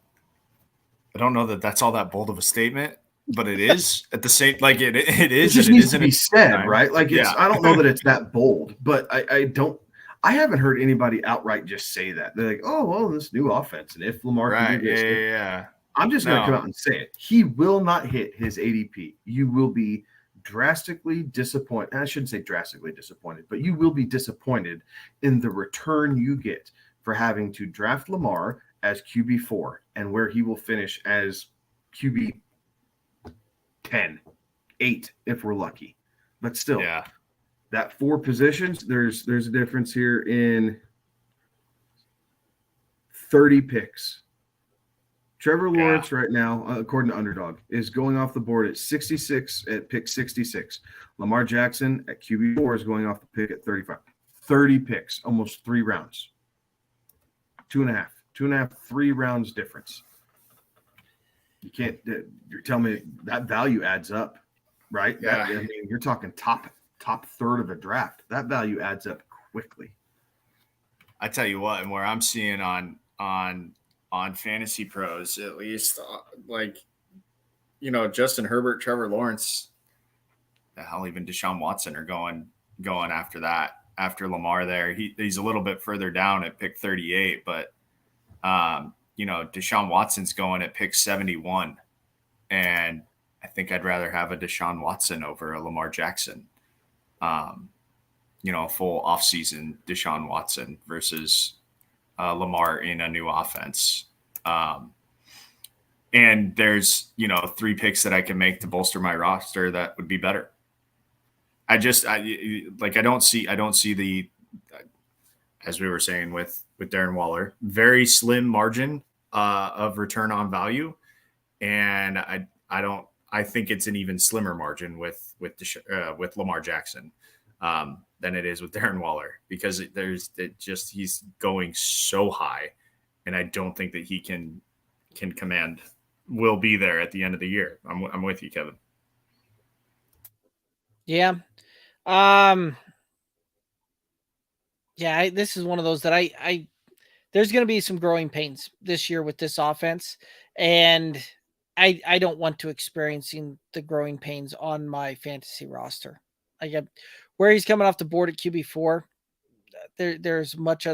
know that that's all that bold of a statement, but it is at the same, like it is. It just and needs to be isn't said, right? Like it's, yeah. I don't know that it's that bold, but I haven't heard anybody outright just say that. They're like, oh, well, this new offense. And if Lamar can do this, yeah. I'm just going to come out and say it. He will not hit his ADP. You will be drastically disappointed. I shouldn't say drastically disappointed, but you will be disappointed in the return you get for having to draft Lamar as QB4 and where he will finish as QB 10, 8 if we're lucky. But still, Yeah. that 4 positions, there's a difference here in 30 picks. Trevor Lawrence right now, according to Underdog, is going off the board at 66 at pick 66. Lamar Jackson at QB4 is going off the pick at 35. 30 picks, almost 3 rounds. 2.5, 3 rounds difference. You can't. You're telling me that value adds up, right? Yeah. I mean, you're talking top third of a draft. That value adds up quickly. I tell you what, and where I'm seeing on Fantasy Pros, at least, like, Justin Herbert, Trevor Lawrence, hell, even Deshaun Watson are going after that. After Lamar there, he's a little bit further down at pick 38, but Deshaun Watson's going at pick 71, and I think I'd rather have a Deshaun Watson over a Lamar Jackson. A full offseason Deshaun Watson versus Lamar in a new offense. And there's 3 picks that I can make to bolster my roster that would be better. I don't see the, as we were saying with Darren Waller, very slim margin of return on value, and I think it's an even slimmer margin with Lamar Jackson than it is with Darren Waller, because he's going so high, and I don't think that he can will be there at the end of the year. I'm with you, Kevin. Yeah. This is one of those that I there's going to be some growing pains this year with this offense, and I don't want to experiencing the growing pains on my fantasy roster. Where he's coming off the board at QB4, there's a lot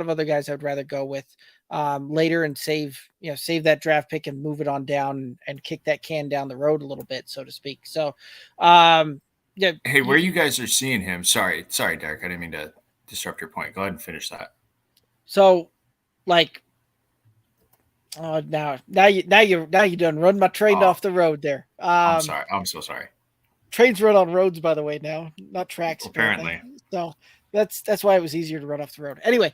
of other guys I'd rather go with later and save that draft pick and move it on down and kick that can down the road a little bit, so to speak. So, yeah. Hey, where you guys are seeing him? Sorry, Derek. I didn't mean to disrupt your point. Go ahead and finish that. So, now you done run my train off the road there. I'm sorry. I'm so sorry. Trains run on roads, by the way, now, not tracks. Apparently. So that's why it was easier to run off the road. Anyway,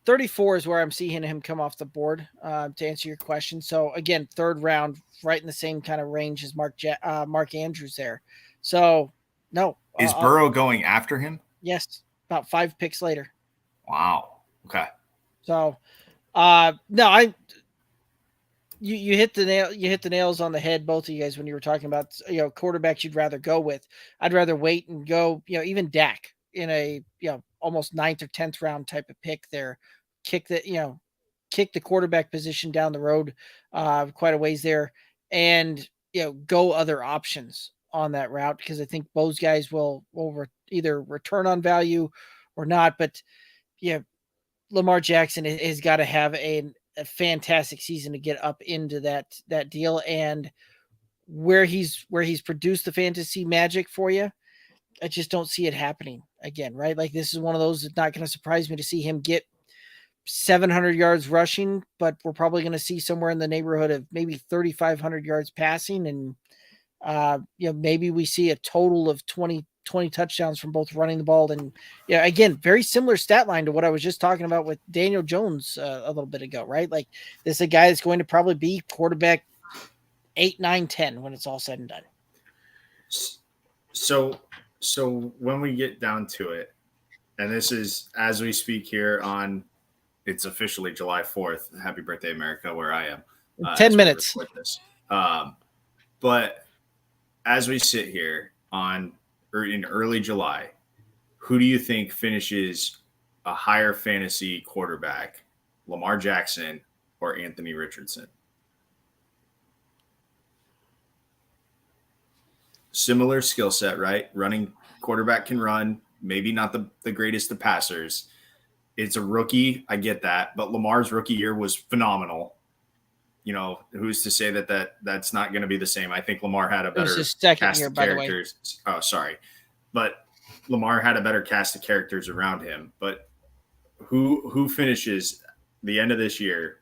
34 is where I'm seeing him come off the board, to answer your question. So again, 3rd round, right in the same kind of range as Mark Andrews there. So no. Is Burrow going after him? Yes. About 5 picks later. Wow. Okay. So, no, you hit the nails on the head, both of you guys, when you were talking about, quarterbacks you'd rather go with. I'd rather wait and go, even Dak in a, almost 9th or 10th round type of pick there, kick the quarterback position down the road, quite a ways there, and, go other options on that route, because I think those guys will either return on value or not. But Lamar Jackson has got to have an a fantastic season to get up into that deal. And where he's produced the fantasy magic for you, I just don't see it happening again, right? Like this is one of those that's not going to surprise me to see him get 700 yards rushing, but we're probably going to see somewhere in the neighborhood of maybe 3,500 yards passing. And, maybe we see a total of 20 touchdowns from both running the ball. And again, very similar stat line to what I was just talking about with Daniel Jones a little bit ago, right? Like this is a guy that's going to probably be quarterback 8, 9, 10 when it's all said and done. So when we get down to it, and this is as we speak here on, it's officially July 4th. Happy birthday, America, where I am. 10 minutes. But as we sit here in early July, who do you think finishes a higher fantasy quarterback, Lamar Jackson or Anthony Richardson? Similar skill set, right? Running quarterback can run, maybe not the greatest of passers. It's a rookie. I get that. But Lamar's rookie year was phenomenal. Who's to say that's not going to be the same? I think Lamar had a better cast of characters. Oh, sorry. But Lamar had a better cast of characters around him. But who finishes the end of this year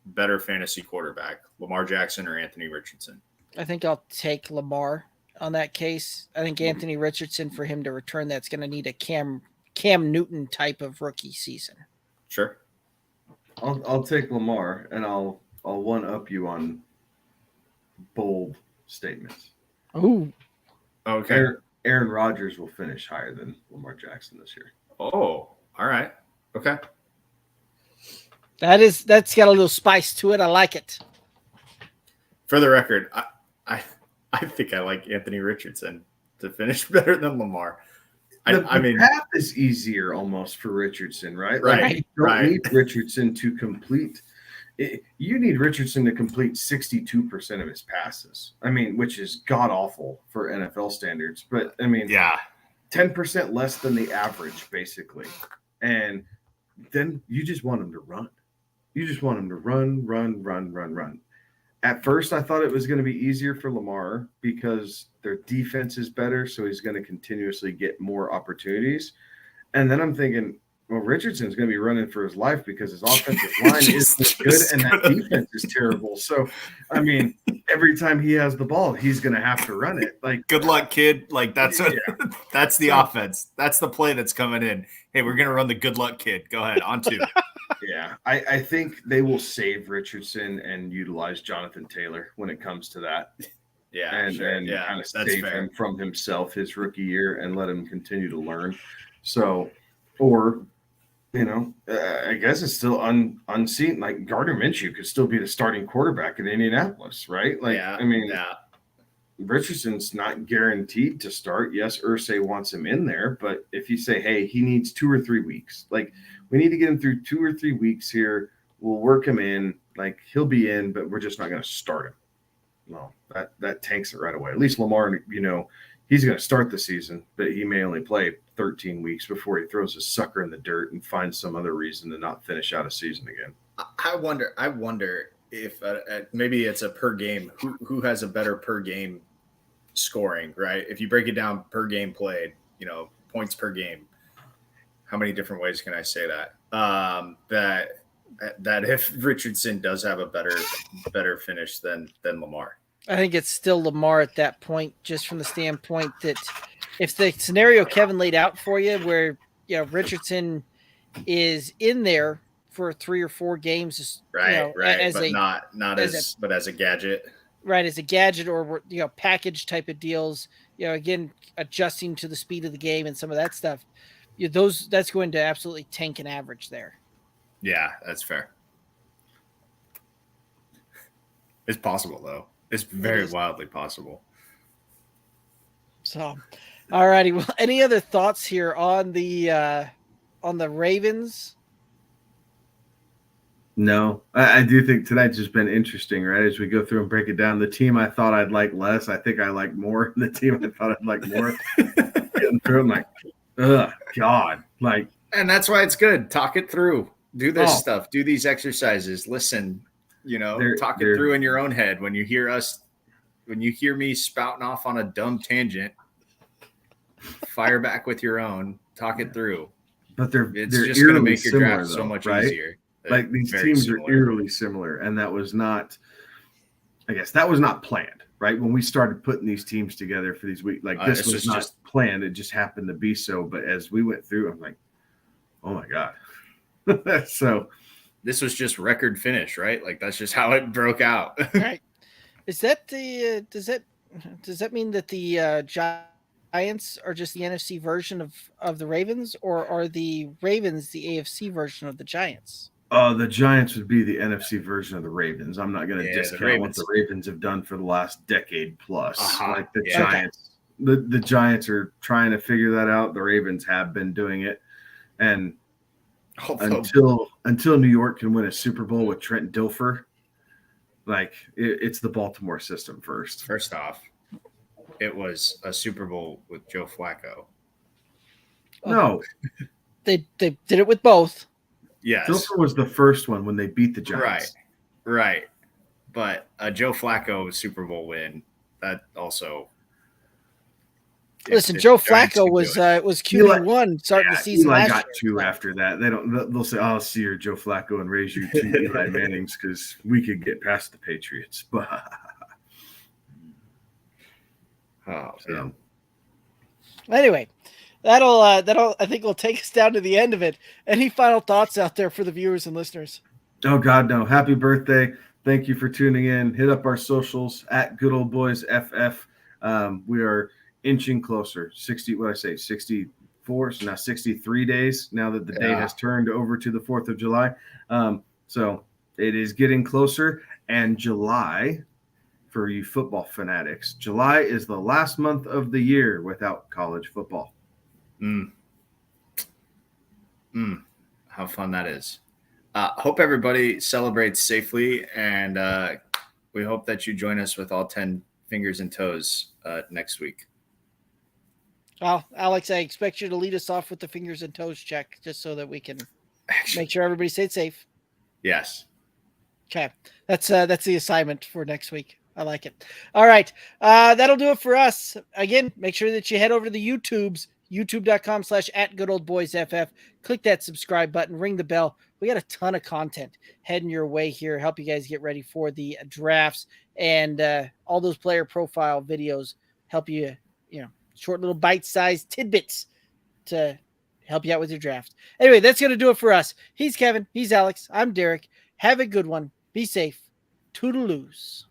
better fantasy quarterback, Lamar Jackson or Anthony Richardson? I think I'll take Lamar on that case. I think Anthony Richardson, for him to return, that's going to need a Cam Newton type of rookie season. Sure. I'll take Lamar, and I'll one-up you on bold statements. Oh, okay. Aaron Rodgers will finish higher than Lamar Jackson this year. Oh, all right. Okay. That's got a little spice to it. I like it. For the record, I think I like Anthony Richardson to finish better than Lamar. I mean, the path is easier almost for Richardson, right? Right. You don't need Richardson to complete. You need Richardson to complete 62% of his passes. I mean, which is god awful for NFL standards. But I mean, 10% less than the average, basically. And then you just want him to run. You just want him to run. At first, I thought it was going to be easier for Lamar because their defense is better, so he's going to continuously get more opportunities. And then I'm thinking, well, Richardson's going to be running for his life because his offensive line isn't good and that defense is terrible. So, I mean, every time he has the ball, he's going to have to run it. Like, good luck, kid. Like that's that's the offense. That's the play that's coming in. Hey, we're going to run the good luck, kid. Go ahead, on to. Yeah, I think they will save Richardson and utilize Jonathan Taylor when it comes to that. Yeah, and kind of save him from himself his rookie year and let him continue to learn. So, or I guess it's still unseen. Like Gardner Minshew could still be the starting quarterback in Indianapolis, right? Like, Richardson's not guaranteed to start. Yes, Irsay wants him in there, but if you say, hey, he needs 2 or 3 weeks, like we need to get him through 2 or 3 weeks here, we'll work him in. Like he'll be in, but we're just not going to start him. Well, that tanks it right away. At least Lamar, he's going to start the season, but he may only play 13 weeks before he throws his sucker in the dirt and finds some other reason to not finish out a season again. I wonder if maybe it's a per game. Who has a better per game scoring, right? If you break it down per game played, points per game. How many different ways can I say that? That if Richardson does have a better finish than Lamar. I think it's still Lamar at that point, just from the standpoint that if the scenario Kevin laid out for you where Richardson is in there for 3 or 4 games, right, but as a gadget, right, as a gadget or package type of deals, again adjusting to the speed of the game and some of that stuff, that's going to absolutely tank an average there. Yeah, that's fair. It's possible though. It's very wildly possible. So, all righty. Well, any other thoughts here on the Ravens? No, I do think tonight's just been interesting, right? As we go through and break it down, the team I thought I'd like less, I think I like more. The team I thought I'd like more. Getting through, I'm like, ugh, God, like. And that's why it's good. Talk it through. Do this stuff. Do these exercises. Listen, talk it through in your own head. When you hear me spouting off on a dumb tangent, fire back with your own. Talk it through. But it's they're just going to make your similar, draft so much right? easier. Like these teams are eerily similar, and that was not planned, right? When we started putting these teams together for these weeks, like this was not planned. It just happened to be so. But as we went through, I'm like, oh my God. So this was just record finish, right? Like that's just how it broke out. Right. Is that does that mean that the Giants are just the NFC version of the Ravens, or are the Ravens the AFC version of the Giants? The Giants would be the NFC version of the Ravens. I'm not going to discount what the Ravens have done for the last decade plus. Like the Giants, the Giants are trying to figure that out. The Ravens have been doing it, and until New York can win a Super Bowl with Trent Dilfer, like it's the Baltimore system first. First off, it was a Super Bowl with Joe Flacco. No, they did it with both. Yes, Dilfer was the first one when they beat the Giants. Right. But a Joe Flacco Super Bowl win, that also. Listen, Joe Flacco was QB1 starting the season Eli last got year. 2 after that. They'll say, "I'll see your Joe Flacco and raise you 2 Eli Mannings because we could get past the Patriots." But anyway, that'll I think will take us down to the end of it. Any final thoughts out there for the viewers and listeners? Oh God, no! Happy birthday! Thank you for tuning in. Hit up our socials at Good Old Boys FF. We are inching closer. 64, so now 63 days now that the day has turned over to the 4th of July. So it is getting closer. And July, for you football fanatics, July is the last month of the year without college football. How fun that is. Hope everybody celebrates safely, and we hope that you join us with all 10 fingers and toes next week. Well, Alex, I expect you to lead us off with the fingers and toes check, just so that we can make sure everybody stays safe. Yes. Okay. That's the assignment for next week. I like it. All right. That'll do it for us. Again, make sure that you head over to the YouTubes, youtube.com/@goodoldboysff. Click that subscribe button, ring the bell. We got a ton of content heading your way here. Help you guys get ready for the drafts, and all those player profile videos help you, short little bite-sized tidbits to help you out with your draft. Anyway, that's going to do it for us. He's Kevin. He's Alex. I'm Derek. Have a good one. Be safe. Toodaloos.